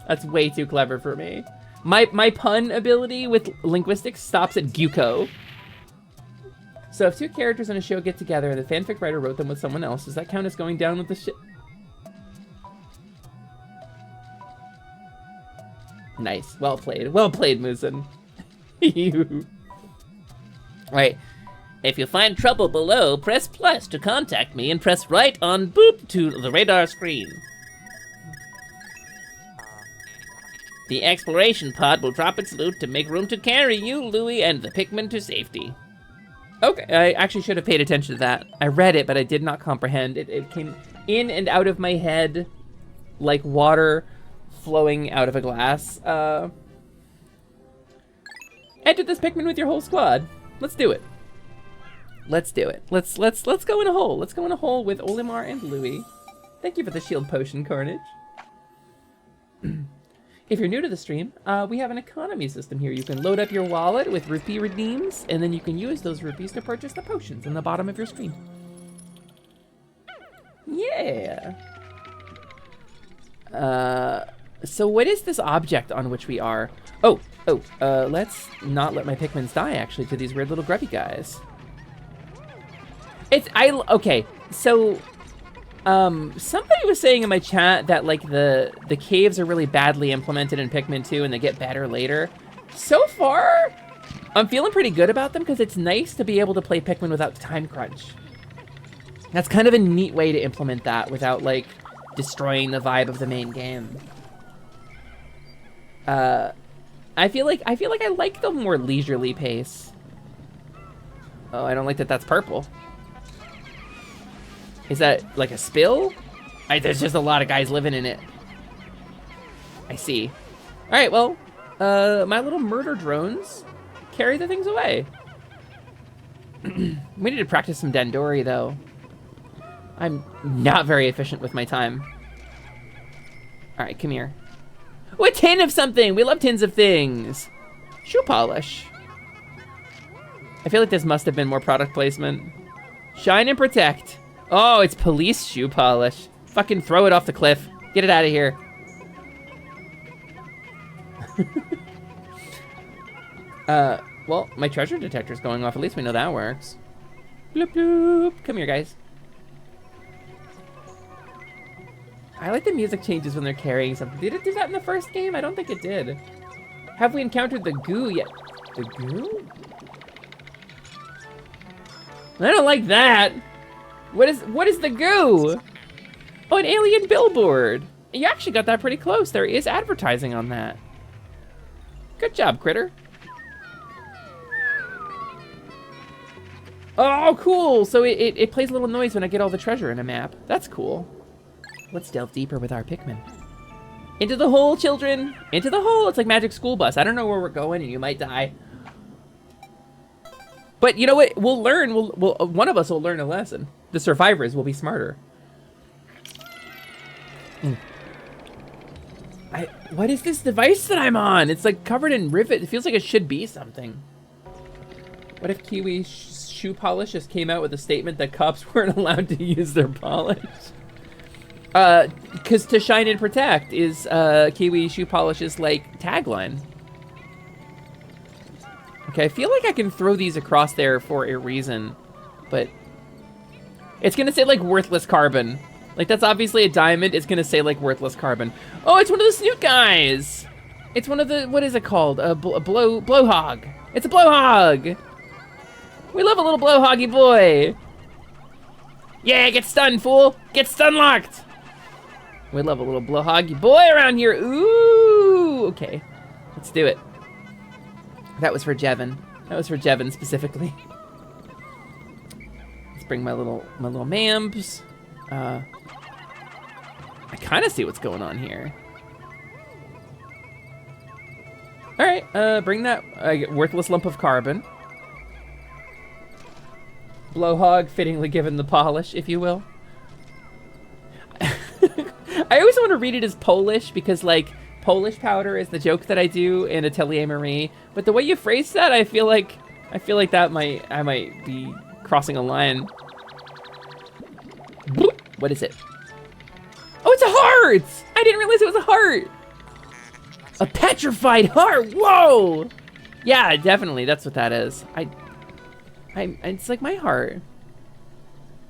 That's way too clever for me. My pun ability with linguistics stops at Gyuko. So if 2 characters in a show get together and the fanfic writer wrote them with someone else, does that count as going down with the shit? Nice. Well played. Well played, Musin. Right. If you find trouble below, press plus to contact me and press right on boop to the radar screen. The exploration pod will drop its loot to make room to carry you, Louie, and the Pikmin to safety. Okay, I actually should have paid attention to that. I read it, but I did not comprehend. It came in and out of my head like water flowing out of a glass. Enter this Pikmin with your whole squad. Let's do it. Let's do it. Let's go in a hole. Let's go in a hole with Olimar and Louie. Thank you for the shield potion, Carnage. If you're new to the stream, we have an economy system here. You can load up your wallet with rupee redeems, and then you can use those rupees to purchase the potions in the bottom of your screen. Yeah. So what is this object on which we are? Let's not let my Pikmins die, actually, to these weird little grubby guys. Okay, so, somebody was saying in my chat that, like, the caves are really badly implemented in Pikmin 2 and they get better later. So far, I'm feeling pretty good about them because it's nice to be able to play Pikmin without the time crunch. That's kind of a neat way to implement that without, like, destroying the vibe of the main game. I feel like I like the more leisurely pace. Oh, I don't like that that's purple. Is that like a spill? There's just a lot of guys living in it. I see. All right, well, my little murder drones carry the things away. We need to practice some Dandori, though. I'm not very efficient with my time. All right, come here. Oh, a tin of something! We love tins of things! Shoe polish. I feel like this must have been more product placement. Shine and protect. Oh, it's police shoe polish. Fucking throw it off the cliff. Get it out of here. Well, my treasure detector's going off. At least we know that works. Bloop, bloop. Come here, guys. I like the music changes when they're carrying something. Did it do that in the first game? I don't think it did. Have we encountered the goo yet? The goo? I don't like that. What is the goo? Oh, an alien billboard. You actually got that pretty close. There is advertising on that. Good job, critter. Oh, cool. So it plays a little noise when I get all the treasure in a map. That's cool. Let's delve deeper with our Pikmin. Into the hole, children! Into the hole! It's like Magic School Bus. I don't know where we're going and you might die. But you know what? We'll learn. One of us will learn a lesson. The survivors will be smarter. What is this device that I'm on? It's like covered in rivet. It feels like it should be something. What if Kiwi Shoe Polish just came out with a statement that cops weren't allowed to use their polish? Because to shine and protect is Kiwi Shoe Polish's like tagline. Okay, I feel like I can throw these across there for a reason, but it's gonna say like worthless carbon. Like that's obviously a diamond. It's gonna say like worthless carbon. Oh, it's one of the snoot guys. It's one of the, what is it called? A blowhog. It's a blowhog. We love a little blowhoggy boy. Yeah, get stunned, fool. Get stun locked. We love a little blowhoggy boy around here. Ooh, okay. Let's do it. That was for Jevin. That was for Jevin specifically. Let's bring my little mams. I kind of see what's going on here. All right, bring that worthless lump of carbon. Blowhog fittingly given the polish, if you will. I always want to read it as Polish because, like, Polish powder is the joke that I do in Atelier Marie. But the way you phrase that, I feel like that I might be crossing a line. Boop. What is it? Oh, it's a heart! I didn't realize it was a heart. A petrified heart. Whoa! Yeah, definitely. That's what that is. It's like my heart.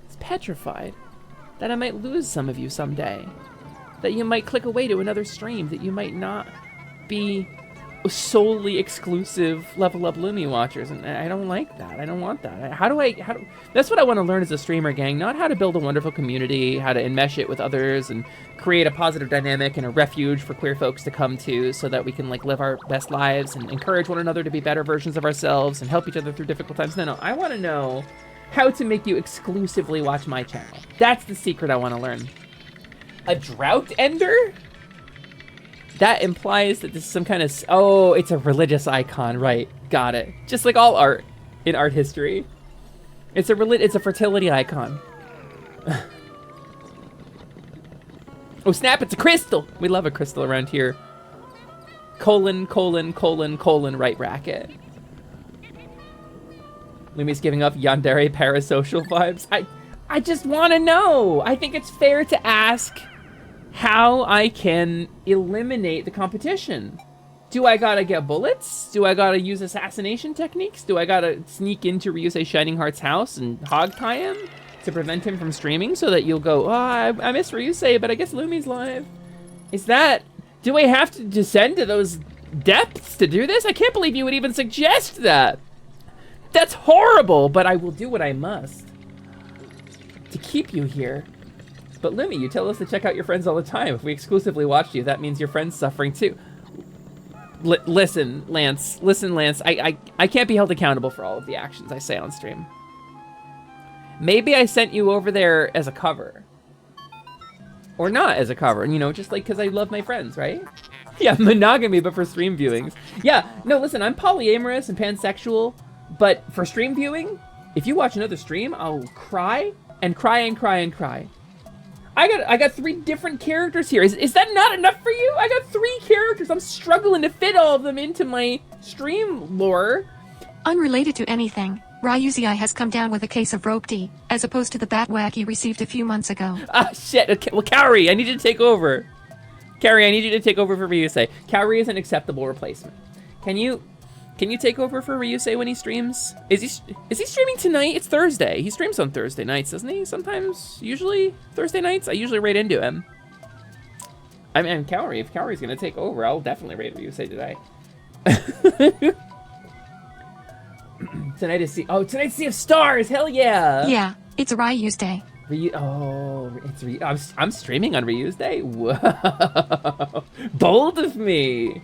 It's petrified. That I might lose some of you someday. That you might click away to another stream. That you might not be solely exclusive Level Up Lumi watchers. And I don't like that. I don't want that. That's what I want to learn as a streamer, gang. Not how to build a wonderful community, how to enmesh it with others, and create a positive dynamic and a refuge for queer folks to come to so that we can like live our best lives and encourage one another to be better versions of ourselves and help each other through difficult times. No, I want to know how to make you exclusively watch my channel. That's the secret I want to learn. A drought ender? That implies that this is some kind of... Oh, it's a religious icon, right. Got it. Just like all art in art history. It's a fertility icon. Oh snap, it's a crystal! We love a crystal around here. Colon, right bracket. Lumi's giving off yandere parasocial vibes. I just want to know. I think it's fair to ask how I can eliminate the competition. Do I gotta get bullets? Do I gotta use assassination techniques? Do I gotta sneak into Ryusei Shining Heart's house and hog tie him to prevent him from streaming so that you'll go, oh, I miss Ryusei, but I guess Lumi's live. Is that... Do I have to descend to those depths to do this? I can't believe you would even suggest that. That's horrible, but I will do what I must to keep you here. But Lumi, you tell us to check out your friends all the time. If we exclusively watch you, that means your friend's suffering too. Listen, Lance. Listen, Lance. I can't be held accountable for all of the actions I say on stream. Maybe I sent you over there as a cover. Or not as a cover, you know, just like because I love my friends, right? Yeah, monogamy, but for stream viewings. Yeah, no, listen, I'm polyamorous and pansexual, but for stream viewing, if you watch another stream, I'll cry and cry and cry and cry. I got 3 different characters here. Is that not enough for you? I got 3 characters. I'm struggling to fit all of them into my stream lore. Unrelated to anything, Ryusei has come down with a case of rope D, as opposed to the bat whack he received a few months ago. Ah, shit. Okay, well, Kaori, I need you to take over. Kaori, I need you to take over for Ryusei. Kaori is an acceptable replacement. Can you take over for Ryusei when he streams? Is he streaming tonight? It's Thursday. He streams on Thursday nights, doesn't he? Sometimes, usually Thursday nights. I usually raid into him. I mean, Kaori. If Kaori's gonna take over, I'll definitely raid Ryusei today. Tonight is tonight's Sea of Stars. Hell yeah. Yeah, it's Ryu's day. I'm streaming on Ryu's day. Whoa, bold of me.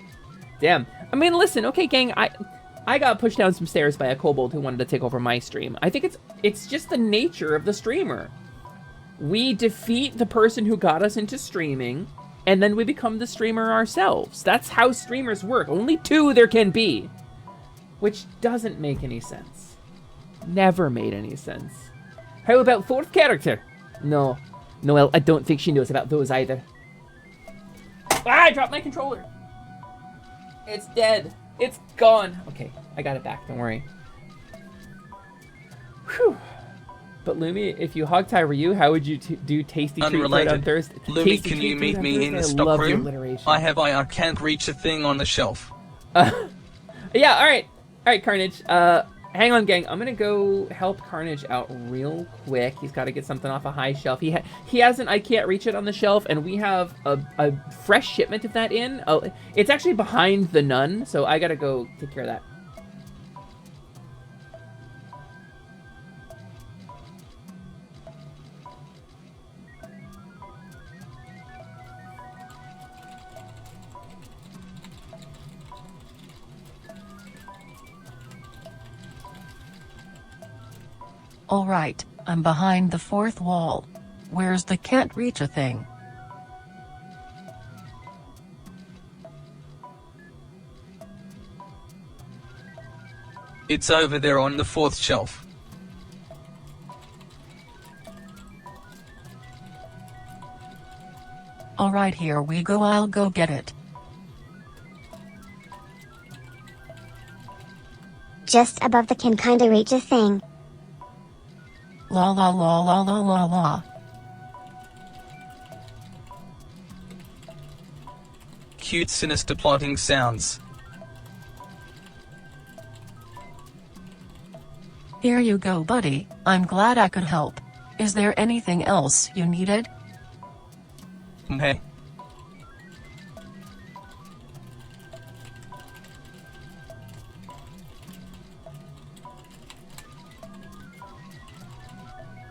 Damn. I mean, listen, okay, gang, I got pushed down some stairs by a kobold who wanted to take over my stream. I think it's just the nature of the streamer. We defeat the person who got us into streaming, and then we become the streamer ourselves. That's how streamers work. Only 2 there can be. Which doesn't make any sense. Never made any sense. How about 4th character? No. Noelle, I don't think she knows about those either. Ah, I dropped my controller. It's dead. It's gone. Okay, I got it back. Don't worry. Whew. But Lumi, if you hog tie Ryu, how would you do tasty treat food on Thursday? Lumi, can you meet me in the stock room? I can't reach a thing on the shelf. Yeah, alright. Alright, Carnage. Hang on, gang. I'm gonna go help Carnage out real quick. He's got to get something off a high shelf. He hasn't. I can't reach it on the shelf, and we have a fresh shipment of that in. Oh, it's actually behind the nun, so I gotta go take care of that. Alright, I'm behind the 4th wall. Where's the can't reach a thing? It's over there on the 4th shelf. Alright, here we go, I'll go get it. Just above the can kinda reach a thing. La la la la la la la. Cute sinister plotting sounds. Here you go, buddy. I'm glad I could help. Is there anything else you needed? Hey.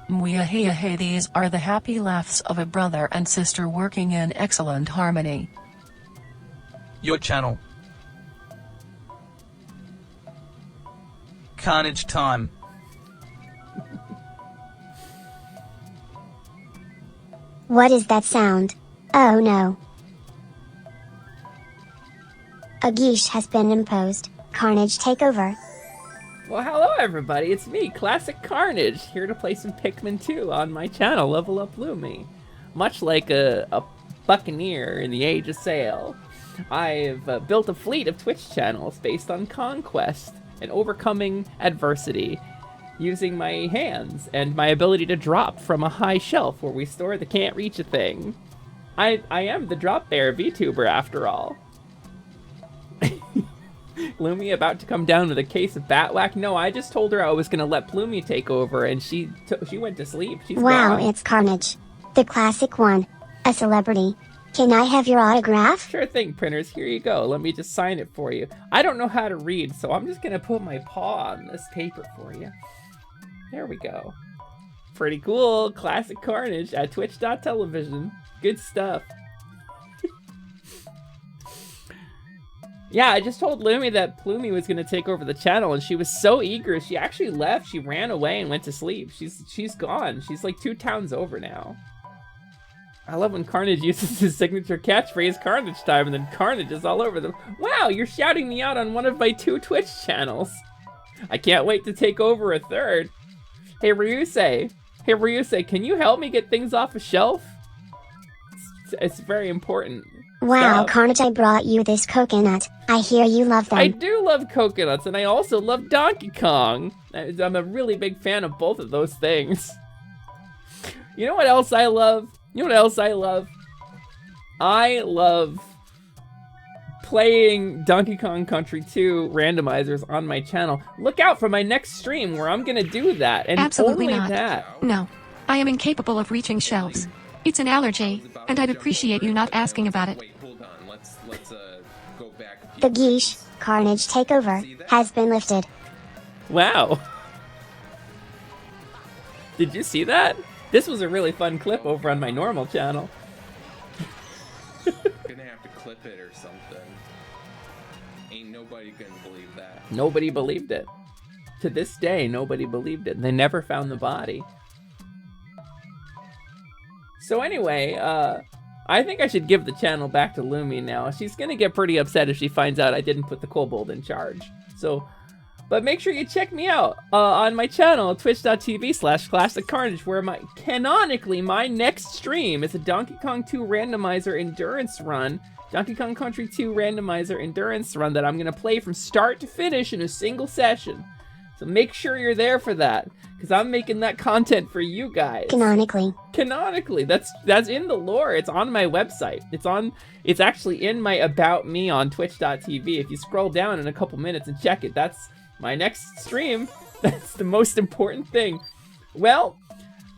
Mweaheahe, these are the happy laughs of a brother and sister working in excellent harmony. Your channel. Carnage time. What is that sound? Oh no. A geesh has been imposed. Carnage take over. Well, hello everybody, it's me, Classic Carnage, here to play some Pikmin 2 on my channel, Level Up Lumi. Much like a buccaneer in the Age of Sail, I've built a fleet of Twitch channels based on conquest and overcoming adversity, using my hands and my ability to drop from a high shelf where we store the can't reach a thing. I am the Drop Bear VTuber after all. Plumie about to come down with a case of Batwhack? No, I just told her I was gonna let Plumie take over, and she went to sleep. She's Wow, gone. it's Carnage. The classic one. A celebrity. Can I have your autograph? Sure thing, printers. Here you go. Let me just sign it for you. I don't know how to read, so I'm just gonna put my paw on this paper for you. There we go. Pretty cool. Classic Carnage at twitch.television. Good stuff. Yeah, I just told Lumi that Plumie was gonna take over the channel, and she was so eager. She actually left. She ran away and went to sleep. She's gone. She's like 2 towns over now. I love when Carnage uses his signature catchphrase, Carnage time, and then Carnage is all over them. Wow, you're shouting me out on one of my 2 Twitch channels. I can't wait to take over a 3rd. Hey, Ryusei. Hey, Ryusei, can you help me get things off a shelf? It's very important. Wow, Stop. Carnage, I brought you this coconut. I hear you love them. I do love coconuts, and I also love Donkey Kong. I'm a really big fan of both of those things. You know what else I love? You know what else I love? I love playing Donkey Kong Country 2 randomizers on my channel. Look out for my next stream where I'm gonna do that, and Absolutely only not. that. No. I am incapable of reaching shelves. It's an allergy, and I'd appreciate you not asking about it. Wait, hold on. Let's go back a few The Geesh, Carnage takeover, has been lifted. Wow. Did you see that? This was a really fun clip over on my normal channel. Gonna have to clip it or something. Ain't nobody gonna believe that. Nobody believed it. To this day, nobody believed it. They never found the body. So anyway, I think I should give the channel back to Lumi now. She's gonna get pretty upset if she finds out I didn't put the kobold in charge. So, but make sure you check me out on my channel, twitch.tv/classiccarnage, where canonically my next stream is a Donkey Kong 2 randomizer endurance run. Donkey Kong Country 2 randomizer endurance run that I'm gonna play from start to finish in a single session. So make sure you're there for that, because I'm making that content for you guys. Canonically. Canonically, that's in the lore. It's on my website. It's actually in my About Me on twitch.tv. If you scroll down in a couple minutes and check it, that's my next stream. That's the most important thing. Well,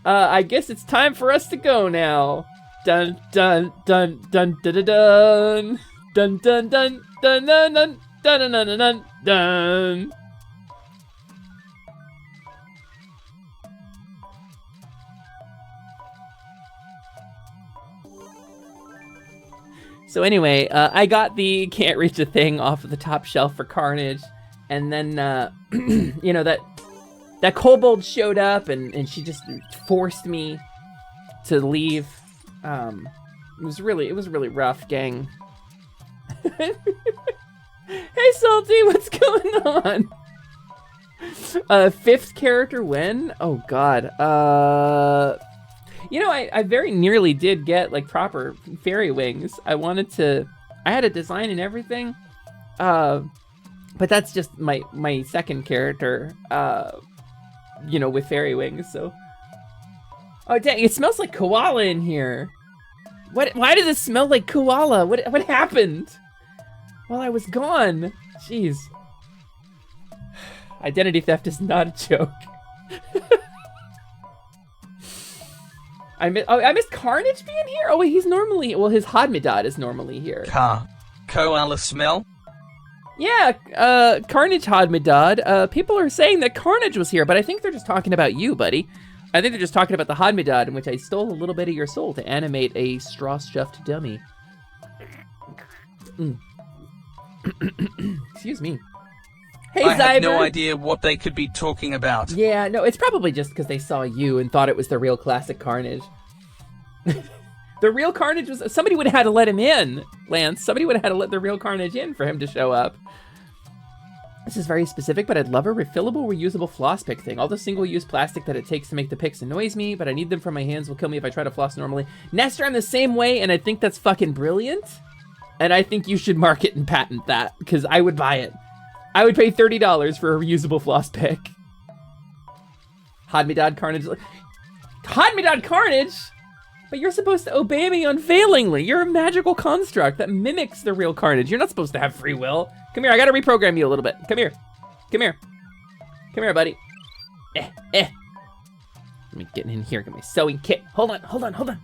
I guess it's time for us to go now. Dun dun dun dun dun dun dun dun dun dun dun dun dun dun dun dun dun. So anyway, I got the can't reach a thing off of the top shelf for Carnage, and then you know, that kobold showed up and she just forced me to leave. It was really rough, gang. Hey Salty, what's going on? 5th character win? Oh god. You know, I very nearly did get like proper fairy wings. I had a design and everything. But that's just my 2nd character, you know, with fairy wings, so. Oh dang, it smells like koala in here. Why does it smell like koala? What happened? While I was gone. Jeez. Identity theft is not a joke. I missed Carnage being here? Oh wait, he's normally, well, his Hodmedad is normally here. Koala smell? Yeah, Carnage Hodmedad. People are saying that Carnage was here, but I think they're just talking about you, buddy. I think they're just talking about the Hodmedad in which I stole a little bit of your soul to animate a straw-stuffed dummy. Excuse me. Hey, I have Zyber. no idea what they could be talking about. Yeah, no, it's probably just because they saw you and thought it was the real classic Carnage. The real Carnage was... Somebody would have had to let him in, Lance. Somebody would have had to let the real Carnage in for him to show up. This is very specific, but I'd love a refillable, reusable floss pick thing. All the single-use plastic that it takes to make the picks annoys me, but I need them for my hands. Will kill me if I try to floss normally. Nestor, I'm the same way, and I think that's fucking brilliant. And I think you should market and patent that, because I would buy it. I would pay $30 for a reusable floss pick. Hodmedad Carnage. Hodmedad Carnage? But you're supposed to obey me unfailingly. You're a magical construct that mimics the real Carnage. You're not supposed to have free will. Come here, I gotta reprogram you a little bit. Come here. Come here. Come here, buddy. Let me get in here, get my sewing kit. Hold on.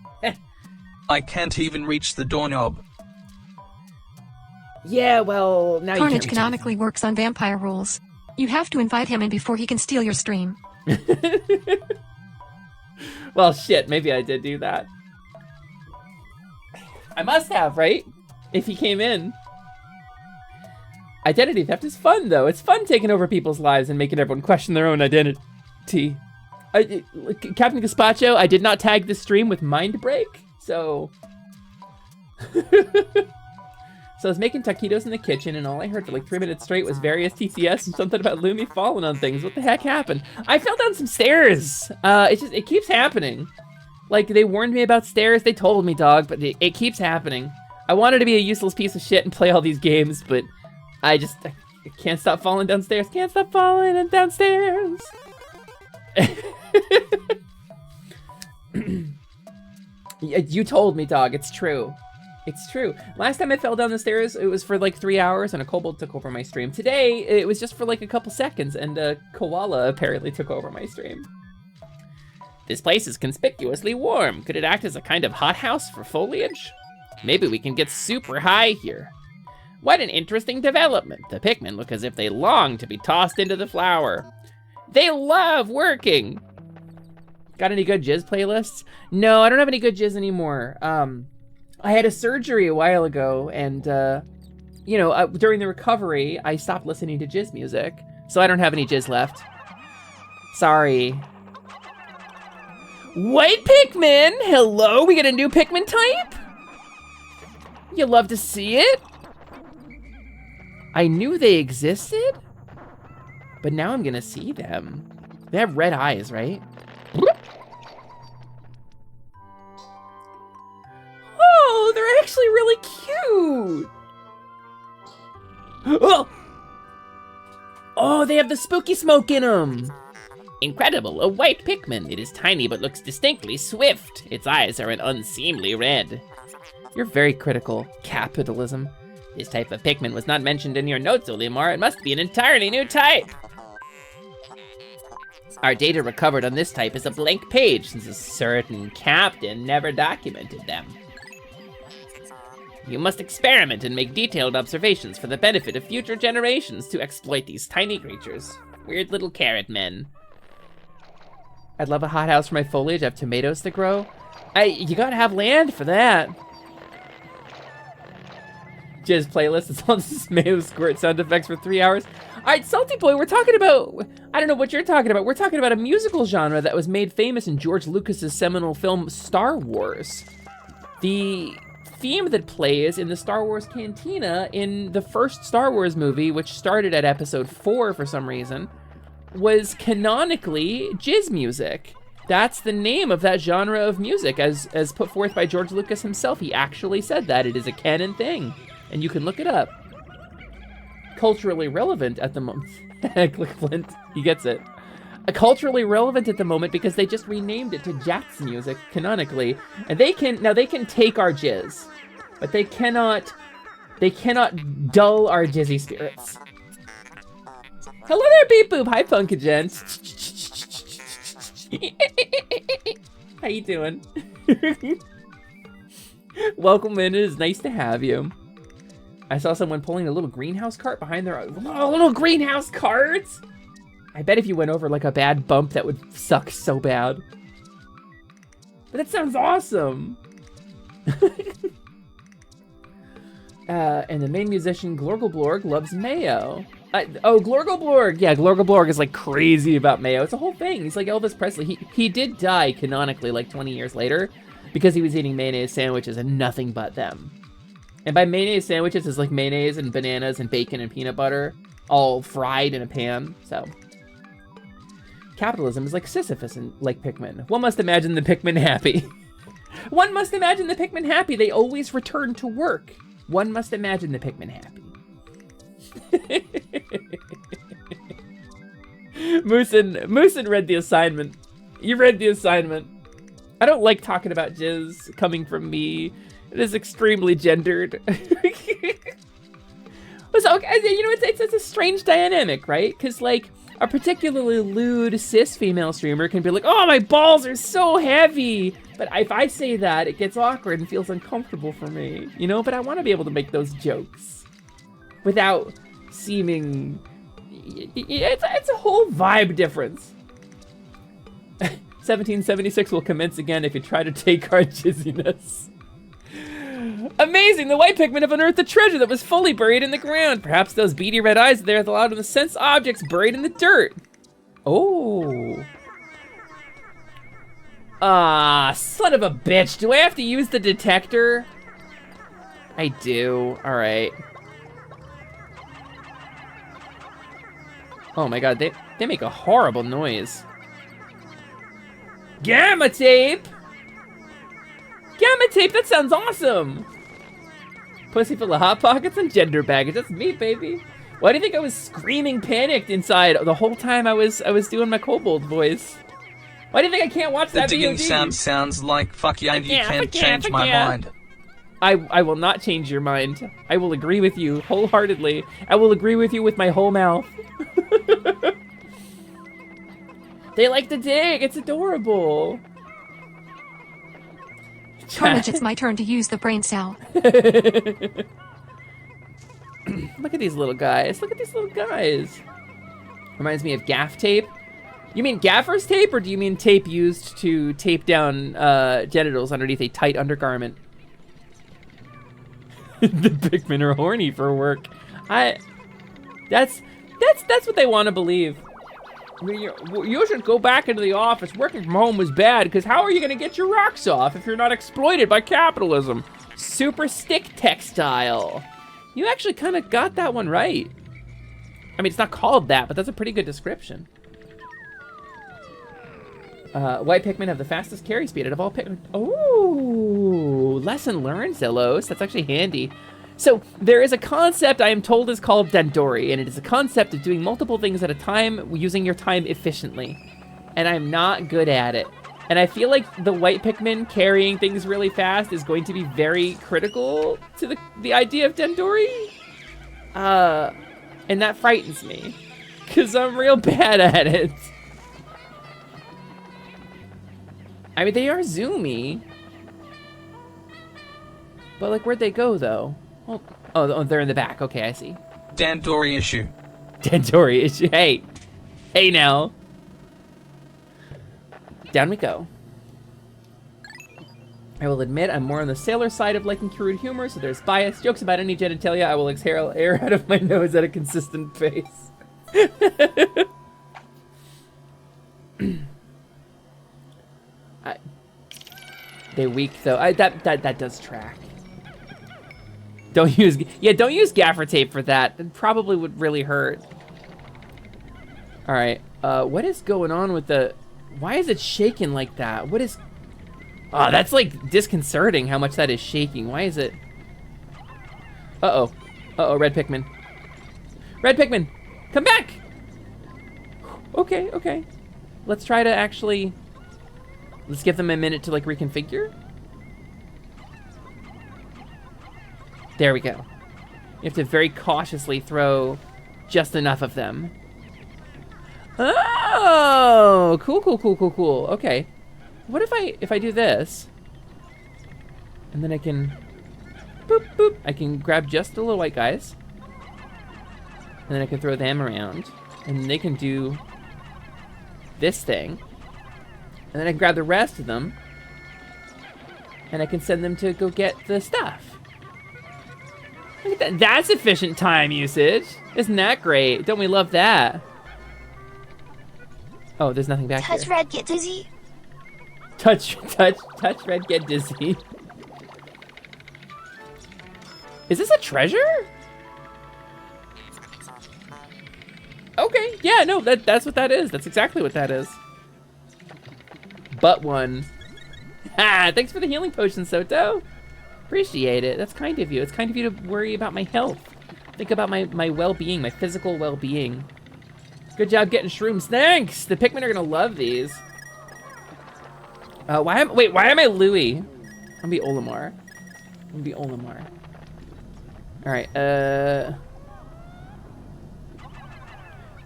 I can't even reach the doorknob. Yeah, well, now Carnage you can't canonically works on vampire rules. You have to invite him in before he can steal your stream. Well, shit, maybe I did do that. I must have, right? If he came in. Identity theft is fun, though. It's fun taking over people's lives and making everyone question their own identity. Captain Gazpacho, I did not tag this stream with Mind Break, so... So I was making taquitos in the kitchen, and all I heard for like 3 minutes straight was various TCS and something about Lumi falling on things. What the heck happened? I fell down some stairs. It keeps happening. Like, they warned me about stairs. They told me, dog, but it keeps happening. I wanted to be a useless piece of shit and play all these games, but I can't stop falling downstairs. Can't stop falling downstairs. You told me, dog. It's true. It's true. Last time I fell down the stairs, it was for like 3 hours and a kobold took over my stream. Today, it was just for like a couple seconds and a koala apparently took over my stream. This place is conspicuously warm. Could it act as a kind of hothouse for foliage? Maybe we can get super high here. What an interesting development. The Pikmin look as if they long to be tossed into the flower. They love working. Got any good jizz playlists? No, I don't have any good jizz anymore. I had a surgery a while ago, and, during the recovery, I stopped listening to jizz music, so I don't have any jizz left. Sorry. White Pikmin! Hello, we get a new Pikmin type? You love to see it? I knew they existed, but now I'm gonna see them. They have red eyes, right? Oh, they're actually really cute. Oh, they have the spooky smoke in them. Incredible, a white Pikmin. It is tiny but looks distinctly swift. Its eyes are an unseemly red. You're very critical. Capitalism. This type of Pikmin was not mentioned in your notes, Olimar. It must be an entirely new type. Our data recovered on this type is a blank page, since a certain captain never documented them. You must experiment and make detailed observations for the benefit of future generations to exploit these tiny creatures. Weird little carrot men. I'd love a hothouse for my foliage. I have tomatoes to grow. You gotta have land for that. Jizz playlist. It's all this mayo squirt sound effects for 3 hours. All right, Salty Boy, we're talking about, I don't know what you're talking about. We're talking about a musical genre that was made famous in George Lucas's seminal film Star Wars. The theme that plays in the Star Wars Cantina in the first Star Wars movie, which started at episode 4 for some reason, was canonically jizz music. That's the name of that genre of music as put forth by George Lucas himself. He actually said that. It is a canon thing, and you can look it up. Culturally relevant at the moment. Click Flint, he gets it. Culturally relevant at the moment because they just renamed it to Jack's music canonically, and they can take our jizz, but they cannot dull our jizzy spirits. Hello there, Beep Boop. Hi, Punkagent. How you doing? Welcome in. It is nice to have you. I saw someone pulling a little greenhouse cart behind their little greenhouse carts. I bet if you went over like a bad bump, that would suck so bad. But that sounds awesome. And the main musician, Glorgoblorg, loves mayo. Glorgoblorg. Yeah, Glorgoblorg is like crazy about mayo. It's a whole thing. He's like Elvis Presley. He did die canonically like 20 years later because he was eating mayonnaise sandwiches and nothing but them. And by mayonnaise sandwiches, it's like mayonnaise and bananas and bacon and peanut butter all fried in a pan, so. Capitalism is like Sisyphus and like Pikmin. One must imagine the Pikmin happy. One must imagine the Pikmin happy. They always return to work. One must imagine the Pikmin happy. Moosin read the assignment. You read the assignment. I don't like talking about jizz coming from me. It is extremely gendered. So, you know, it's a strange dynamic, right? Because, like, a particularly lewd cis female streamer can be like, oh, my balls are so heavy. But if I say that, it gets awkward and feels uncomfortable for me, you know? But I want to be able to make those jokes without seeming... It's a whole vibe difference. 1776 will commence again if you try to take our jizziness. Amazing! The white Pikmin have unearthed a treasure that was fully buried in the ground. Perhaps those beady red eyes there allowed them to sense objects buried in the dirt. Oh. Ah, son of a bitch. Do I have to use the detector? I do. Alright. Oh my god, they make a horrible noise. Gamma tape! Gamma tape, that sounds awesome! Pussy full of hot pockets and gender baggage. That's me, baby. Why do you think I was screaming panicked inside the whole time I was doing my kobold voice? Why do you think I can't watch that digging VOD? sounds like fuck yeah, and you can't change my mind. I will not change your mind. I will agree with you wholeheartedly. I will agree with you with my whole mouth. They like to dig. It's adorable. Carnage, it's my turn to use the brain cell. Look at these little guys. Look at these little guys. Reminds me of gaff tape. You mean gaffer's tape, or do you mean tape used to tape down genitals underneath a tight undergarment? The Pikmin are horny for work. That's what they want to believe. I mean, you should go back into the office. Working from home was bad, because how are you going to get your rocks off if you're not exploited by capitalism? Super stick textile. You actually kind of got that one right. I mean, it's not called that, but that's a pretty good description. White Pikmin have the fastest carry speed out of all Pikmin. Oh, lesson learned, Zillos. That's actually handy. So there is a concept I am told is called Dandori, and it is a concept of doing multiple things at a time using your time efficiently. And I'm not good at it. And I feel like the white Pikmin carrying things really fast is going to be very critical to the idea of Dandori. And that frightens me, because I'm real bad at it. I mean, they are zoomy. But, like, where'd they go, though? Oh, they're in the back. Okay, I see. Dandori issue. Dandori issue. Hey. Hey, now. Down we go. I will admit I'm more on the sailor side of liking crude humor, so there's bias. Jokes about any genitalia, I will exhale air out of my nose at a consistent pace. They weak though. That does track. Don't use gaffer tape for that. It probably would really hurt. All right. What is going on with the? Why is it shaking like that? What is? Oh, that's like disconcerting. How much that is shaking. Why is it? Uh oh, red Pikmin. Red Pikmin, come back. Okay. Let's try to actually. Let's give them a minute to like reconfigure. There we go. You have to very cautiously throw just enough of them. Oh, cool. Okay. What if I do this? And then I can boop. I can grab just the little white guys. And then I can throw them around. And they can do this thing. And then I can grab the rest of them. And I can send them to go get the stuff. Look at that. That's efficient time usage. Isn't that great? Don't we love that? Oh, there's nothing back here. Touch red, get dizzy. Touch red, get dizzy. Is this a treasure? Okay, yeah, no, that's what that is. That's exactly what that is. But one. Ha! Thanks for the healing potion, Soto. Appreciate it. That's kind of you. It's kind of you to worry about my health. Think about my well-being, my physical well-being. Good job getting shrooms. Thanks! The Pikmin are gonna love these. Why am I Louis? I'm gonna be Olimar. Alright,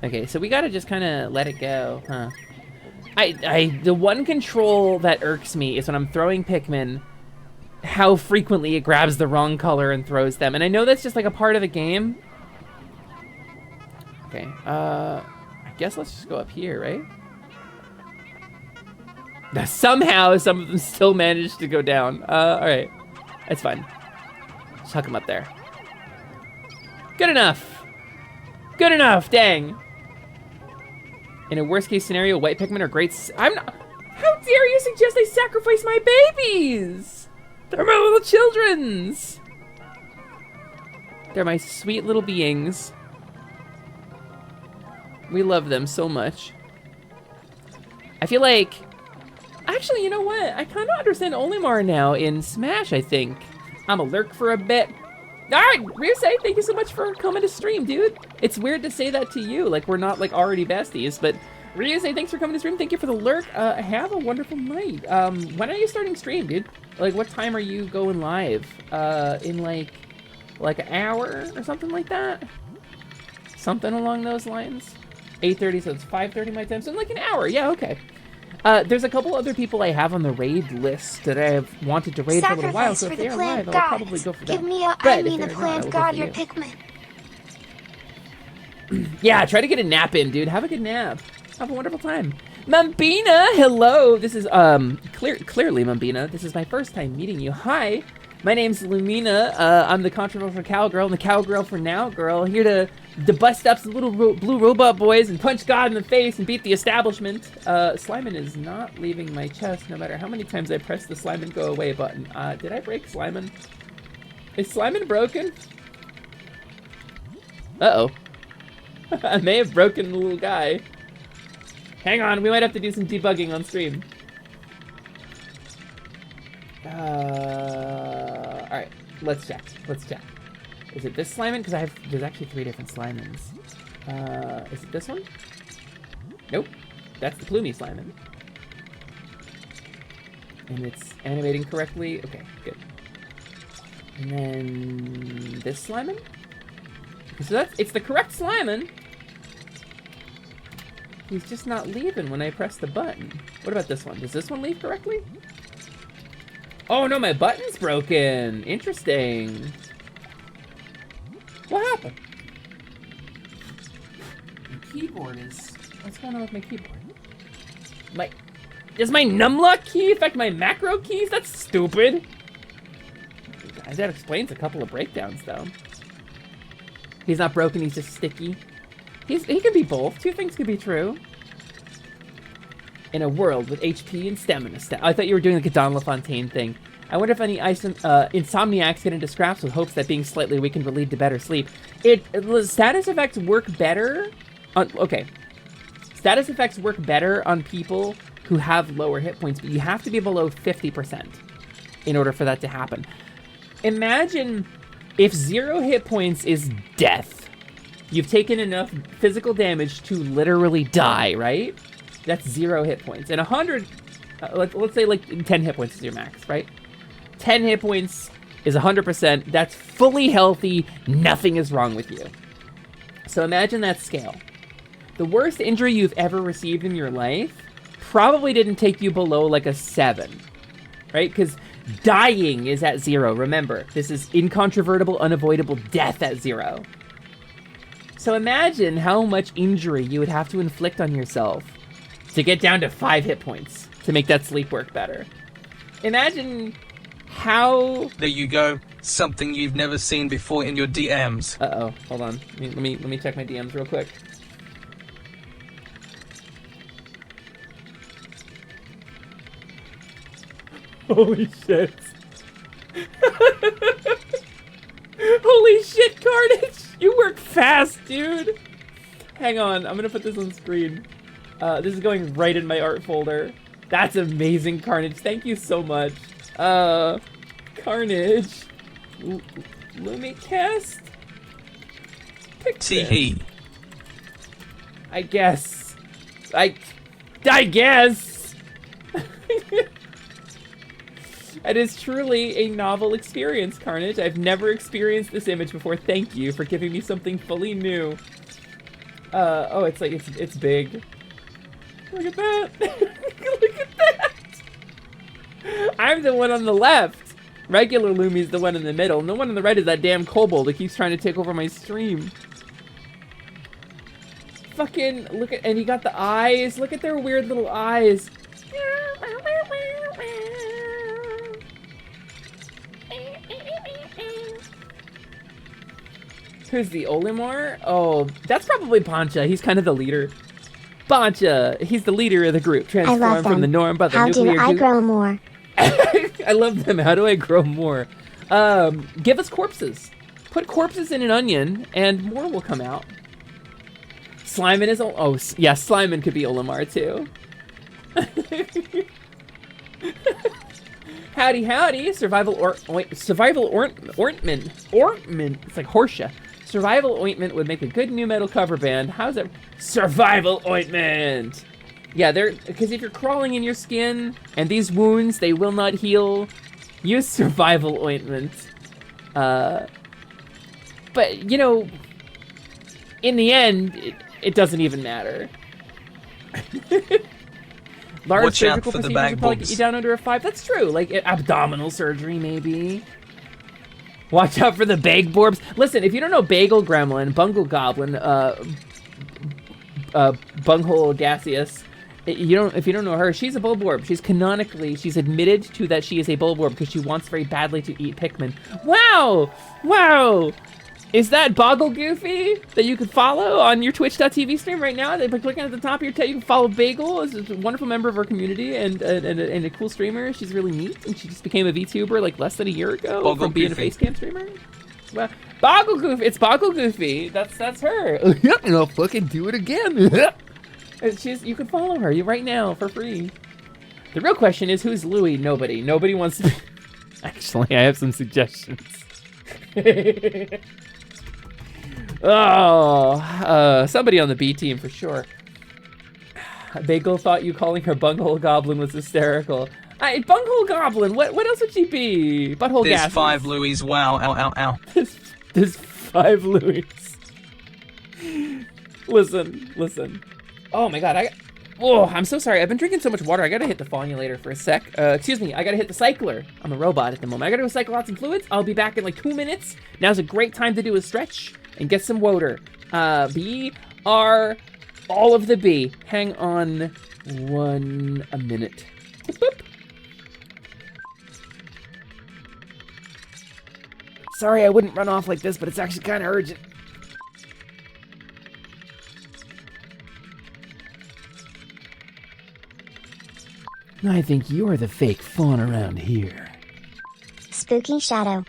okay, so we gotta just kinda let it go, huh? The one control that irks me is when I'm throwing Pikmin, how frequently it grabs the wrong color and throws them. And I know that's just like a part of the game. Okay, I guess let's just go up here, right? Somehow, some of them still managed to go down. Alright. That's fine. Just huck them up there. Good enough! Good enough, dang! In a worst case scenario, white Pikmin are great. I'm not. How dare you suggest I sacrifice my babies? They're my little children's. They're my sweet little beings. We love them so much. I feel like. Actually, you know what? I kind of understand Olimar now in Smash, I think. I'm a lurk for a bit. Alright, Ryuse, thank you so much for coming to stream, dude. It's weird to say that to you, like we're not like already besties, but Ryuse, thanks for coming to stream. Thank you for the lurk. Have a wonderful night. When are you starting stream, dude? Like, what time are you going live? In like an hour or something like that? Something along those lines? 8:30, so it's 5:30 my time, so in like an hour. Yeah, okay. There's a couple other people I have on the raid list that I have wanted to raid for a little while, so if they're live, I'll probably go for that. Give me a, I mean the plant god, your Pikmin. Yeah, try to get a nap in, dude. Have a good nap. Have a wonderful time. Mambina, hello. This is, clearly, Mambina, this is my first time meeting you. Hi, my name's Lumina. I'm the controversial cowgirl and the cowgirl for now girl, here to bust up some little blue robot boys and punch God in the face and beat the establishment. Slimin is not leaving my chest no matter how many times I press the Slimin go away button. Did I break Slimin? Is Slimin broken? Uh-oh. I may have broken the little guy. Hang on, we might have to do some debugging on stream. Alright, let's check. Is it this Slimin? Because there's actually 3 different Slimins. Is it this one? Nope. That's the Plumy Slimin. And it's animating correctly. Okay, good. And then this Slimin? So it's the correct Slimin. He's just not leaving when I press the button. What about this one? Does this one leave correctly? Oh no, my button's broken. Interesting. What happened? My keyboard is... What's going on with my keyboard? Does my numlock key affect my macro keys? That's stupid. Guys, that explains a couple of breakdowns, though. He's not broken, he's just sticky. He can be both. 2 things could be true. In a world with HP and stamina I thought you were doing like a Don LaFontaine thing. I wonder if any insomniacs get into scraps with hopes that being slightly weakened will lead to better sleep. Status effects work better on... Okay. Status effects work better on people who have lower hit points, but you have to be below 50% in order for that to happen. Imagine if 0 hit points is death. You've taken enough physical damage to literally die, right? That's 0 hit points. And 100, let's say like 10 hit points is your max, right? 10 hit points is 100%. That's fully healthy. Nothing is wrong with you. So imagine that scale. The worst injury you've ever received in your life probably didn't take you below like a 7, right? Because dying is at 0. Remember, this is incontrovertible, unavoidable death at 0. So imagine how much injury you would have to inflict on yourself to get down to 5 hit points to make that sleep work better. Imagine how... There you go. Something you've never seen before in your DMs. Uh-oh. Hold on. Let me check my DMs real quick. Holy shit. Holy shit, Carnage! You work fast, dude! Hang on, I'm gonna put this on screen. This is going right in my art folder. That's amazing, Carnage. Thank you so much. Carnage. Lumicast? Tee-hee. I guess. I guess. It is truly a novel experience, Carnage. I've never experienced this image before. Thank you for giving me something fully new. Oh, it's like, it's big. Look at that. Look at that. I'm the one on the left. Regular Lumi's the one in the middle, and the one on the right is that damn kobold that keeps trying to take over my stream. Fucking, look at, and he got the eyes. Look at their weird little eyes. Who's the Olimar? Oh, that's probably Pancha. He's kind of the leader. Pancha, he's the leader of the group. Transformed from the norm by the How nuclear do I grow more? I love them. How do I grow more? Give us corpses. Put corpses in an onion, and more will come out. Slimin is... Oh, yeah, Slimin could be Olimar, too. Howdy, howdy. Survival ointment. It's like Horsea. Survival ointment would make a good new metal cover band. How's that? Survival ointment. Yeah, because if you're crawling in your skin and these wounds, they will not heal. Use survival ointment. But you know, in the end, it doesn't even matter. Large Watch out surgical for the procedures bag will probably get bulbs. you down under a 5. That's true. Like abdominal surgery, maybe. Watch out for the bag borbs. Listen, if you don't know Bagel Gremlin, Bungle Goblin, Bunghole Gaseous, if you don't know her, she's a Bulborb. She's admitted to that she is a Bulborb because she wants very badly to eat Pikmin. Wow! Wow! Is that Boggle Goofy that you could follow on your Twitch.tv stream right now? By clicking at the top of your tab, you can follow Bagel. Is a wonderful member of our community and a cool streamer. She's really neat, and she just became a VTuber like less than a year ago Boggle from being Goofy. a Facecam streamer. Well, Boggle Goofy. It's Boggle Goofy. That's her. And I'll fucking do it again. You can follow her right now for free. The real question is, who's Louie? Nobody. Nobody wants to... Actually, I have some suggestions. Somebody on the B team for sure. Bagel thought you calling her Bunghole Goblin was hysterical. Bunghole Goblin, what else would she be? Butthole There's Gases. 5 Louis. Wow, ow, ow, ow. There's 5 Louis. Listen. Oh my god, I'm so sorry. I've been drinking so much water. I gotta hit the faunulator for a sec. Excuse me, I gotta hit the cycler. I'm a robot at the moment. I gotta go cycle out some fluids. I'll be back in like 2 minutes. Now's a great time to do a stretch and get some water. B, R, all of the B. Hang on a minute. Boop, boop. Sorry I wouldn't run off like this, but it's actually kind of urgent. I think you're the fake fawn around here. Spooky Shadow.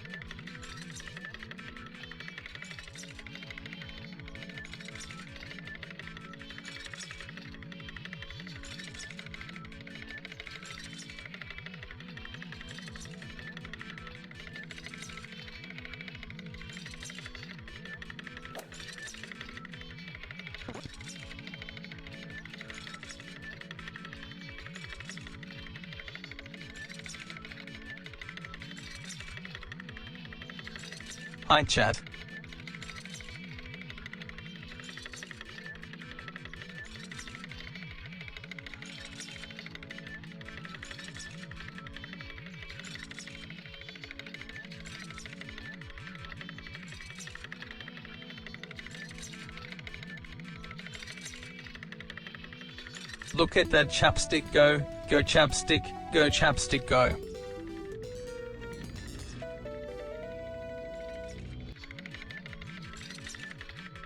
Hi, chat. Look at that chapstick go. Go chapstick, go chapstick go.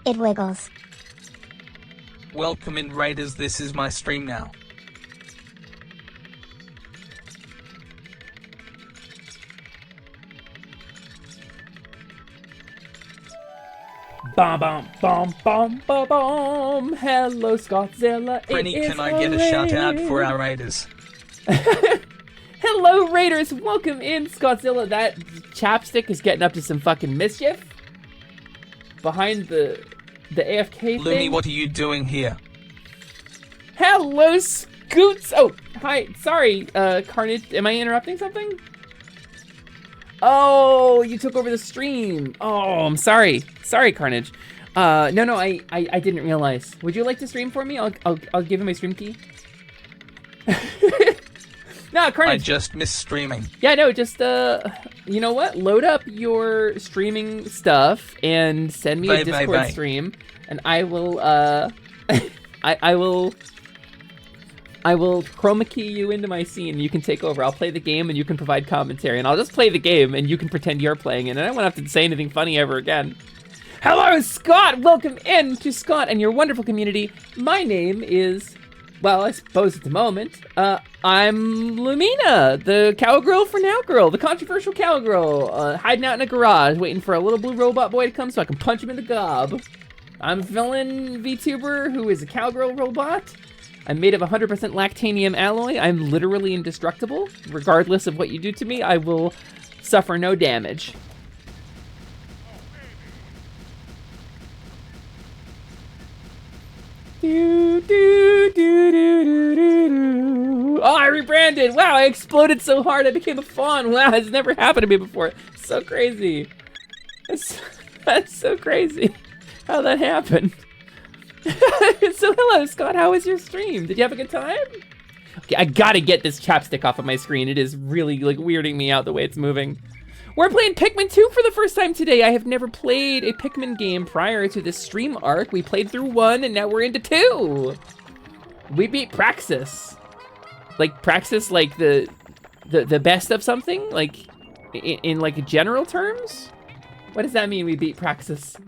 It wiggles. Welcome in Raiders, this is my stream now. Bom bom bom bom bom bom. Hello, Scottzilla. Brenny, can I get a shout out for our Raiders? Hello, Raiders. Welcome in, Scottzilla. That chapstick is getting up to some fucking mischief. Behind the AFK Lumi, thing. what are you doing here? Hello, Scoots. Oh, hi. Sorry, Carnage. Am I interrupting something? Oh, you took over the stream. Oh, I'm sorry. Sorry, Carnage. No, I didn't realize. Would you like to stream for me? I'll give you my stream key. No, Carnage. I just miss streaming. Yeah, no, just you know what? Load up your streaming stuff and send me a Discord stream, and I will I will chroma key you into my scene. You can take over. I'll play the game and you can provide commentary, and I'll just play the game and you can pretend you're playing it, and I won't have to say anything funny ever again. Hello, Scott! Welcome in to Scott and your wonderful community. My name is, well, I suppose at the moment, I'm Lumina, the cowgirl for now girl, the controversial cowgirl, hiding out in a garage, waiting for a little blue robot boy to come so I can punch him in the gob. I'm a villain VTuber who is a cowgirl robot. I'm made of 100% lactanium alloy. I'm literally indestructible. Regardless of what you do to me, I will suffer no damage. Oh, I rebranded. Wow, I exploded so hard I became a fawn. Wow, it's never happened to me before. So crazy. That's so crazy how that happened. So hello, Scott. How was your stream? Did you have a good time? Okay, I gotta get this chapstick off of my screen. It is really like weirding me out the way it's moving. We're playing Pikmin 2 for the first time today. I have never played a Pikmin game prior to this stream arc. We played through 1 and now we're into 2. We beat Praxis. Like Praxis, like the best of something? Like in like general terms? What does that mean, we beat Praxis?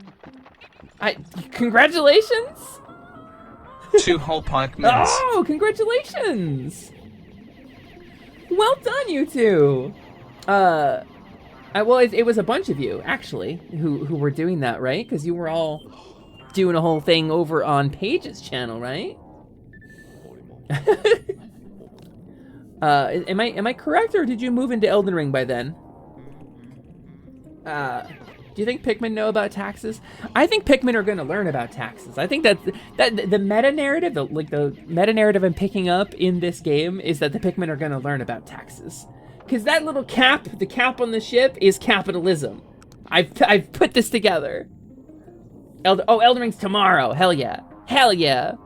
Congratulations! 2 whole PIKMINs. Oh, congratulations! Well done, you two. Well, it was a bunch of you actually who were doing that, right? Because you were all doing a whole thing over on Paige's channel, right? Am I correct, or did you move into Elden Ring by then? Do you think Pikmin know about taxes? I think Pikmin are going to learn about taxes. I think that the meta narrative, the meta narrative I'm picking up in this game is that the Pikmin are going to learn about taxes. Because that little cap, the cap on the ship, is capitalism. I've put this together. Elden Ring's tomorrow. Hell yeah. Hell yeah.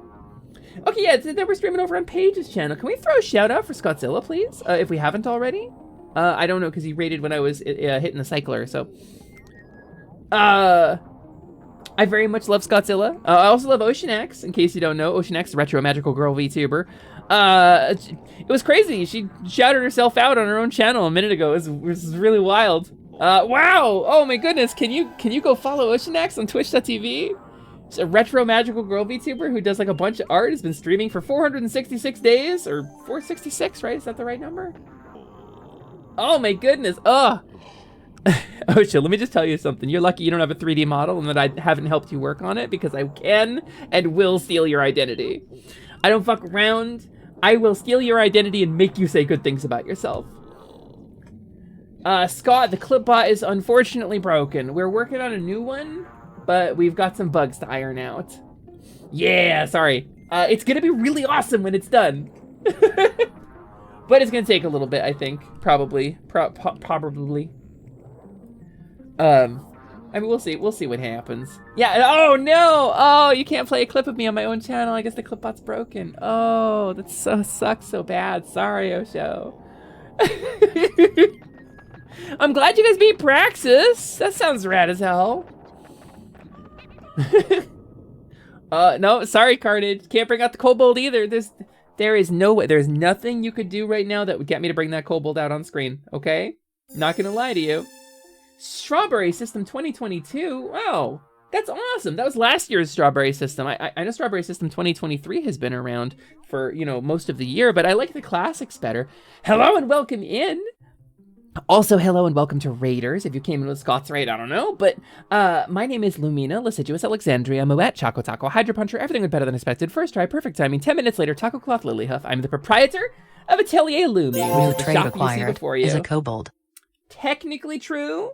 Okay, yeah, they were streaming over on Paige's channel. Can we throw a shout out for Scottzilla, please? If we haven't already? I don't know, because he rated when I was hitting the cycler, so. I very much love Scottzilla. I also love Ocean X, in case you don't know. Ocean X, retro magical girl VTuber. It was crazy. She shouted herself out on her own channel a minute ago. It was really wild. Wow! Oh my goodness! Can you go follow Ocean X on Twitch.tv? She's a retro magical girl VTuber who does like a bunch of art. Has been streaming for 466 days, or 466, right? Is that the right number? Oh my goodness! Ugh. Oh shit, let me just tell you something. You're lucky you don't have a 3D model and that I haven't helped you work on it, because I can and will steal your identity. I don't fuck around. I will steal your identity and make you say good things about yourself. Scott, the clipbot is unfortunately broken. We're working on a new one, but we've got some bugs to iron out. Yeah, sorry. It's gonna be really awesome when it's done. But it's gonna take a little bit, I think. Probably. Probably. I mean, we'll see what happens. Yeah, oh no! Oh, you can't play a clip of me on my own channel. I guess the clipbot's broken. Oh, that sucks so bad. Sorry, Osho. I'm glad you guys beat Praxis. That sounds rad as hell. No, sorry, Carnage. Can't bring out the kobold either. There is no way. There's nothing you could do right now that would get me to bring that kobold out on screen, okay? Not gonna lie to you. Strawberry System 2022. Wow, that's awesome. That was last year's Strawberry System. I know Strawberry System 2023 has been around for, you know, most of the year, but I like the classics better. Hello and welcome in. Also, hello and welcome to Raiders. If you came in with Scott's Raid, I don't know, but my name is Lumina, Liciduous Alexandria, Moet, Choco Taco, Hydra Puncher, everything went better than expected. First try, perfect timing, 10 minutes later, Taco Cloth Lilyhoof. I'm the proprietor of Atelier Lumi, which is the shop you see before you. Is a kobold. Technically true,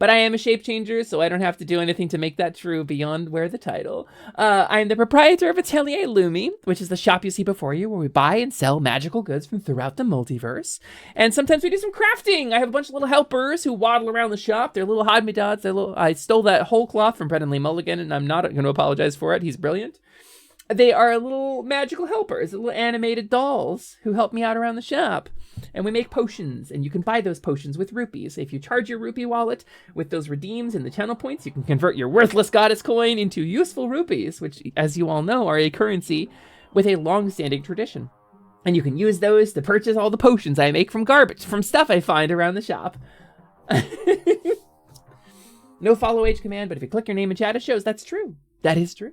But I am a shape changer, so I don't have to do anything to make that true beyond where the title. I am the proprietor of Atelier Lumi, which is the shop you see before you, where we buy and sell magical goods from throughout the multiverse. And sometimes we do some crafting. I have a bunch of little helpers who waddle around the shop. They're little hod-me-dods. I stole that whole cloth from Brendan Lee Mulligan, and I'm not going to apologize for it. He's brilliant. They are little magical helpers, little animated dolls who help me out around the shop. And we make potions, and you can buy those potions with rupees. If you charge your rupee wallet with those redeems and the channel points, you can convert your worthless goddess coin into useful rupees, which, as you all know, are a currency with a long-standing tradition. And you can use those to purchase all the potions I make from garbage, from stuff I find around the shop. No follow age command, but if you click your name in chat, it shows that's true. That is true.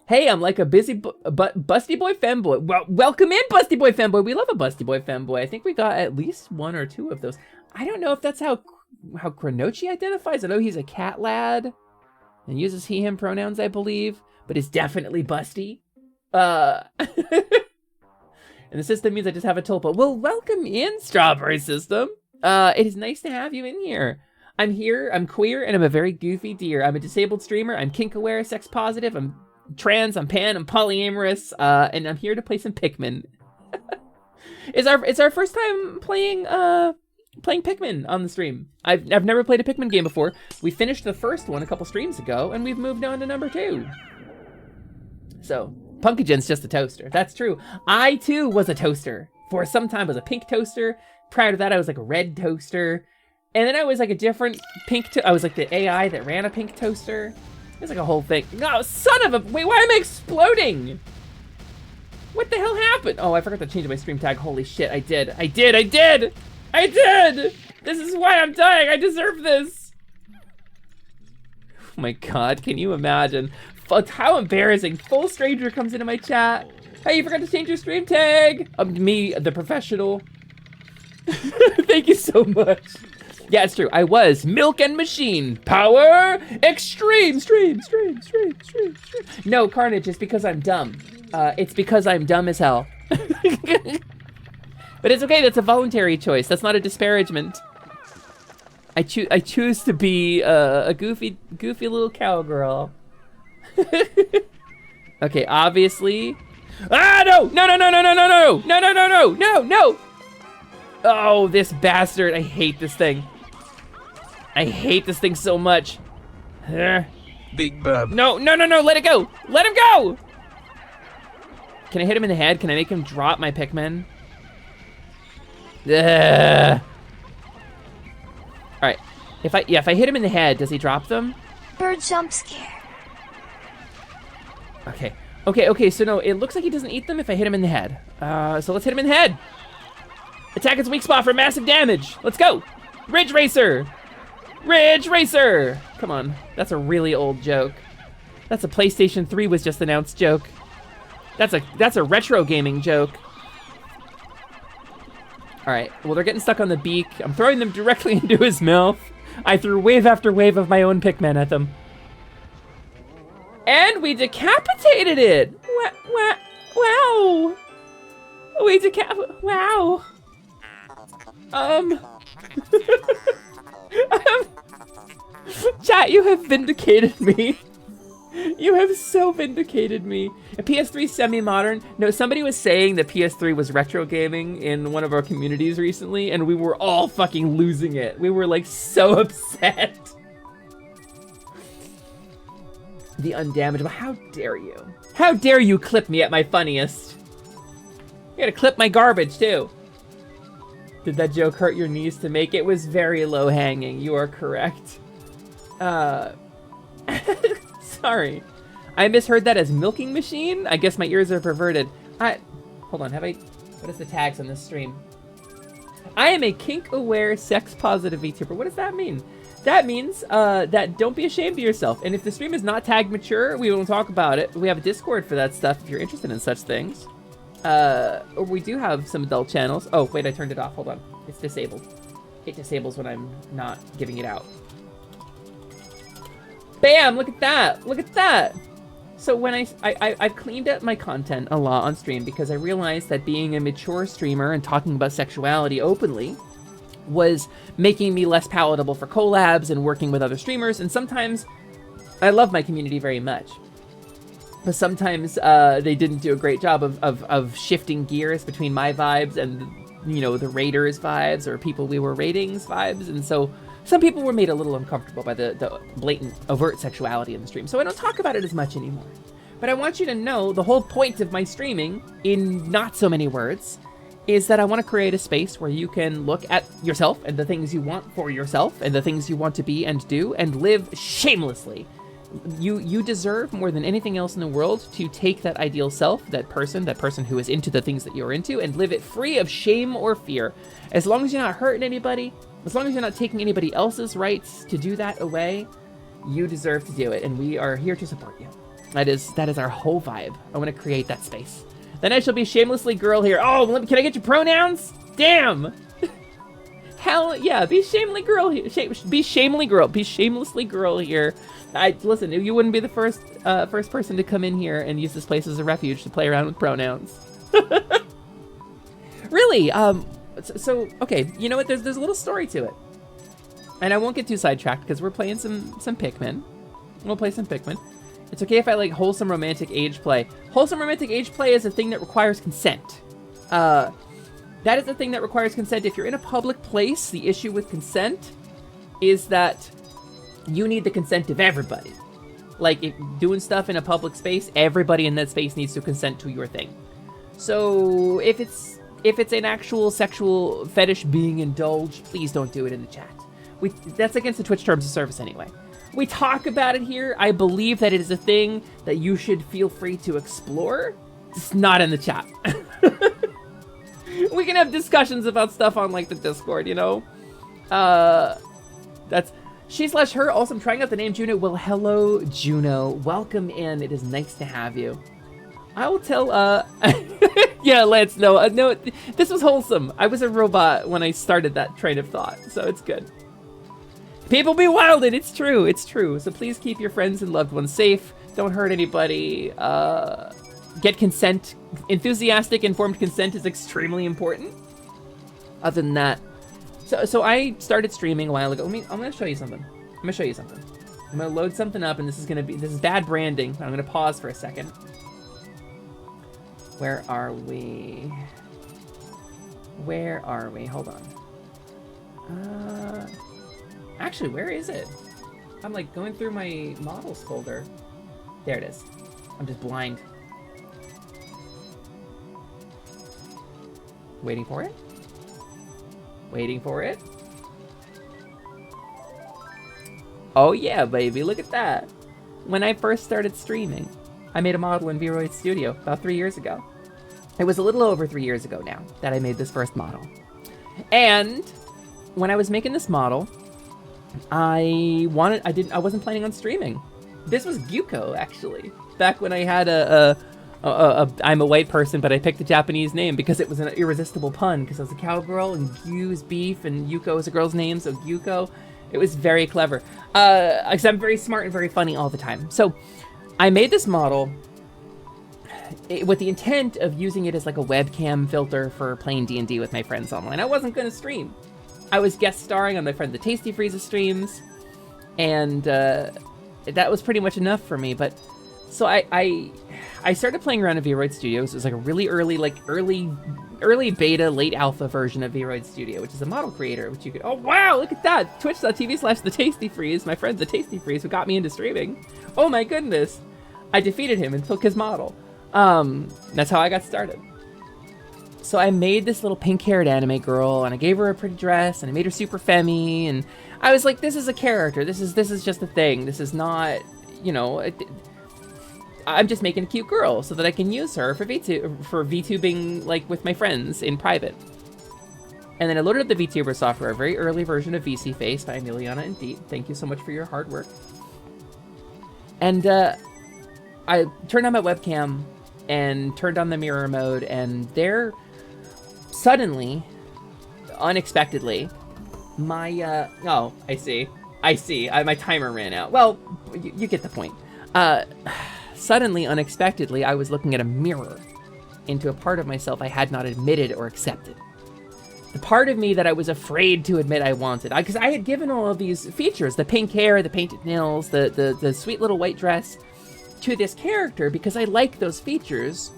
Hey, I'm like a busy busty boy femboy. Well, welcome in, busty boy femboy. We love a busty boy femboy. I think we got at least 1 or 2 of those. I don't know if that's how Chronochi identifies. I know he's a cat lad and uses he, him pronouns, I believe, but is definitely busty. And the system means I just have a tulpa. Well, welcome in, Strawberry System. It is nice to have you in here. I'm here, I'm queer, and I'm a very goofy deer. I'm a disabled streamer, I'm kink aware, sex positive, I'm trans, I'm pan, I'm polyamorous, and I'm here to play some Pikmin. It's our first time playing Pikmin on the stream. I've never played a Pikmin game before. We finished the first one a couple streams ago, and we've moved on to number 2. So, Punkagen's just a toaster. That's true. I, too, was a toaster. For some time, I was a pink toaster. Prior to that, I was like a red toaster. And then I was like a different pink, I was like the AI that ran a pink toaster. It was like a whole thing. No, son of a, wait, why am I exploding? What the hell happened? Oh, I forgot to change my stream tag. Holy shit, I did. This is why I'm dying. I deserve this. Oh my God, can you imagine? How embarrassing. Full stranger comes into my chat. Hey, you forgot to change your stream tag. Me, the professional. Thank you so much. Yeah, it's true. I was milk and machine power extreme stream. No, Carnage, it's because I'm dumb. It's because I'm dumb as hell. But it's okay. That's a voluntary choice. That's not a disparagement. I choose to be a goofy little cowgirl. Okay, obviously. Ah, no! Oh, this bastard. I hate this thing. I hate this thing so much. Big bub. No, let it go. Let him go. Can I hit him in the head? Can I make him drop my Pikmin? All right. If I hit him in the head, does he drop them? Bird jump scare. Okay, so no, it looks like he doesn't eat them if I hit him in the head. So let's hit him in the head. Attack its weak spot for massive damage. Let's go. Ridge Racer. Come on, that's a really old joke. That's a PlayStation 3 was just announced joke. That's a retro gaming joke. All right, well, they're getting stuck on the beak. I'm throwing them directly into his mouth. I threw wave after wave of my own Pikmin at them. And we decapitated it! Wow! Wow! Chat, you have vindicated me. You have so vindicated me. A PS3 semi-modern. No, somebody was saying that PS3 was retro gaming in one of our communities recently, and we were all fucking losing it. We were like so upset. The undamageable. How dare you? How dare you clip me at my funniest? You gotta clip my garbage too. Did that joke hurt your knees to make? It was very low hanging. You are correct. Sorry. I misheard that as milking machine? I guess my ears are perverted. Hold on, what is the tags on this stream? I am a kink-aware, sex-positive VTuber. What does that mean? That means that don't be ashamed of yourself. And if the stream is not tagged mature, we won't talk about it. We have a Discord for that stuff if you're interested in such things. Or we do have some adult channels. Oh, wait, I turned it off. Hold on. It's disabled. It disables when I'm not giving it out. Bam! Look at that! Look at that! So when I've cleaned up my content a lot on stream because I realized that being a mature streamer and talking about sexuality openly was making me less palatable for collabs and working with other streamers. And sometimes I love my community very much, but sometimes they didn't do a great job of shifting gears between my vibes and, you know, the raiders vibes or people we were raiding's vibes. And so some people were made a little uncomfortable by the blatant overt sexuality in the stream. So I don't talk about it as much anymore. But I want you to know the whole point of my streaming, in not so many words, is that I want to create a space where you can look at yourself and the things you want for yourself and the things you want to be and do and live shamelessly. You deserve more than anything else in the world to take that ideal self, that person who is into the things that you're into, and live it free of shame or fear. As long as you're not hurting anybody, as long as you're not taking anybody else's rights to do that away, you deserve to do it, and we are here to support you. That is our whole vibe. I want to create that space. Then I shall be shamelessly girl here. Oh, can I get your pronouns? Damn. Hell yeah, be shamelessly girl here. Be shamelessly girl here. Listen, you wouldn't be the first person to come in here and use this place as a refuge to play around with pronouns. Really, so okay, you know what? There's a little story to it, and I won't get too sidetracked because we're playing some PIKMIN. We'll play some PIKMIN. It's okay if I like wholesome romantic age play. Wholesome romantic age play is a thing that requires consent. That is a thing that requires consent. If you're in a public place, the issue with consent is that you need the consent of everybody. Like, if doing stuff in a public space, everybody in that space needs to consent to your thing. So if it's an actual sexual fetish being indulged, please don't do it in the chat. That's against the Twitch terms of service anyway. We talk about it here. I believe that it is a thing that you should feel free to explore. It's not in the chat. We can have discussions about stuff on like the Discord, you know? That's she/her. Also, I'm trying out the name Juno. Well, hello, Juno. Welcome in. It is nice to have you. I will tell, yeah, Lance, no, this was wholesome. I was a robot when I started that train of thought, so it's good. People be wildin', it's true. So please keep your friends and loved ones safe. Don't hurt anybody. Get consent. Enthusiastic, informed consent is extremely important. Other than that, so I started streaming a while ago. I'm gonna show you something. I'm gonna load something up, and this is bad branding. I'm gonna pause for a second. Where are we? Hold on. Actually, where is it? I'm like going through my models folder. There it is. I'm just blind. Waiting for it. Oh yeah, baby, look at that. When I first started streaming, I made a model in Vroid Studio about 3 years ago. It was a little over 3 years ago now that I made this first model. And when I was making this model, I wasn't planning on streaming. This was Gyuko, actually. Back when I had I'm a white person, but I picked a Japanese name because it was an irresistible pun, because I was a cowgirl, and Gyu is beef, and Yuko is a girl's name, so Gyuko. It was very clever. Because I'm very smart and very funny all the time. So I made this model with the intent of using it as like a webcam filter for playing D&D with my friends online. I wasn't going to stream. I was guest starring on my friend the Tasty Freeze's streams, and that was pretty much enough for me. But so I started playing around in Vroid Studios. It was like a really early beta, late alpha version of Vroid Studio, which is a model creator, which you could, oh wow, look at that, twitch.tv/theTastyFreeze, my friend the Tasty Freeze, who got me into streaming. Oh my goodness, I defeated him and took his model. That's how I got started. So I made this little pink-haired anime girl, and I gave her a pretty dress, and I made her super femmy, and I was like, this is a character, this is just a thing, this is not, you know, I'm just making a cute girl so that I can use her for VTubing, like, with my friends in private. And then I loaded up the VTuber software, a very early version of VC Face by Emiliana and Deet. Thank you so much for your hard work. And I turned on my webcam and turned on the mirror mode, and there, suddenly, unexpectedly, my, oh, I see, my timer ran out. Well, you get the point. Suddenly, unexpectedly, I was looking at a mirror into a part of myself I had not admitted or accepted. the part of me that I was afraid to admit I wanted. Because I had given all of these features, the pink hair, the painted nails, the sweet little white dress, to this character because I like those features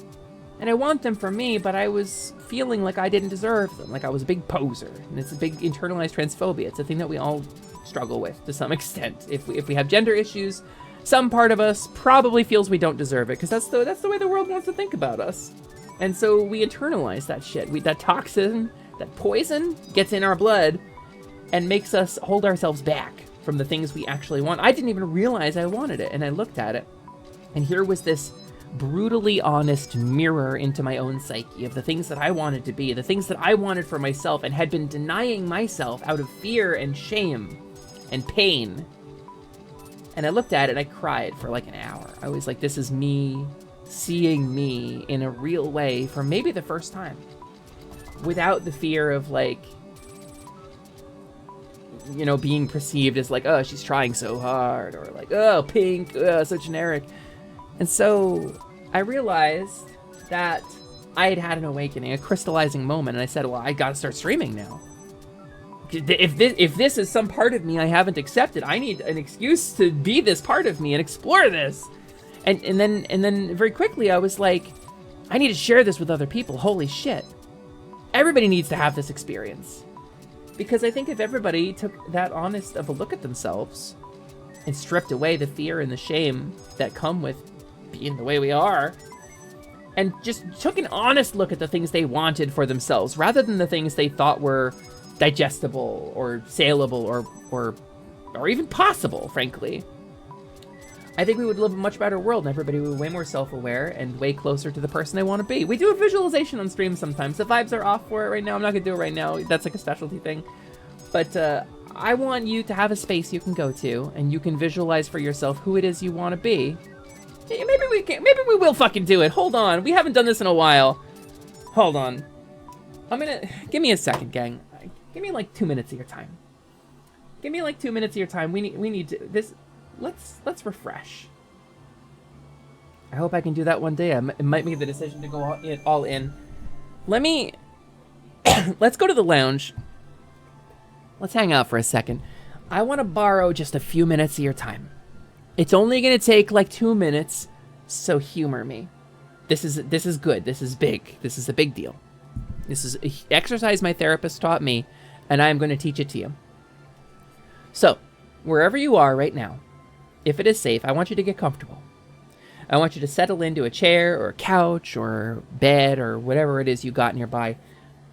and I want them for me, but I was feeling like I didn't deserve them, like I was a big poser. And it's a big internalized transphobia. It's a thing that we all struggle with to some extent. If we have gender issues, some part of us probably feels we don't deserve it because that's the way the world wants to think about us. And so we internalize that shit. That toxin, that poison gets in our blood and makes us hold ourselves back from the things we actually want. I didn't even realize I wanted it, and I looked at it. And here was this brutally honest mirror into my own psyche of the things that I wanted to be, the things that I wanted for myself and had been denying myself out of fear and shame and pain. And I looked at it and I cried for like an hour. I was like, this is me seeing me in a real way for maybe the first time. Without the fear of like, you know, being perceived as like, oh, she's trying so hard, or like, oh, pink, so generic. And so I realized that I had had an awakening, a crystallizing moment, and I said, well, I gotta start streaming now. If this is some part of me I haven't accepted, I need an excuse to be this part of me and explore this. And then very quickly I was like, I need to share this with other people. Holy shit. Everybody needs to have this experience. Because I think if everybody took that honest of a look at themselves and stripped away the fear and the shame that come with being the way we are, and just took an honest look at the things they wanted for themselves, rather than the things they thought were digestible or saleable or even possible, frankly, I think we would live a much better world and everybody would be way more self-aware and way closer to the person they want to be. We do a visualization on stream sometimes. The vibes are off for it right now. I'm not going to do it right now. That's like a specialty thing. But I want you to have a space you can go to and you can visualize for yourself who it is you want to be. Maybe we will fucking do it. Hold on. We haven't done this in a while. Hold on. Give me a second, gang. Give me like 2 minutes of your time. Give me like 2 minutes of your time. We need to this. Let's refresh. I hope I can do that one day. It might make the decision to go all in. Let's go to the lounge. Let's hang out for a second. I want to borrow just a few minutes of your time. It's only going to take like 2 minutes, so humor me. This is good. This is big. This is a big deal. This is an exercise my therapist taught me, and I'm going to teach it to you. So, wherever you are right now, if it is safe, I want you to get comfortable. I want you to settle into a chair or a couch or bed or whatever it is you got nearby.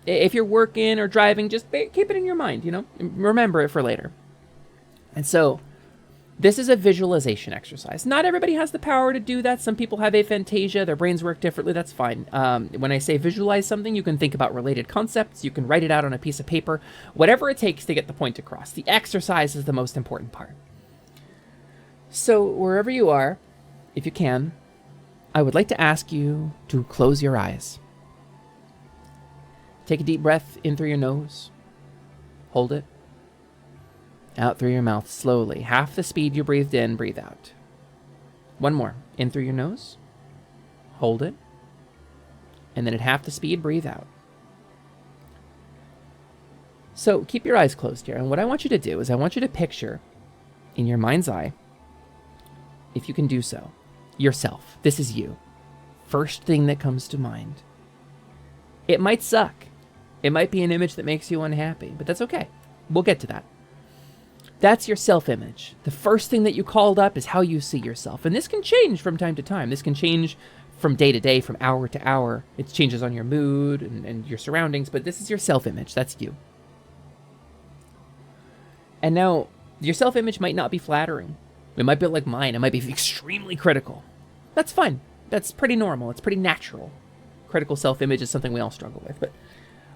If you're working or driving, just keep it in your mind, you know? Remember it for later. And so, this is a visualization exercise. Not everybody has the power to do that. Some people have aphantasia. Their brains work differently. That's fine. When I say visualize something, you can think about related concepts. You can write it out on a piece of paper. Whatever it takes to get the point across. The exercise is the most important part. So wherever you are, if you can, I would like to ask you to close your eyes. Take a deep breath in through your nose. Hold it. Out through your mouth slowly. Half the speed you breathed in, breathe out. One more. In through your nose. Hold it. And then at half the speed, breathe out. So keep your eyes closed here. And what I want you to do is I want you to picture in your mind's eye, if you can do so, yourself. This is you. First thing that comes to mind. It might suck. It might be an image that makes you unhappy, but that's okay. We'll get to that. That's your self-image. The first thing that you called up is how you see yourself. And this can change from time to time. This can change from day to day, from hour to hour. It changes on your mood and your surroundings, but this is your self-image. That's you. And now, your self-image might not be flattering. It might be like mine. It might be extremely critical. That's fine. That's pretty normal. It's pretty natural. Critical self-image is something we all struggle with. But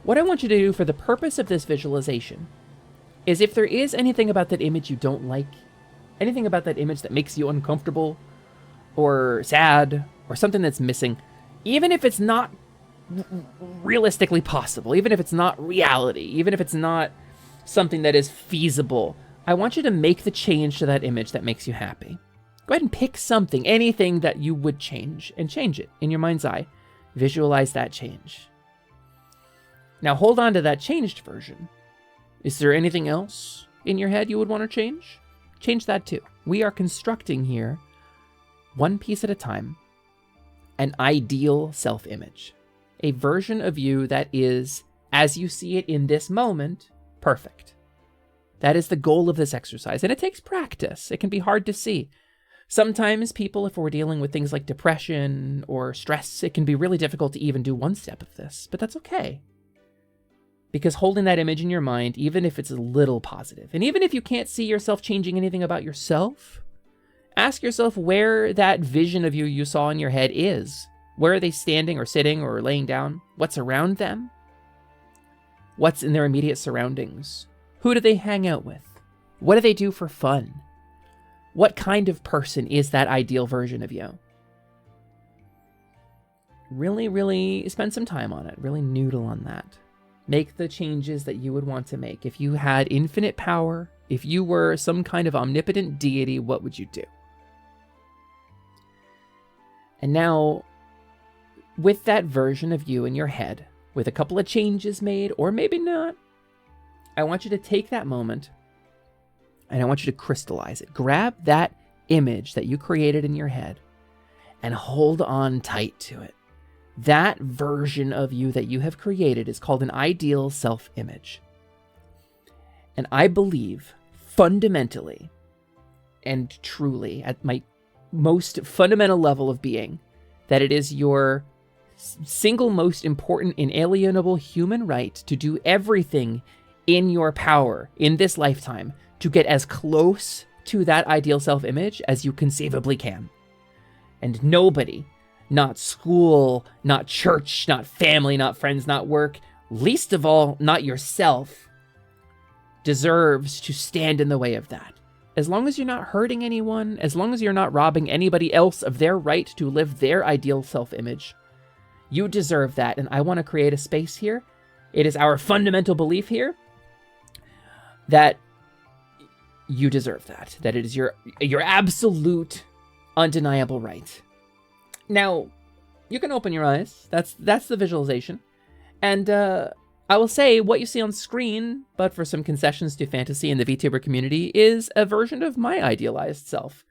what I want you to do for the purpose of this visualization is if there is anything about that image you don't like, anything about that image that makes you uncomfortable or sad or something that's missing, even if it's not realistically possible, even if it's not reality, even if it's not something that is feasible, I want you to make the change to that image that makes you happy. Go ahead and pick something, anything that you would change, and change it in your mind's eye. Visualize that change. Now hold on to that changed version. Is there anything else in your head you would want to change? Change that too. We are constructing here, one piece at a time, an ideal self-image. A version of you that is, as you see it in this moment, perfect. That is the goal of this exercise, and it takes practice. It can be hard to see. Sometimes people, if we're dealing with things like depression or stress, it can be really difficult to even do one step of this, but that's okay. Because holding that image in your mind, even if it's a little positive, and even if you can't see yourself changing anything about yourself, ask yourself where that vision of you saw in your head is. Where are they standing or sitting or laying down? What's around them? What's in their immediate surroundings? Who do they hang out with? What do they do for fun? What kind of person is that ideal version of you? Really, really spend some time on it. Really noodle on that. Make the changes that you would want to make. If you had infinite power, if you were some kind of omnipotent deity, what would you do? And now, with that version of you in your head, with a couple of changes made, or maybe not, I want you to take that moment and I want you to crystallize it. Grab that image that you created in your head and hold on tight to it. That version of you that you have created is called an ideal self-image. And I believe fundamentally and truly at my most fundamental level of being that it is your single most important inalienable human right to do everything in your power in this lifetime to get as close to that ideal self-image as you conceivably can. And nobody, not school, not church, not family, not friends, not work, least of all, not yourself, deserves to stand in the way of that. As long as you're not hurting anyone, as long as you're not robbing anybody else of their right to live their ideal self-image, you deserve that. And I want to create a space here. It is our fundamental belief here that you deserve that. That it is your absolute, undeniable right. Now, you can open your eyes. That's the visualization. And I will say what you see on screen, but for some concessions to fantasy in the VTuber community, is a version of my idealized self.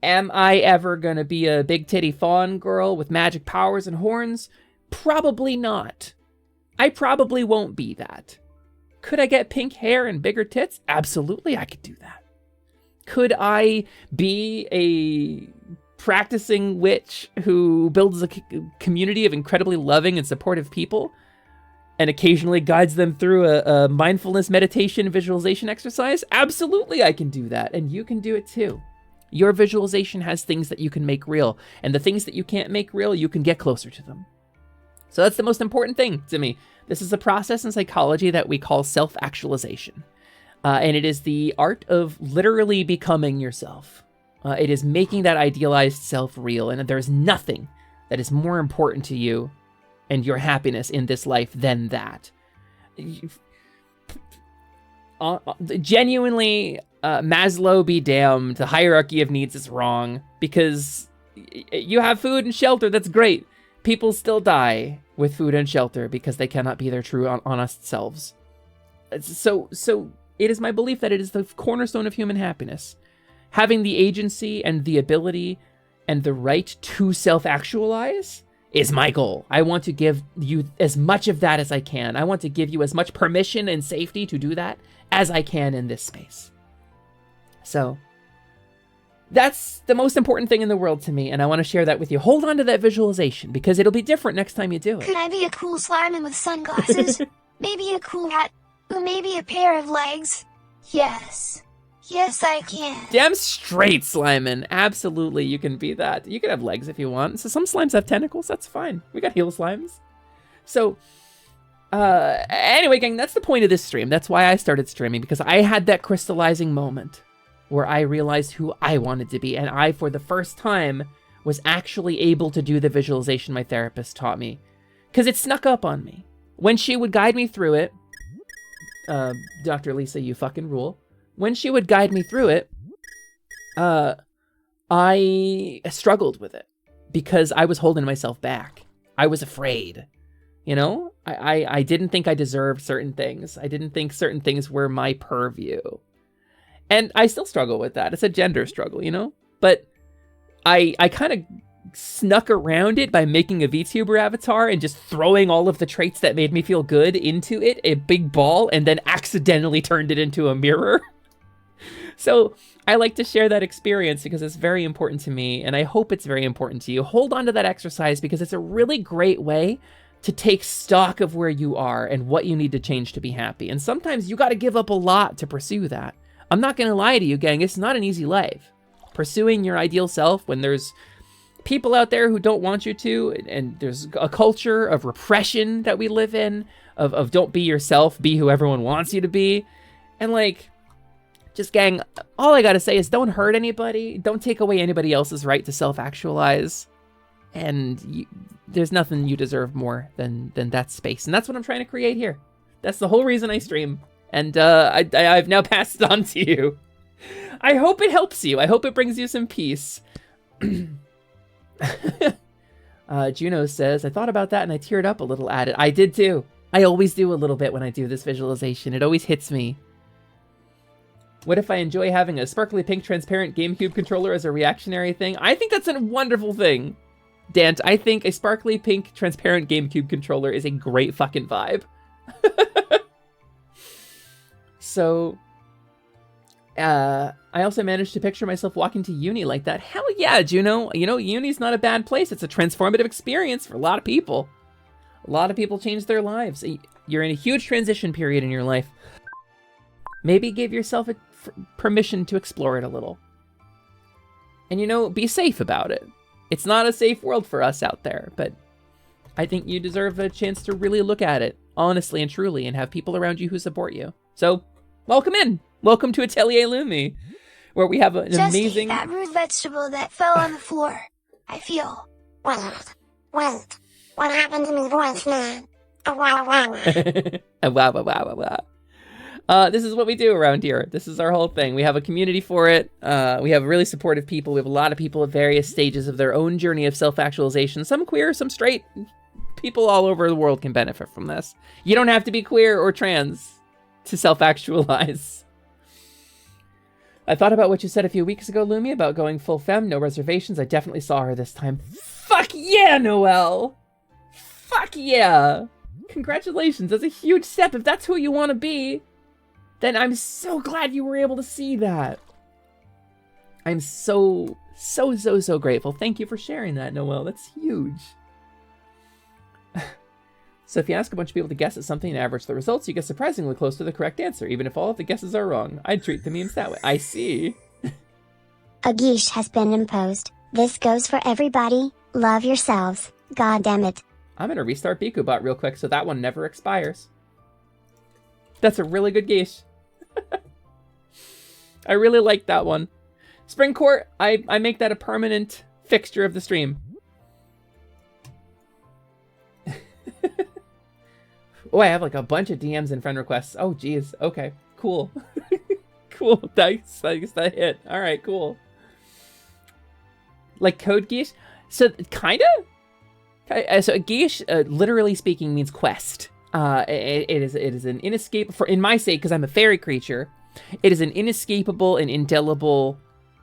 Am I ever gonna be a big titty fawn girl with magic powers and horns? Probably not. I probably won't be that. Could I get pink hair and bigger tits? Absolutely, I could do that. Could I be a practicing witch who builds a community of incredibly loving and supportive people and occasionally guides them through a mindfulness meditation visualization exercise? Absolutely, I can do that, and you can do it too. Your visualization has things that you can make real, and the things that you can't make real, you can get closer to them. So that's the most important thing to me. This is a process in psychology that we call self-actualization. And it is the art of literally becoming yourself. It is making that idealized self real, and there's nothing that is more important to you and your happiness in this life than that. Genuinely, Maslow be damned, the hierarchy of needs is wrong, because you have food and shelter, that's great. People still die with food and shelter because they cannot be their true, honest selves. So it is my belief that it is the cornerstone of human happiness. Having the agency and the ability and the right to self-actualize is my goal. I want to give you as much of that as I can. I want to give you as much permission and safety to do that as I can in this space. So that's the most important thing in the world to me, and I want to share that with you. Hold on to that visualization, because it'll be different next time you do it. Could I be a cool slimeman with sunglasses? Maybe a cool hat? Or maybe a pair of legs? Yes. Yes, I can. Damn straight, Slimeman. Absolutely, you can be that. You can have legs if you want. So some slimes have tentacles, that's fine. We got heel slimes. So, anyway, gang, that's the point of this stream. That's why I started streaming, because I had that crystallizing moment where I realized who I wanted to be, and I, for the first time, was actually able to do the visualization my therapist taught me. Because it snuck up on me. When she would guide me through it, Dr. Lisa, you fucking rule. When she would guide me through it, I struggled with it because I was holding myself back. I was afraid, you know? I didn't think I deserved certain things. I didn't think certain things were my purview. And I still struggle with that. It's a gender struggle, you know? But I kind of snuck around it by making a VTuber avatar and just throwing all of the traits that made me feel good into it, a big ball, and then accidentally turned it into a mirror. So I like to share that experience because it's very important to me, and I hope it's very important to you. Hold on to that exercise because it's a really great way to take stock of where you are and what you need to change to be happy. And sometimes you got to give up a lot to pursue that. I'm not going to lie to you, gang. It's not an easy life. Pursuing your ideal self when there's people out there who don't want you to, and there's a culture of repression that we live in, of don't be yourself, be who everyone wants you to be. And like, just gang, all I gotta say is don't hurt anybody, don't take away anybody else's right to self-actualize, and there's nothing you deserve more than that space. And that's what I'm trying to create here. That's the whole reason I stream, and I've now passed it on to you. I hope it helps you. I hope it brings you some peace. Juno says, I thought about that and I teared up a little at it. I did too. I always do a little bit when I do this visualization. It always hits me. What if I enjoy having a sparkly pink transparent GameCube controller as a reactionary thing? I think that's a wonderful thing. Dant, I think a sparkly pink transparent GameCube controller is a great fucking vibe. So, I also managed to picture myself walking to uni like that. Hell yeah, Juno. You know, uni's not a bad place. It's a transformative experience for a lot of people. A lot of people change their lives. You're in a huge transition period in your life. Maybe give yourself permission to explore it a little. And, you know, be safe about it. It's not a safe world for us out there, but I think you deserve a chance to really look at it honestly and truly and have people around you who support you. So, welcome in. Welcome to Atelier Lumi, where we have an Just amazing... that root vegetable that fell on the floor. I feel... Wait, what happened to my voice, man? This is what we do around here. This is our whole thing. We have a community for it. We have really supportive people. We have a lot of people at various stages of their own journey of self-actualization. Some queer, some straight. People all over the world can benefit from this. You don't have to be queer or trans to self-actualize. I thought about what you said a few weeks ago, Lumi, about going full femme, no reservations. I definitely saw her this time. Fuck yeah, Noelle! Fuck yeah! Congratulations, that's a huge step. If that's who you want to be, then I'm so glad you were able to see that. I'm so grateful. Thank you for sharing that, Noelle. That's huge. So if you ask a bunch of people to guess at something and average the results, you get surprisingly close to the correct answer, even if all of the guesses are wrong. I'd treat the memes that way. I see. A geesh has been imposed. This goes for everybody. Love yourselves. God damn it. I'm gonna restart BikuBot real quick so that one never expires. That's a really good geesh. I really like that one. Spring Court, I make that a permanent fixture of the stream. Oh, I have like a bunch of DMs and friend requests. Oh, geez. Okay, cool. Cool. Nice. I guess that hit. All right, cool. Like code geesh? So, kinda? So, geesh, literally speaking, means quest. It is an inescapable, in my sake, because I'm a fairy creature, it is an inescapable and indelible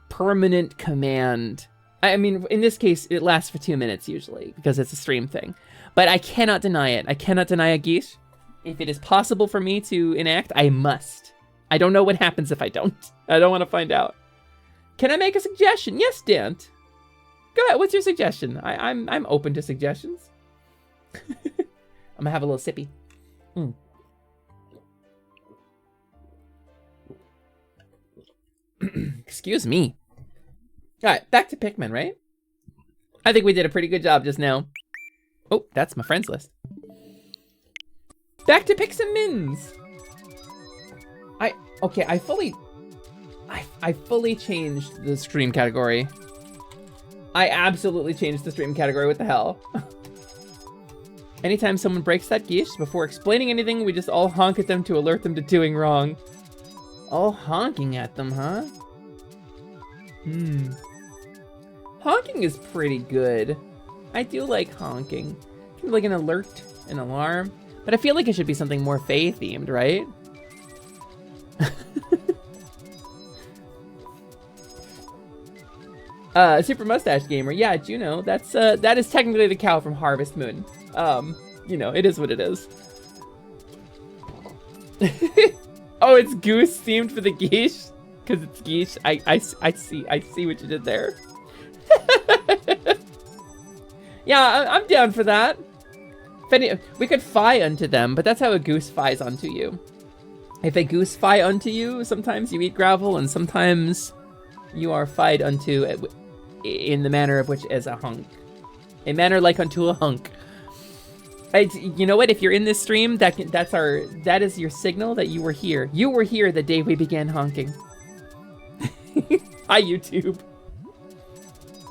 permanent command. I mean, in this case, it lasts for 2 minutes usually, because it's a stream thing. But I cannot deny it. I cannot deny a geesh. If it is possible for me to enact, I must. I don't know what happens if I don't. I don't want to find out. Can I make a suggestion? Yes, Dant. Go ahead. What's your suggestion? I'm open to suggestions. I'm gonna have a little sippy. Excuse me. All right, back to Pikmin, right? I think we did a pretty good job just now. Oh, that's my friends list. Back to pick some mins. Okay, I fully changed the stream category. I absolutely changed the stream category. What the hell? Anytime someone breaks that geesh, before explaining anything, we just all honk at them to alert them to doing wrong. All honking at them, huh? Honking is pretty good. I do like honking. Like an alert, an alarm. But I feel like it should be something more Fae themed, right? Super Mustache Gamer. Yeah, Juno. That's that is technically the cow from Harvest Moon. You know, it is what it is. Oh, it's goose themed for the geesh? Because it's geesh. I see what you did there. Yeah, I'm down for that. We could fie unto them, but that's how a goose fies unto you. If a goose fie unto you, sometimes you eat gravel, and sometimes you are fied unto in the manner of which as a hunk. A manner like unto a hunk. You know what? If you're in this stream, that is your signal that you were here. You were here the day we began honking. Hi, YouTube.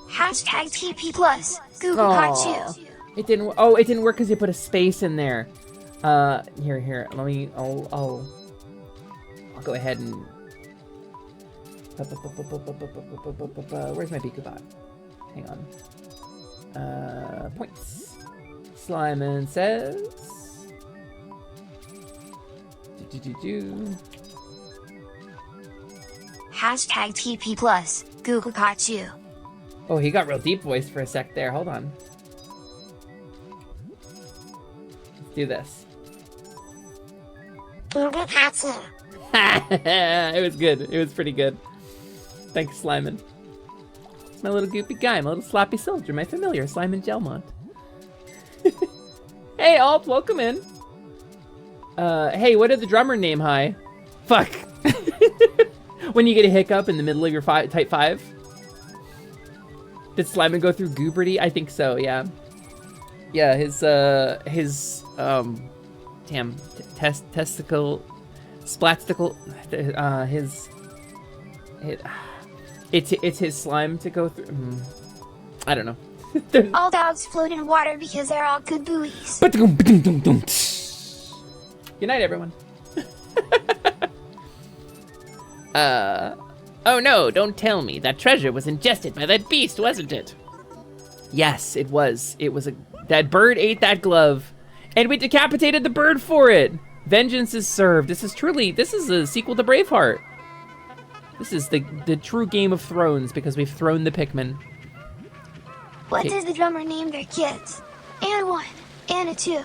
Hashtag TP plus. Google got you. It didn't. Oh, it didn't work because you put a space in there. Here. Let me. I'll go ahead and. Where's my Pikubot? Hang on. Points. Slyman says. Hashtag TP plus. Google got you. Oh, he got real deep voice for a sec there. Hold on. Let's do this. Google got you. It was good. It was pretty good. Thanks, Slyman. It's my little goopy guy, my little sloppy soldier, my familiar, Slyman Gelmont. Hey, Alt, welcome in. Hey, what did the drummer name high? Fuck. When you get a hiccup in the middle of your type 5? Did Slyman go through Gooberty? I think so, yeah. Yeah, his testicle, splatsticle, it's his slime to go through. I don't know. All dogs float in water because they're all good buoys. Good night, everyone. Oh no, don't tell me. That treasure was ingested by that beast, wasn't it? Yes, it was. That bird ate that glove, and we decapitated the bird for it. Vengeance is served. This is a sequel to Braveheart. This is the true Game of Thrones because we've thrown the Pikmin. What does the drummer name their kids? And 1, and a 2.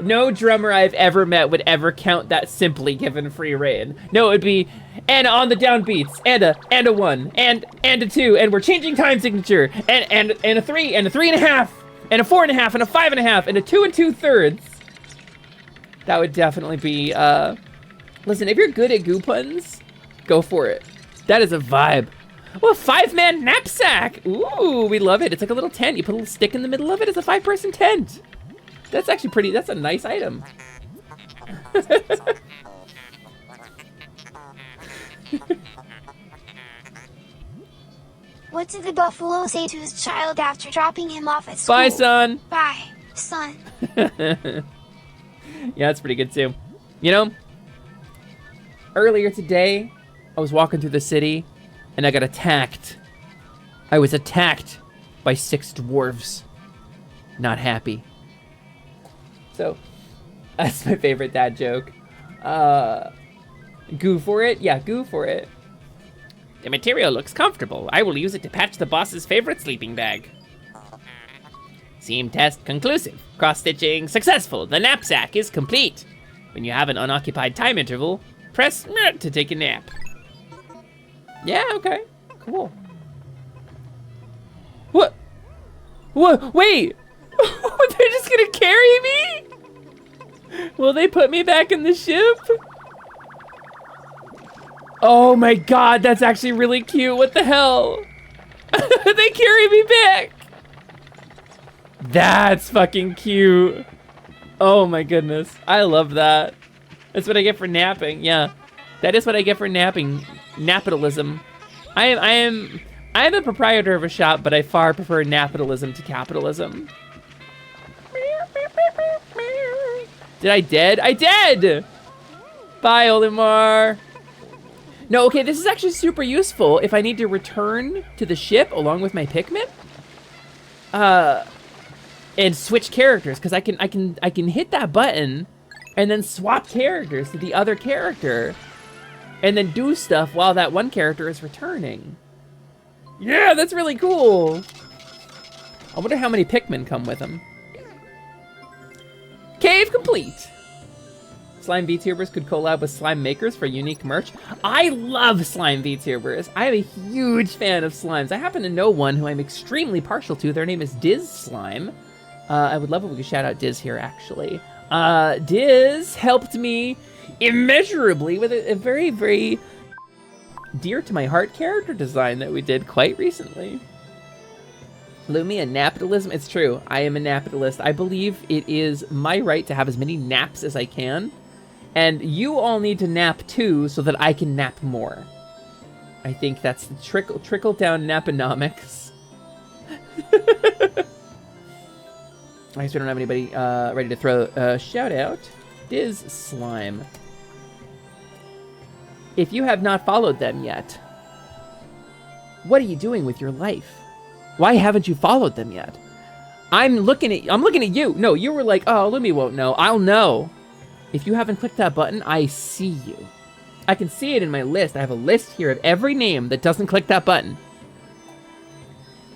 No drummer I've ever met would ever count that simply given free rein. No, it'd be and on the downbeats, and a 1, and a 2, and we're changing time signature, and a 3, and a 3.5, and a 4.5, and a 5.5, and a 2 2/3. That would definitely be listen, if you're good at goo puns, go for it. That is a vibe. Oh, a 5-man knapsack! Ooh, we love it. It's like a little tent. You put a little stick in the middle of it. It's a 5-person tent. That's actually that's a nice item. What did the buffalo say to his child after dropping him off at school? Bye, son. Bye, son. Yeah, that's pretty good too. You know, earlier today, I was walking through the city, and I got attacked. I was attacked by 6 dwarves. Not happy. So, that's my favorite dad joke. Goo for it? Yeah, goo for it. The material looks comfortable. I will use it to patch the boss's favorite sleeping bag. Seam test conclusive. Cross-stitching successful. The knapsack is complete. When you have an unoccupied time interval, press to take a nap. Yeah, okay. Cool. What? Wait! They're just gonna carry me? Will they put me back in the ship? Oh my god, that's actually really cute. What the hell? They carry me back. That's fucking cute. Oh my goodness. I love that. That's what I get for napping. Yeah. That is what I get for napping. Napitalism. I am the proprietor of a shop, but I far prefer napitalism to capitalism. Did I dead? I dead! Bye, Olimar. No, okay, this is actually super useful if I need to return to the ship along with my Pikmin. and switch characters, because I can hit that button and then swap characters to the other character and then do stuff while that one character is returning. Yeah, that's really cool. I wonder how many Pikmin come with them. Cave complete. Slime VTubers could collab with slime makers for unique merch. I love slime VTubers. I am a huge fan of slimes. I happen to know one who I'm extremely partial to. Their name is Diz Slime. I would love if we could shout out Diz here, actually. Diz helped me immeasurably with a very, very dear to my heart character design that we did quite recently. Lumi, a napitalism? It's true. I am a napitalist. I believe it is my right to have as many naps as I can. And you all need to nap too so that I can nap more. I think that's the trickle down naponomics. I guess we don't have anybody ready to throw a shout out. Diz Slime. If you have not followed them yet, what are you doing with your life? Why haven't you followed them yet? I'm looking at you. No, you were like, oh, Lumi won't know. I'll know. If you haven't clicked that button, I see you. I can see it in my list. I have a list here of every name that doesn't click that button.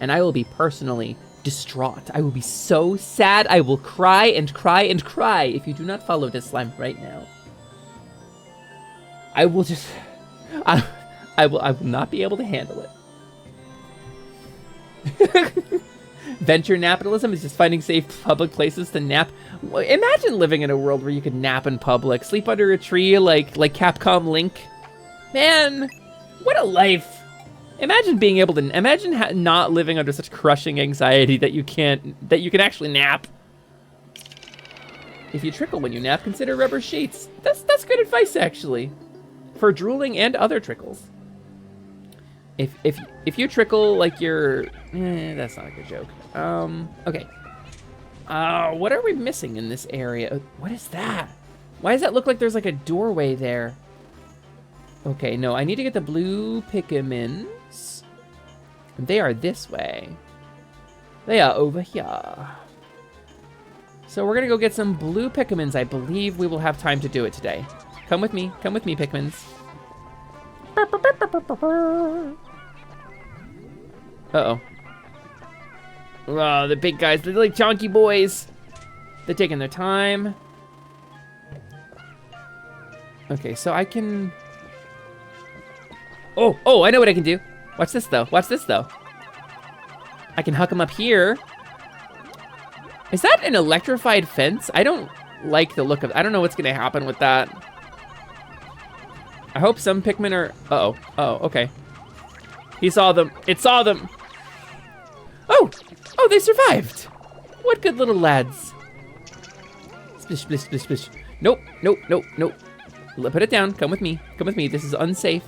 And I will be personally distraught. I will be so sad. I will cry and cry and cry if you do not follow this slime right now. I will just... I will not be able to handle it. Venture napitalism is just finding safe public places to nap. Imagine living in a world where you could nap in public, sleep under a tree like Capcom Link. Man, what a life! Imagine being able to not living under such crushing anxiety that you can actually nap. If you trickle when you nap, consider rubber sheets. That's good advice actually, for drooling and other trickles. If you trickle like you're, that's not a good joke. Okay. What are we missing in this area? What is that? Why does that look like there's like a doorway there? Okay, no, I need to get the blue Pikmins. They are this way. They are over here. So we're gonna go get some blue Pikmins. I believe we will have time to do it today. Come with me, Pikmins. Uh-oh. Oh, the big guys, they're like chunky boys. They're taking their time. Okay, so I can... Oh, I know what I can do. Watch this, though. I can huck them up here. Is that an electrified fence? I don't like the look of... I don't know what's going to happen with that. I hope some Pikmin are... Uh-oh. Oh, okay. He saw them. It saw them. Oh, they survived. What good little lads. Splish, splish, splish, splish. Nope. Put it down. Come with me. This is unsafe.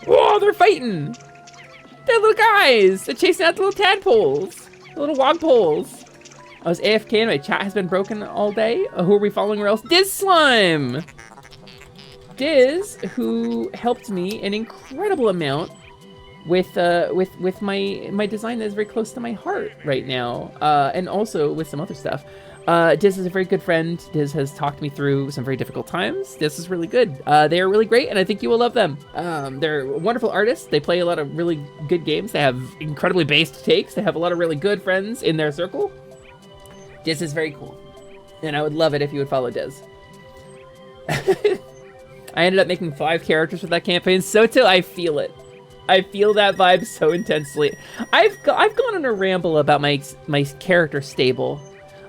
Whoa, they're fighting. They're little guys. They're chasing out the little tadpoles. The little wogpoles. I was AFK and my chat has been broken all day. Who are we following or else? Diz Slime. Diz, who helped me an incredible amount with my design that is very close to my heart right now, and also with some other stuff. Diz is a very good friend. Diz has talked me through some very difficult times. Diz is really good. They are really great, and I think you will love them. They're wonderful artists. They play a lot of really good games. They have incredibly based takes. They have a lot of really good friends in their circle. Diz is very cool, and I would love it if you would follow Diz. I ended up making 5 characters for that campaign, so too, I feel it. I feel that vibe so intensely. I've gone on a ramble about my character stable.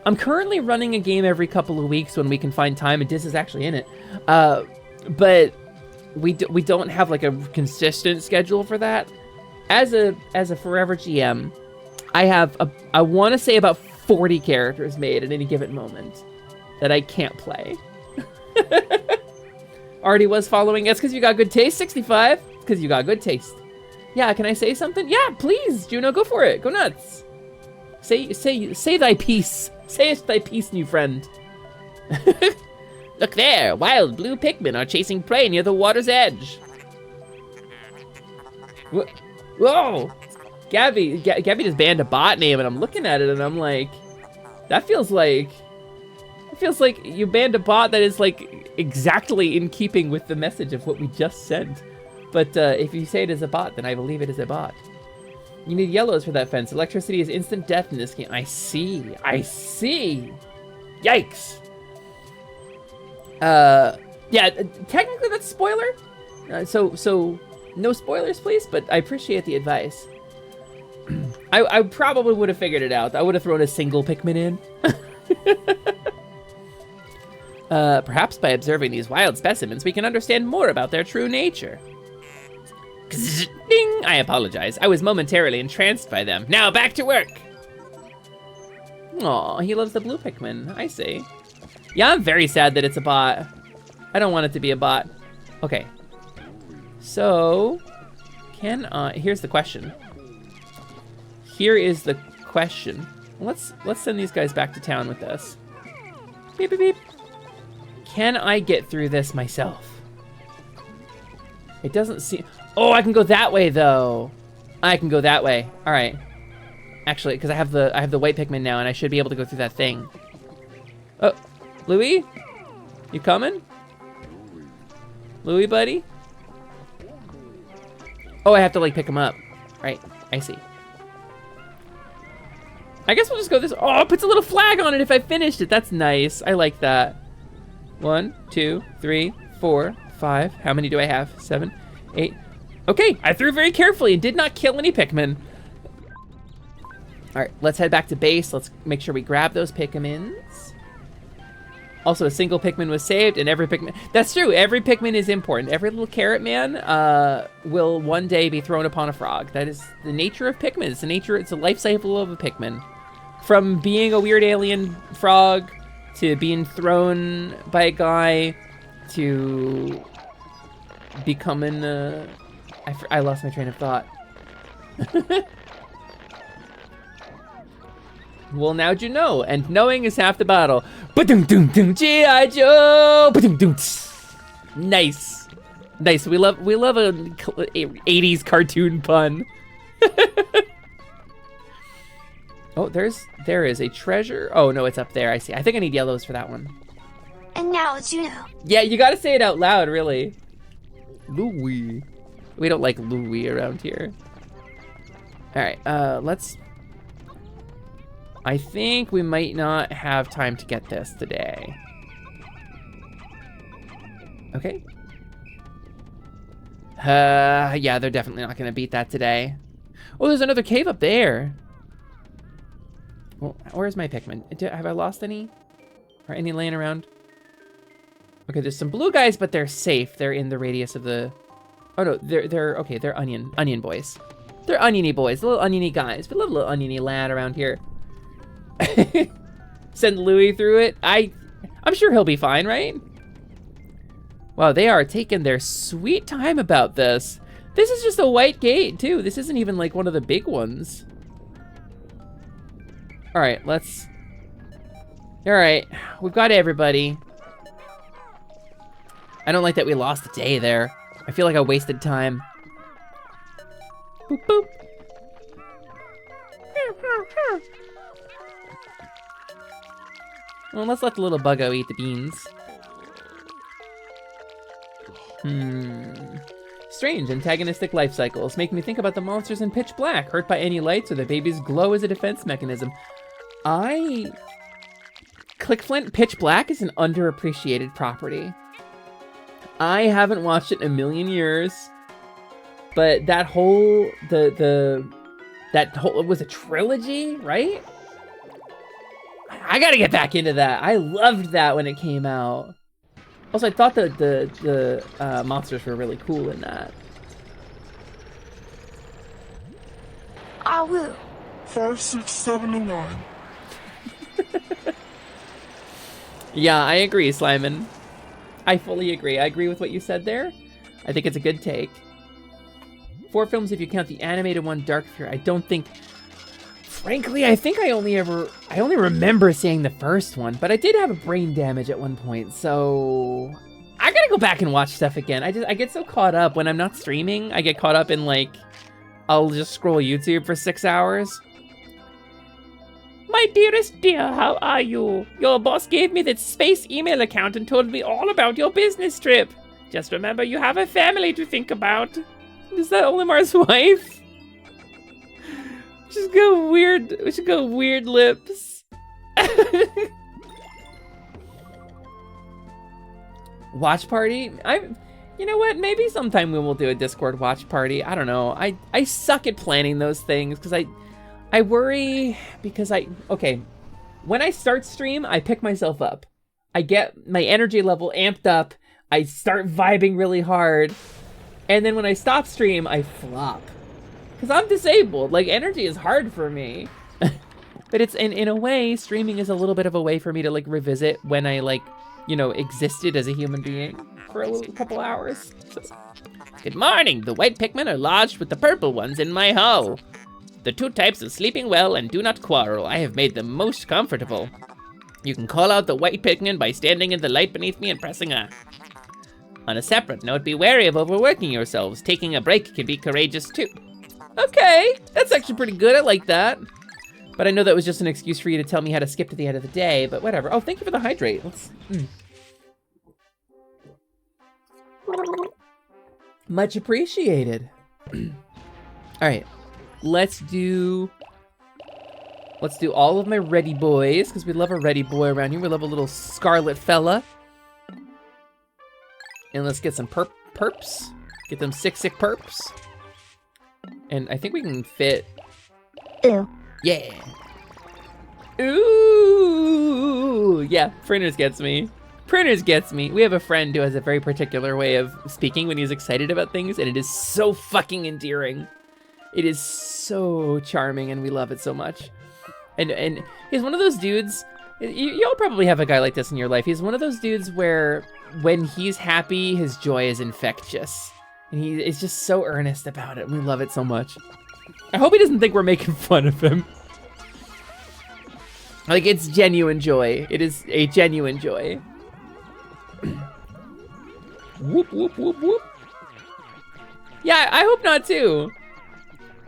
I'm currently running a game every couple of weeks when we can find time, and Diz is actually in it. But we don't have like a consistent schedule for that. As a forever GM, I want to say about 40 characters made at any given moment that I can't play. Already was following. It's because you got good taste. 65. It's because you got good taste. Yeah, can I say something? Yeah, please, Juno, go for it. Go nuts. Say thy piece. Say thy piece, new friend. Look there, wild blue Pikmin are chasing prey near the water's edge. Whoa! Gabby just banned a bot name, and I'm looking at it, and I'm like, that feels like you banned a bot that is like exactly in keeping with the message of what we just sent. But if you say it is a bot, then I believe it is a bot. You need yellows for that fence. Electricity is instant death in this game. I see. Yikes. Yeah, technically that's spoiler. So no spoilers, please, but I appreciate the advice. I probably would have figured it out. I would have thrown a single Pikmin in. Perhaps by observing these wild specimens, we can understand more about their true nature. Ding! I apologize. I was momentarily entranced by them. Now back to work! Aw, he loves the blue Pikmin. I see. Yeah, I'm very sad that it's a bot. I don't want it to be a bot. Okay. So, here's the question. Here is the question. Let's send these guys back to town with this. Beep, beep, beep. Can I get through this myself? It doesn't seem... Oh, I can go that way, though. I can go that way. All right. Actually, because I have the white Pikmin now, and I should be able to go through that thing. Oh, Louis? You coming? Louis, buddy? Oh, I have to, like, pick him up. Right, I see. I guess we'll just go this... Oh, it puts a little flag on it if I finished it. That's nice. I like that. 1, 2, 3, 4, 5. How many do I have? 7, 8. Okay, I threw very carefully and did not kill any Pikmin. All right, let's head back to base. Let's make sure we grab those Pikmins. Also, a single Pikmin was saved, and every Pikmin... That's true, every Pikmin is important. Every little carrot man will one day be thrown upon a frog. That is the nature of Pikmin. It's a life cycle of a Pikmin. From being a weird alien frog, to being thrown by a guy, to becoming I lost my train of thought. Well, now'd you know, and knowing is half the battle. Ba-dum-dum-dum, G.I. Joe! Ba-dum-dum. Nice. Nice, we love a 80s cartoon pun. Oh, there is a treasure. Oh, no, it's up there, I see. I think I need yellows for that one. And now it's you know. Yeah, you gotta say it out loud, really. Louis. We don't like Louis around here. All right, let's... I think we might not have time to get this today. Okay. Yeah, they're definitely not gonna beat that today. Oh, there's another cave up there. Well, where's my Pikmin? Have I lost any? Or any laying around? Okay, there's some blue guys, but they're safe. They're in the radius of the... Oh no, they're okay, they're onion boys. They're oniony boys, little oniony guys. We love a little oniony lad around here. Send Louis through it. I'm sure he'll be fine, right? Wow, they are taking their sweet time about this. This is just a white gate, too. This isn't even like one of the big ones. All right, all right, we've got everybody. I don't like that we lost a day there. I feel like I wasted time. Boop, boop. Well, let's let the little buggo eat the beans. Strange antagonistic life cycles make me think about the monsters in Pitch Black. Hurt by any lights or the babies glow as a defense mechanism. Clickflint Pitch Black is an underappreciated property. I haven't watched it in a million years, but that whole, it was a trilogy, right? I gotta get back into that. I loved that when it came out. Also, I thought that the monsters were really cool in that. I will. 5, 6, 7, and 9. Yeah, I agree, Slyman. I fully agree. I agree with what you said there. I think it's a good take. 4 films if you count the animated one, Dark Fury. I don't think... Frankly, I think I only remember seeing the first one, but I did have a brain damage at one point, so... I gotta go back and watch stuff again. I get so caught up when I'm not streaming. I get caught up in, like, I'll just scroll YouTube for 6 hours. My dearest dear, how are you? Your boss gave me that space email account and told me all about your business trip. Just remember you have a family to think about. Is that Olimar's wife? We should go weird lips. Watch party? You know what? Maybe sometime we will do a Discord watch party. I don't know. I suck at planning those things because I worry because okay. When I start stream, I pick myself up. I get my energy level amped up. I start vibing really hard. And then when I stop stream, I flop. Because I'm disabled. Like, energy is hard for me. But it's, in a way, streaming is a little bit of a way for me to, like, revisit when I, like, you know, existed as a human being for a couple hours. So. Good morning! The white Pikmin are lodged with the purple ones in my hull. The two types of sleeping well and do not quarrel. I have made them most comfortable. You can call out the white Pikmin by standing in the light beneath me and pressing A. On a separate note, be wary of overworking yourselves. Taking a break can be courageous too. Okay, that's actually pretty good. I like that. But I know that was just an excuse for you to tell me how to skip to the end of the day, but whatever. Oh, thank you for the hydrate. Let's... Much appreciated. All right, let's do all of my ready boys, because we love a ready boy around here. We love a little scarlet fella. And let's get some perps. Get them sick perps. And I think we can fit... Ooh. Yeah. Ooh. Yeah, Printers gets me. Printers gets me. We have a friend who has a very particular way of speaking when he's excited about things, and it is so fucking endearing. It is so charming, and we love it so much. And he's one of those dudes... You'll probably have a guy like this in your life. He's one of those dudes where when he's happy, his joy is infectious. And he is just so earnest about it. We love it so much. I hope he doesn't think we're making fun of him. Like, it's genuine joy. It is a genuine joy. Whoop, whoop, whoop, whoop. Yeah, I hope not too.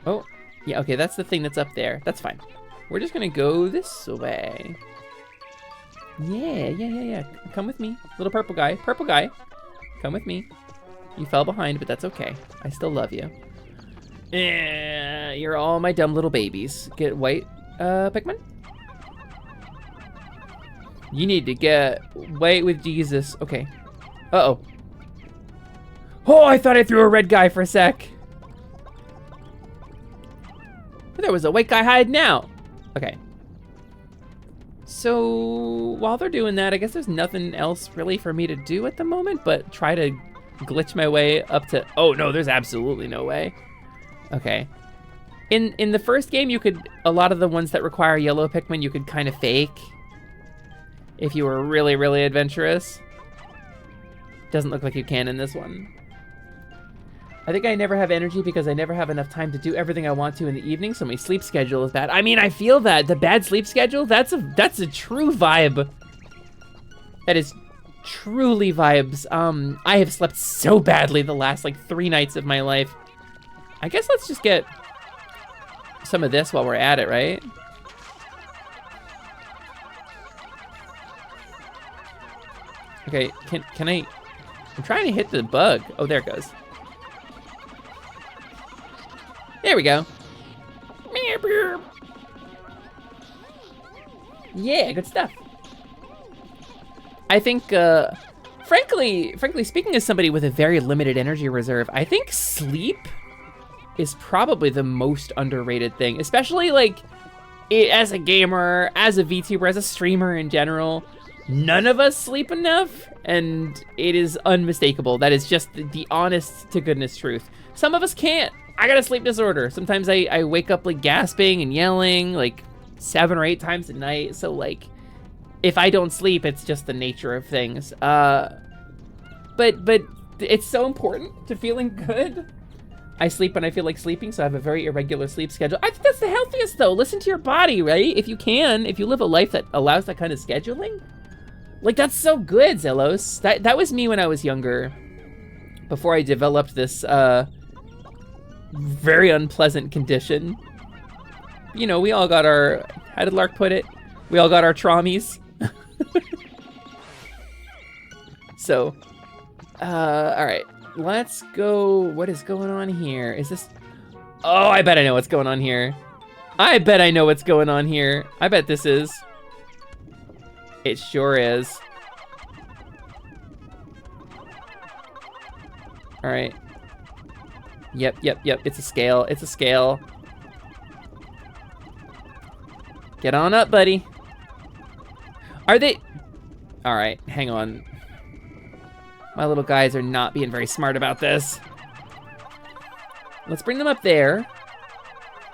Oh, yeah, okay, that's the thing that's up there. That's fine. We're just gonna go this way. Yeah. Come with me, little purple guy. Purple guy, come with me. You fell behind, but that's okay. I still love you. Yeah, you're all my dumb little babies. Get white, Pikmin? You need to get white with Jesus. Okay. Uh-oh. Oh, I thought I threw a red guy for a sec. But there was a white guy hiding out. Okay. So, while they're doing that, I guess there's nothing else really for me to do at the moment, but try to glitch my way up to... Oh, no, there's absolutely no way. Okay. In the first game, you could... A lot of the ones that require yellow Pikmin, you could kind of fake. If you were really, really adventurous. Doesn't look like you can in this one. I think I never have energy because I never have enough time to do everything I want to in the evening, so my sleep schedule is bad. I mean, I feel that. The bad sleep schedule, that's a true vibe. That is truly vibes. I have slept so badly the last, like, 3 nights of my life. I guess let's just get some of this while we're at it, right? Okay, can I... I'm trying to hit the bug. Oh, there it goes. There we go. Yeah, good stuff. I think, frankly speaking, as somebody with a very limited energy reserve, I think sleep is probably the most underrated thing, especially like as a gamer, as a VTuber, as a streamer in general. None of us sleep enough, and it is unmistakable. That is just the honest to goodness truth. Some of us can't. I got a sleep disorder. Sometimes I wake up like gasping and yelling like 7 or 8 times a night. So like, if I don't sleep, it's just the nature of things. But it's so important to feeling good. I sleep when I feel like sleeping, so I have a very irregular sleep schedule. I think that's the healthiest though. Listen to your body, right? If you can, if you live a life that allows that kind of scheduling, like that's so good, Zelos. That was me when I was younger, before I developed this very unpleasant condition. You know, we all got our, how did Lark put it? We all got our traumies. So, all right, let's go. What is going on here? Is this, oh, I bet I know what's going on here. I bet I know what's going on here. I bet this is. It sure is. All right. Yep. It's a scale. It's a scale. Get on up, buddy. Are they? All right, hang on. My little guys are not being very smart about this. Let's bring them up there.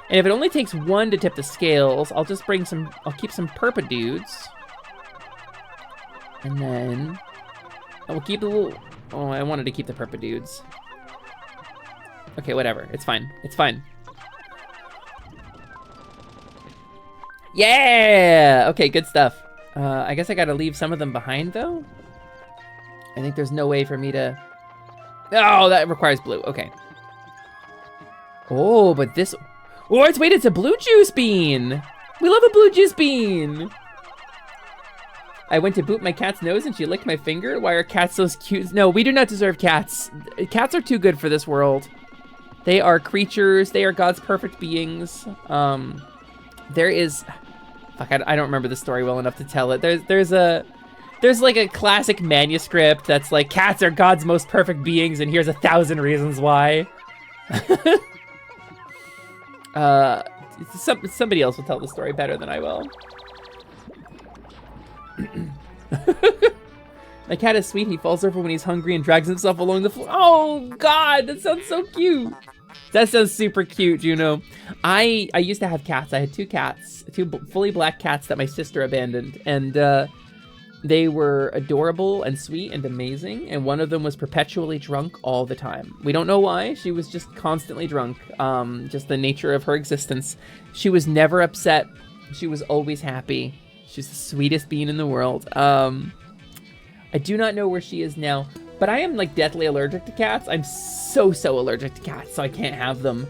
And if it only takes one to tip the scales, I'll just bring some, I'll keep some purpa dudes. And then I will keep the little, oh, I wanted to keep the purpa dudes. Okay, whatever, it's fine, it's fine. Yeah! Okay, good stuff. I guess I gotta leave some of them behind though. I think there's no way for me to, oh, that requires blue, okay. Oh, but this, oh, it's a blue juice bean. We love a blue juice bean. I went to boot my cat's nose and she licked my finger. Why are cats so cute? No, we do not deserve cats. Cats are too good for this world. They are creatures. They are God's perfect beings. There is, fuck, I don't remember the story well enough to tell it. There's like a classic manuscript that's like, cats are God's most perfect beings and here's 1,000 reasons why. Somebody else will tell the story better than I will. My cat is sweet. He falls over when he's hungry and drags himself along the floor. Oh God, that sounds so cute. That sounds super cute, Juno. I used to have cats. I had two cats, two fully black cats that my sister abandoned, and they were adorable and sweet and amazing, and one of them was perpetually drunk all the time. We don't know why. She was just constantly drunk. Just the nature of her existence. She was never upset. She was always happy. She's the sweetest being in the world. I do not know where she is now, but I am like deathly allergic to cats. I'm so allergic to cats, so I can't have them.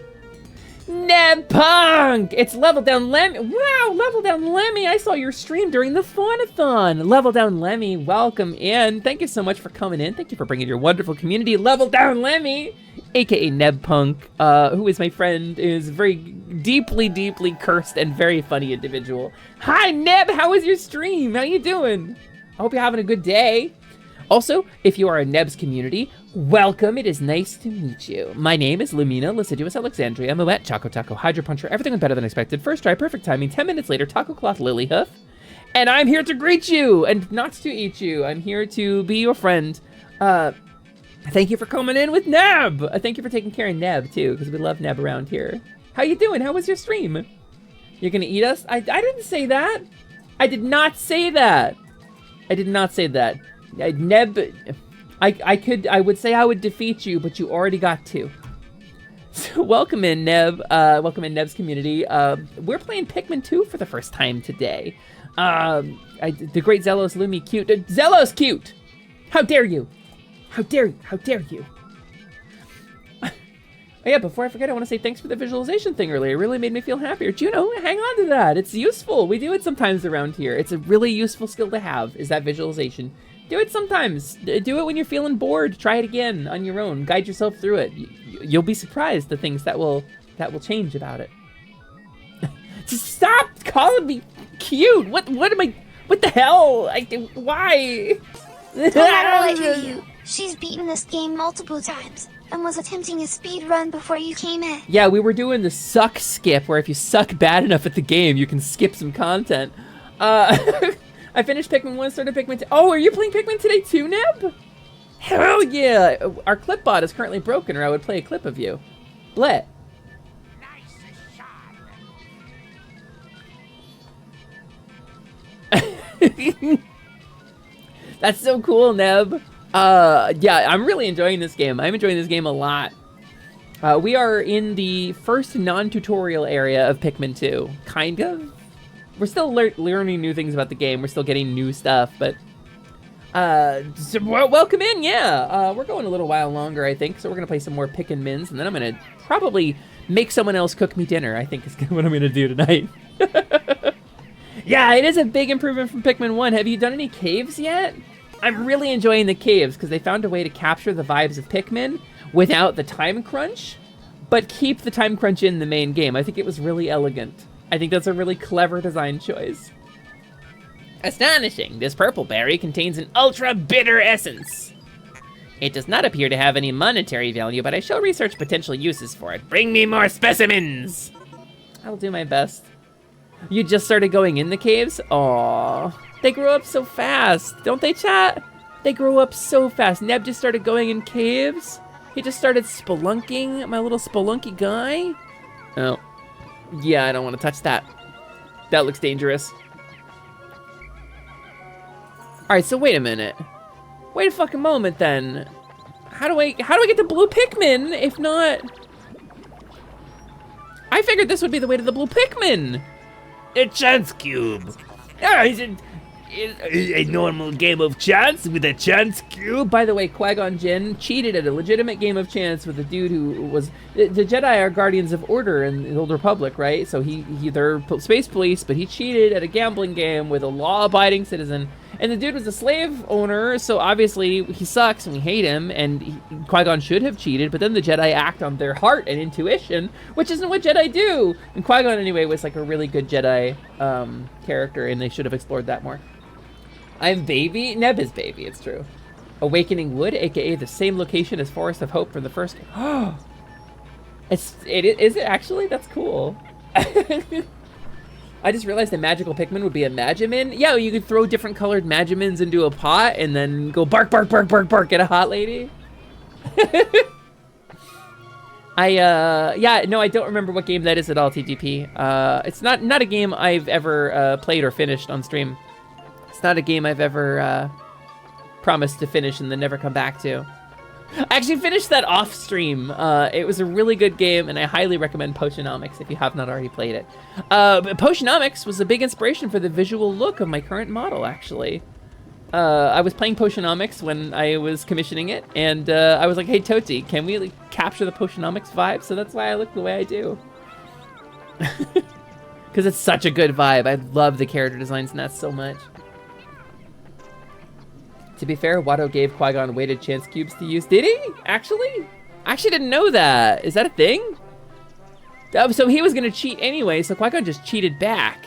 Neb Punk! It's Level Down Lemmy. Wow, Level Down Lemmy. I saw your stream during the Faunathon. Level Down Lemmy, welcome in. Thank you so much for coming in. Thank you for bringing your wonderful community. Level Down Lemmy, aka Neb Punk, who is my friend, is very deeply cursed and very funny individual. Hi, Neb. How was your stream? How you doing? I hope you're having a good day. Also, if you are a Neb's community, welcome. It is nice to meet you. My name is Lumina Lasiduous Alexandria, Moet, Choco Taco, Hydro Puncher, everything went better than expected. First try, perfect timing, 10 minutes later, Taco Cloth Lilyhoof. And I'm here to greet you and not to eat you. I'm here to be your friend. Thank you for coming in with Neb. Thank you for taking care of Neb too, because we love Neb around here. How you doing? How was your stream? You're gonna eat us? I didn't say that. I did not say that. I did not say that. Neb, I would say I would defeat you, but you already got 2. So welcome in, Neb. Welcome in Neb's community. We're playing Pikmin 2 for the first time today. The great Zelos Lumi cute. Zelos cute! How dare you? How dare you? How dare you? Oh yeah, before I forget, I want to say thanks for the visualization thing earlier. It really made me feel happier. Juno, hang on to that. It's useful. We do it sometimes around here. It's a really useful skill to have, is that visualization. Do it sometimes. Do it when you're feeling bored. Try it again on your own. Guide yourself through it. You'll be surprised the things that will change about it. Just stop calling me cute. What am I? What the hell? Why? No matter what you do, she's beaten this game multiple times and was attempting a speed run before you came in. Yeah, we were doing the suck skip, where if you suck bad enough at the game, you can skip some content. I finished Pikmin 1, started Pikmin 2. Oh, are you playing Pikmin today too, Neb? Hell yeah! Our clip bot is currently broken, or I would play a clip of you. Blet. That's so cool, Neb. Yeah, I'm really enjoying this game. I'm enjoying this game a lot. We are in the first non-tutorial area of Pikmin 2. Kind of. We're still learning new things about the game. We're still getting new stuff, but Welcome in, yeah. We're going a little while longer, I think, so we're gonna play some more PIKMINs, and then I'm gonna probably make someone else cook me dinner, I think is what I'm gonna do tonight. Yeah, it is a big improvement from Pikmin 1. Have you done any caves yet? I'm really enjoying the caves, because they found a way to capture the vibes of Pikmin without the time crunch, but keep the time crunch in the main game. I think it was really elegant. I think that's a really clever design choice. Astonishing! This purple berry contains an ultra-bitter essence. It does not appear to have any monetary value, but I shall research potential uses for it. Bring me more specimens! I'll do my best. You just started going in the caves? Aww. They grow up so fast, don't they, chat? They grow up so fast. Neb just started going in caves. He just started spelunking, my little spelunky guy. Oh. Yeah, I don't want to touch that. That looks dangerous. Alright, so wait a minute. Wait a fucking moment then. How do I get the blue Pikmin if not? I figured this would be the way to the blue Pikmin. A chance cube. Ah, is it a normal game of chance with a chance cube? By the way, Qui-Gon Jinn cheated at a legitimate game of chance with a dude who was... The Jedi are guardians of order in the Old Republic, right? So they're space police, but he cheated at a gambling game with a law-abiding citizen. And the dude was a slave owner, so obviously he sucks and we hate him, and Qui-Gon should have cheated, but then the Jedi act on their heart and intuition, which isn't what Jedi do. And Qui-Gon, anyway, was like a really good Jedi character, and they should have explored that more. I'm Baby? Neb is Baby, it's true. Awakening Wood, aka the same location as Forest of Hope from the first game. Oh! Is it actually? That's cool. I just realized a magical Pikmin would be a Magimin. Yeah, you could throw different colored Magimins into a pot and then go bark, bark, bark, bark, bark, get a hot lady. Yeah, no, I don't remember what game that is at all, TGP. It's not a game I've ever played or finished on stream. It's not a game I've ever promised to finish and then never come back to. I actually finished that off stream. It was a really good game, and I highly recommend Potionomics if you have not already played it. Potionomics was a big inspiration for the visual look of my current model, actually. I was playing Potionomics when I was commissioning it, and I was like, hey, Toti, can we like, capture the Potionomics vibe? So that's why I look the way I do. Because it's such a good vibe. I love the character designs in that so much. To be fair, Watto gave Qui-Gon weighted chance cubes to use. Did he? Actually? I actually didn't know that. Is that a thing? Oh, so he was gonna cheat anyway, so Qui-Gon just cheated back.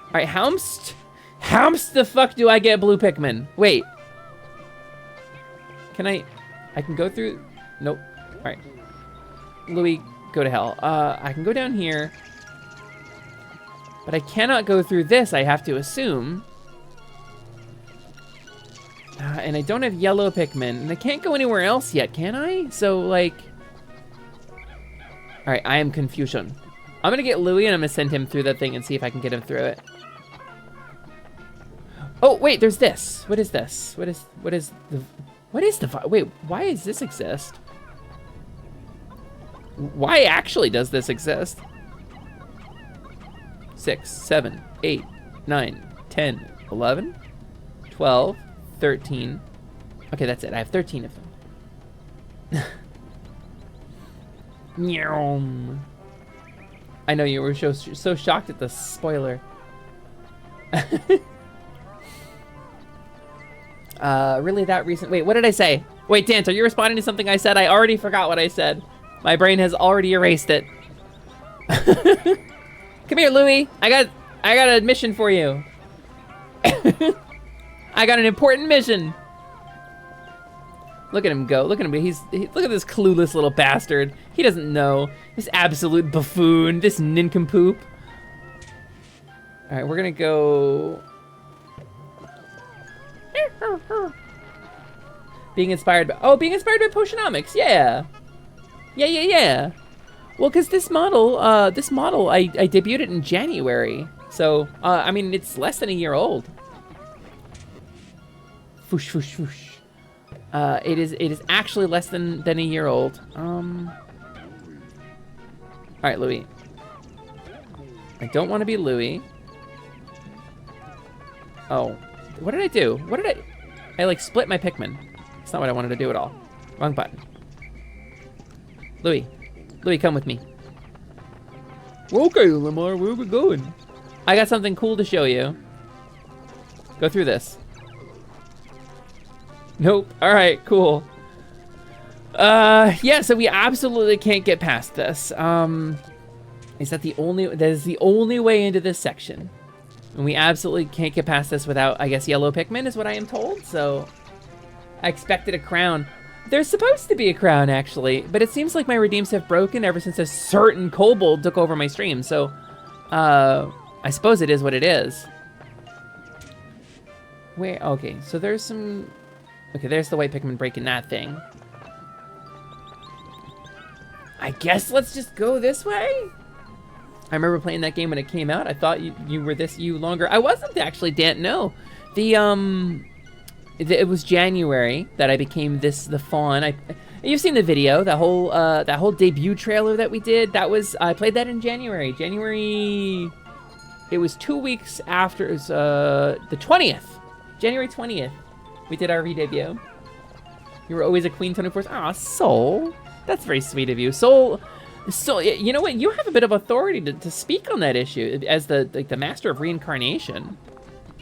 Alright, how the fuck do I get blue Pikmin? Wait. Can I can go through? Nope. Alright. Louis, go to hell. I can go down here. But I cannot go through this, I have to assume. And I don't have yellow Pikmin, and I can't go anywhere else yet, can I? So, like... Alright, I am confusion. I'm gonna get Louis, and I'm gonna send him through that thing and see if I can get him through it. Oh, wait, there's this. What is this? What is the... Wait, why does this exist? Why actually does this exist? 6, 7, 8, 9, 10, 11, 12... 13. Okay, that's it. I have 13 of them. Meow. I know you were so shocked at the spoiler. Really that recent? Wait, what did I say? Wait, Dant, are you responding to something I said? I already forgot what I said. My brain has already erased it. Come here, Louis. I got a mission for you. I got an important mission. Look at him go. Look at him. Look at this clueless little bastard. He doesn't know. This absolute buffoon. This nincompoop. All right, we're gonna go. Being inspired by Potionomics. Yeah. Yeah. Well, because this model I debuted it in January. So, I mean, it's less than a year old. Foosh, foosh, foosh. It is actually less than a year old. All right, Louis. I don't want to be Louis. Oh, What did I do? What did I like split my Pikmin. It's not what I wanted to do at all. Wrong button. Louis, come with me. Okay, Lamar, where are we going? I got something cool to show you. Go through this. Nope. All right, cool. Yeah, so we absolutely can't get past this. That is the only way into this section. And we absolutely can't get past this without, I guess, yellow Pikmin is what I am told. So I expected a crown. There's supposed to be a crown, actually, but it seems like my redeems have broken ever since a certain kobold took over my stream. So I suppose it is what it is. Where? Okay, so there's some... Okay, there's the white Pikmin breaking that thing. I guess let's just go this way? I remember playing that game when it came out. I thought you were you longer. I wasn't actually, Dan. No. It was January that I became the Faun. You've seen the video, that whole debut trailer that we did. I played that in January. It was 2 weeks after, it was the 20th. January 20th. We did our re-debut. You were always a queen, 24th. Aw, Soul. That's very sweet of you. Soul, you know what? You have a bit of authority to speak on that issue as the master of reincarnation.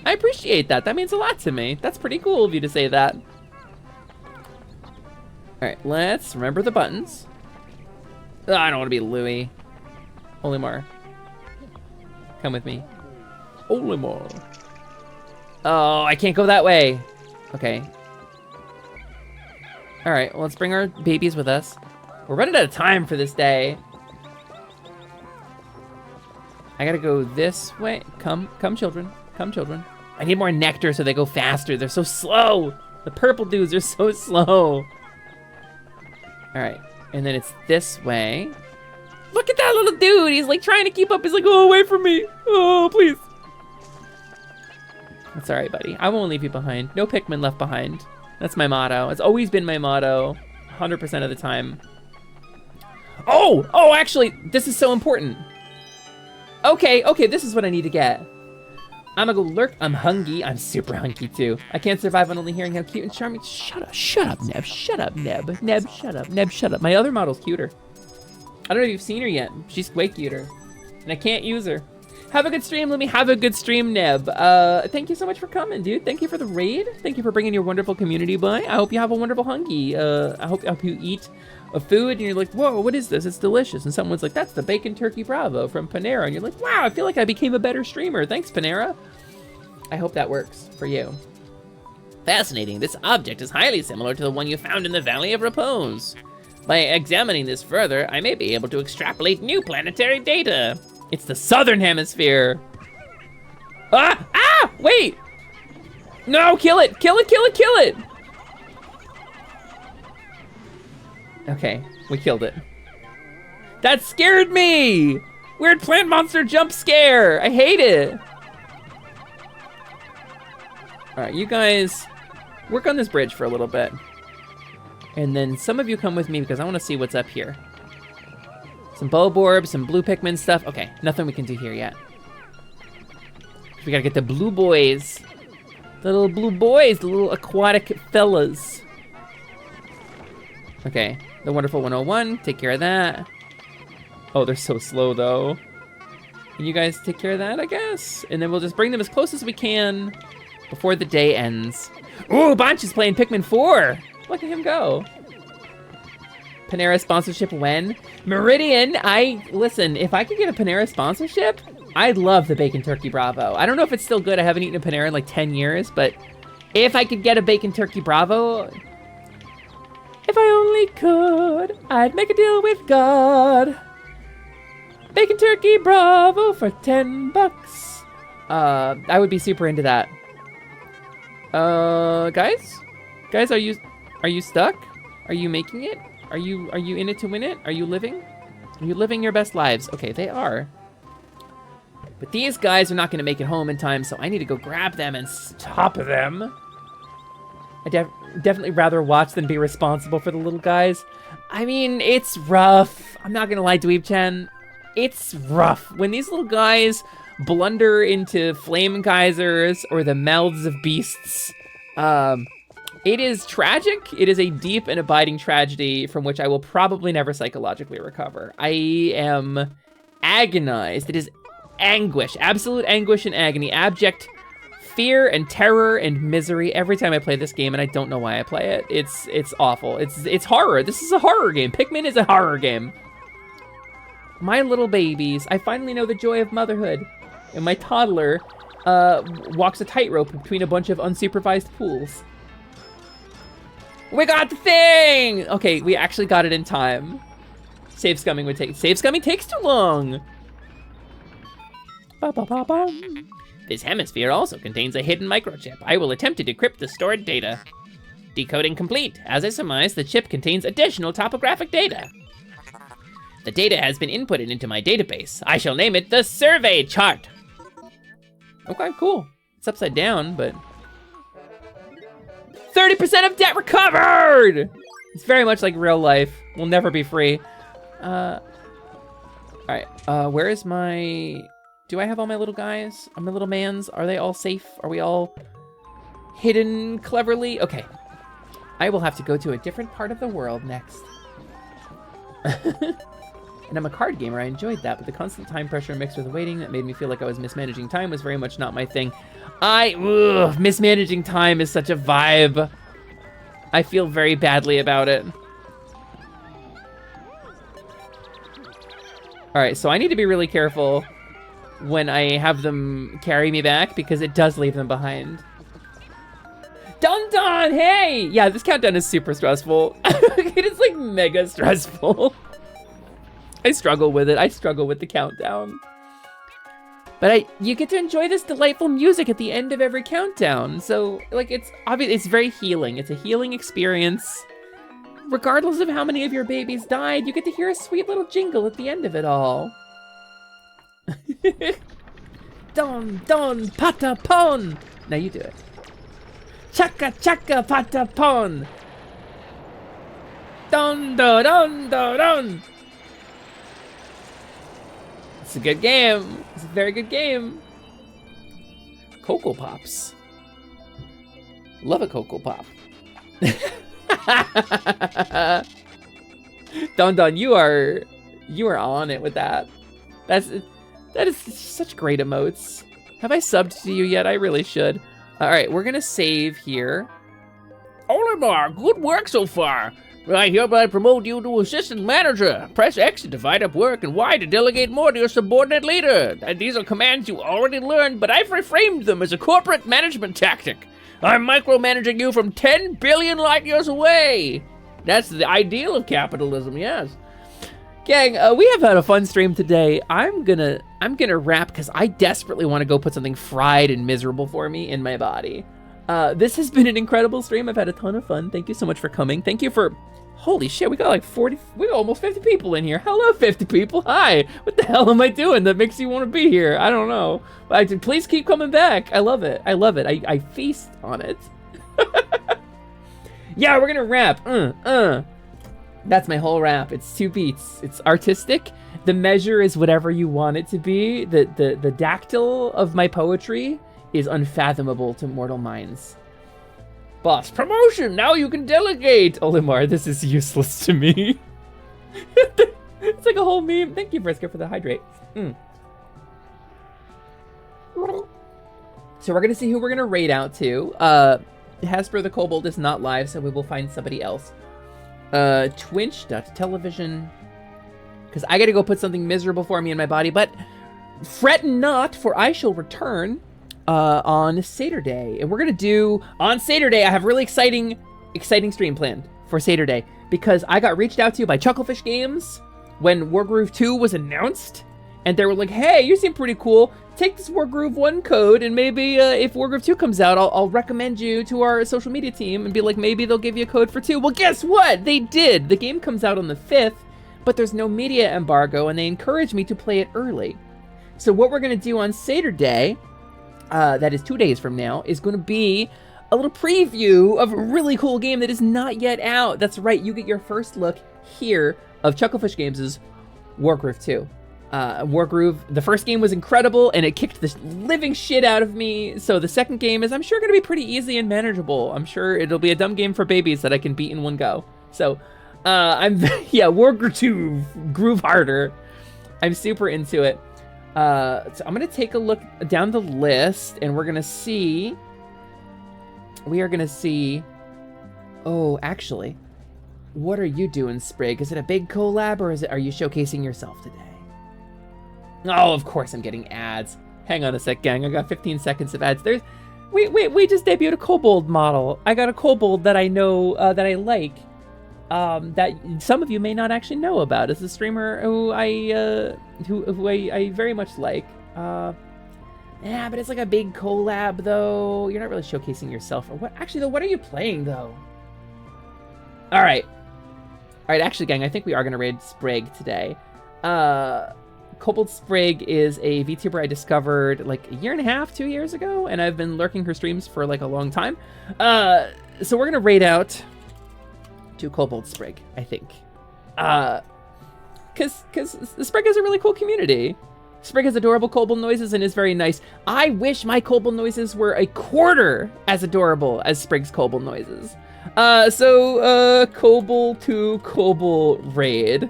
I appreciate that. That means a lot to me. That's pretty cool of you to say that. All right, let's remember the buttons. Ugh, I don't want to be Louis. Olimar. Come with me. Olimar. Oh, I can't go that way. Okay. All right, well, let's bring our babies with us. We're running out of time for this day. I gotta go this way. Come, children. Come, children. I need more nectar so they go faster. They're so slow. The purple dudes are so slow. All right, and then it's this way. Look at that little dude. He's like trying to keep up. He's like, oh, away from me. Oh, please. That's all right, buddy. I won't leave you behind. No Pikmin left behind. That's my motto. It's always been my motto, 100% of the time. Oh, actually, this is so important. Okay, this is what I need to get. I'm gonna go lurk. I'm hungry. I'm super hungry too. I can't survive on only hearing how cute and charming. Shut up, Neb. Shut up, Neb. Neb, shut up. Neb, shut up. My other model's cuter. I don't know if you've seen her yet. She's way cuter. And I can't use her. Have a good stream, Lemmy. Have a good stream, Neb. Thank you so much for coming, dude. Thank you for the raid. Thank you for bringing your wonderful community by. I hope you have a wonderful hungry. I hope you eat a food and you're like, whoa, what is this? It's delicious. And someone's like, that's the bacon turkey bravo from Panera. And you're like, wow, I feel like I became a better streamer. Thanks, Panera. I hope that works for you. Fascinating. This object is highly similar to the one you found in the Valley of Repose. By examining this further, I may be able to extrapolate new planetary data. It's the southern hemisphere. Ah, wait. No, kill it. Okay, we killed it. That scared me. Weird plant monster jump scare. I hate it. All right, you guys work on this bridge for a little bit. And then some of you come with me because I want to see what's up here. Some Bulborb, some blue Pikmin stuff. Okay, nothing we can do here yet. We gotta get the blue boys. The little blue boys, the little aquatic fellas. Okay, the wonderful 101, take care of that. Oh, they're so slow though. Can you guys take care of that, I guess? And then we'll just bring them as close as we can before the day ends. Ooh, Bonch is playing Pikmin 4. Look at him go. Panera sponsorship when? Meridian, listen, if I could get a Panera sponsorship, I'd love the Bacon Turkey Bravo. I don't know if it's still good. I haven't eaten a Panera in like 10 years, but if I could get a Bacon Turkey Bravo, if I only could, I'd make a deal with God. Bacon Turkey Bravo for 10 bucks. I would be super into that. Guys, are you stuck? Are you making it? Are you in it to win it? Are you living? Are you living your best lives? Okay, they are. But these guys are not gonna make it home in time, so I need to go grab them and stop them. I definitely rather watch than be responsible for the little guys. I mean, it's rough. I'm not gonna lie, Dweeb Chen. It's rough. When these little guys blunder into flame geysers or the mouths of beasts. It is tragic. It is a deep and abiding tragedy from which I will probably never psychologically recover. I am agonized. It is anguish, absolute anguish and agony, abject fear and terror and misery every time I play this game, and I don't know why I play it. It's awful. It's horror. This is a horror game. Pikmin is a horror game. My little babies. I finally know the joy of motherhood. And my toddler walks a tightrope between a bunch of unsupervised pools. We got the thing! Okay, we actually got it in time. Save scumming would take. Save scumming takes too long. Ba, ba, ba, ba. This hemisphere also contains a hidden microchip. I will attempt to decrypt the stored data. Decoding complete. As I surmised, the chip contains additional topographic data. The data has been inputted into my database. I shall name it the survey chart. Okay, cool. It's upside down, but 30% of debt recovered! It's very much like real life. We'll never be free. All right, where is my... Do I have all my little guys? My little mans? Are they all safe? Are we all hidden cleverly? Okay. I will have to go to a different part of the world next. And I'm a card gamer. I enjoyed that, but the constant time pressure mixed with the waiting that made me feel like I was mismanaging time was very much not my thing. Mismanaging time is such a vibe. I feel very badly about it. All right, so I need to be really careful when I have them carry me back because it does leave them behind. Dun dun, hey! Yeah, this countdown is super stressful. It is like mega stressful. I struggle with it. I struggle with the countdown. But you get to enjoy this delightful music at the end of every countdown. So, like, it's obvious, it's very healing. It's a healing experience. Regardless of how many of your babies died, you get to hear a sweet little jingle at the end of it all. Don, don, patapon. Now you do it. Chaka, chaka, patapon. Don, do, don, do, don. It's a good game. It's a very good game. Cocoa Pops. Love a Cocoa Pop. Don Don, you are on it with that. That is such great emotes. Have I subbed to you yet? I really should. All right, we're gonna save here. Olimar, good work so far. I hereby promote you to assistant manager. Press X to divide up work and Y to delegate more to your subordinate leader. These are commands you already learned, but I've reframed them as a corporate management tactic. I'm micromanaging you from 10 billion light years away. That's the ideal of capitalism, yes. Gang, we have had a fun stream today. I'm gonna wrap because I desperately want to go put something fried and miserable for me in my body. This has been an incredible stream. I've had a ton of fun. Thank you so much for coming. Thank you for... Holy shit, we got like 40... We got almost 50 people in here. Hello, 50 people. Hi. What the hell am I doing that makes you want to be here? I don't know. But please keep coming back. I love it. I love it. I feast on it. Yeah, we're gonna rap. That's my whole rap. It's 2 beats. It's artistic. The measure is whatever you want it to be. The dactyl of my poetry is unfathomable to mortal minds. Boss, promotion! Now you can delegate! Olimar, this is useless to me. It's like a whole meme. Thank you, Brisker, for the hydrate. So we're gonna see who we're gonna raid out to. Hasper the Kobold is not live, so we will find somebody else. Twitch.television. Because I gotta go put something miserable for me in my body, but fret not, for I shall return on Saturday. And we're gonna do, on Saturday, I have really exciting stream planned for Saturday, because I got reached out to by Chucklefish Games when Wargroove 2 was announced, and they were like, hey, you seem pretty cool. Take this Wargroove 1 code, and maybe if Wargroove 2 comes out, I'll recommend you to our social media team and be like, maybe they'll give you a code for 2. Well, guess what? They did. The game comes out on the 5th, but there's no media embargo, and they encouraged me to play it early. So what we're gonna do on Saturday, that is 2 days from now, is gonna be a little preview of a really cool game that is not yet out. That's right, you get your first look here of Chucklefish Games' Wargroove 2. Wargroove, the first game was incredible and it kicked the living shit out of me. So the second game is, I'm sure, going to be pretty easy and manageable. I'm sure it'll be a dumb game for babies that I can beat in one go. So Wargroove 2, Groove Harder. I'm super into it. So I'm going to take a look down the list and we're going to see. Oh, actually, what are you doing, Sprig? Is it a big collab or are you showcasing yourself today? Oh, of course I'm getting ads. Hang on a sec, gang. I got 15 seconds of ads. We just debuted a kobold model. I got a kobold that I know, that I like, that some of you may not actually know about. It's a streamer who I very much like. Yeah, but it's like a big collab though. You're not really showcasing yourself or what? Actually, though, what are you playing though? All right, actually, gang, I think we are gonna raid Sprig today. Kobold Sprig is a VTuber I discovered like a year and a half, 2 years ago, and I've been lurking her streams for like a long time. So we're gonna raid out to Kobold Sprig, I think. Cause Sprig has a really cool community. Sprig has adorable kobold noises and is very nice. I wish my kobold noises were a quarter as adorable as Sprig's kobold noises. Kobold to Kobold raid.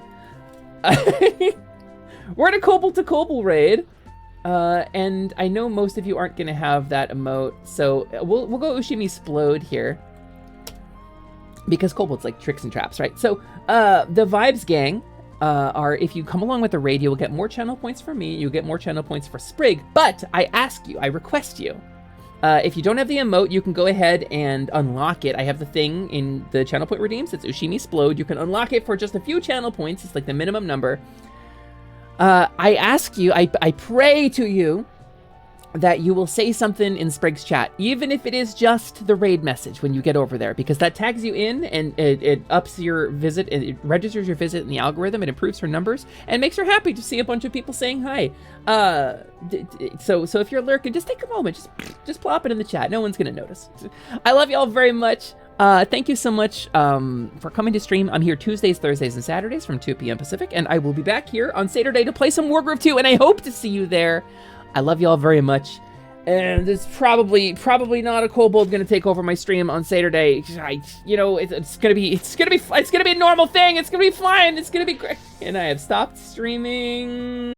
We're in a Kobold to Kobold raid, and I know most of you aren't gonna have that emote, so we'll go Ushimi Splode here, because kobolds like tricks and traps, right? So the vibes, gang, are if you come along with the raid, you will get more channel points for me, you'll get more channel points for Sprig, but I request you, if you don't have the emote, you can go ahead and unlock it. I have the thing in the channel point redeems, it's Ushimi Splode. You can unlock it for just a few channel points, it's like the minimum number. I ask you, I pray to you that you will say something in Sprig's chat, even if it is just the raid message when you get over there, because that tags you in and it ups your visit, it registers your visit in the algorithm, it improves her numbers, and makes her happy to see a bunch of people saying hi. So if you're lurking, just take a moment, just plop it in the chat. No one's gonna notice. I love y'all very much. Thank you so much for coming to stream. I'm here Tuesdays, Thursdays, and Saturdays from 2 p.m. Pacific, and I will be back here on Saturday to play some Wargroove 2, and I hope to see you there. I love y'all very much, and it's probably not a kobold gonna take over my stream on Saturday. It's gonna be a normal thing. It's gonna be fine. It's gonna be great. And I have stopped streaming.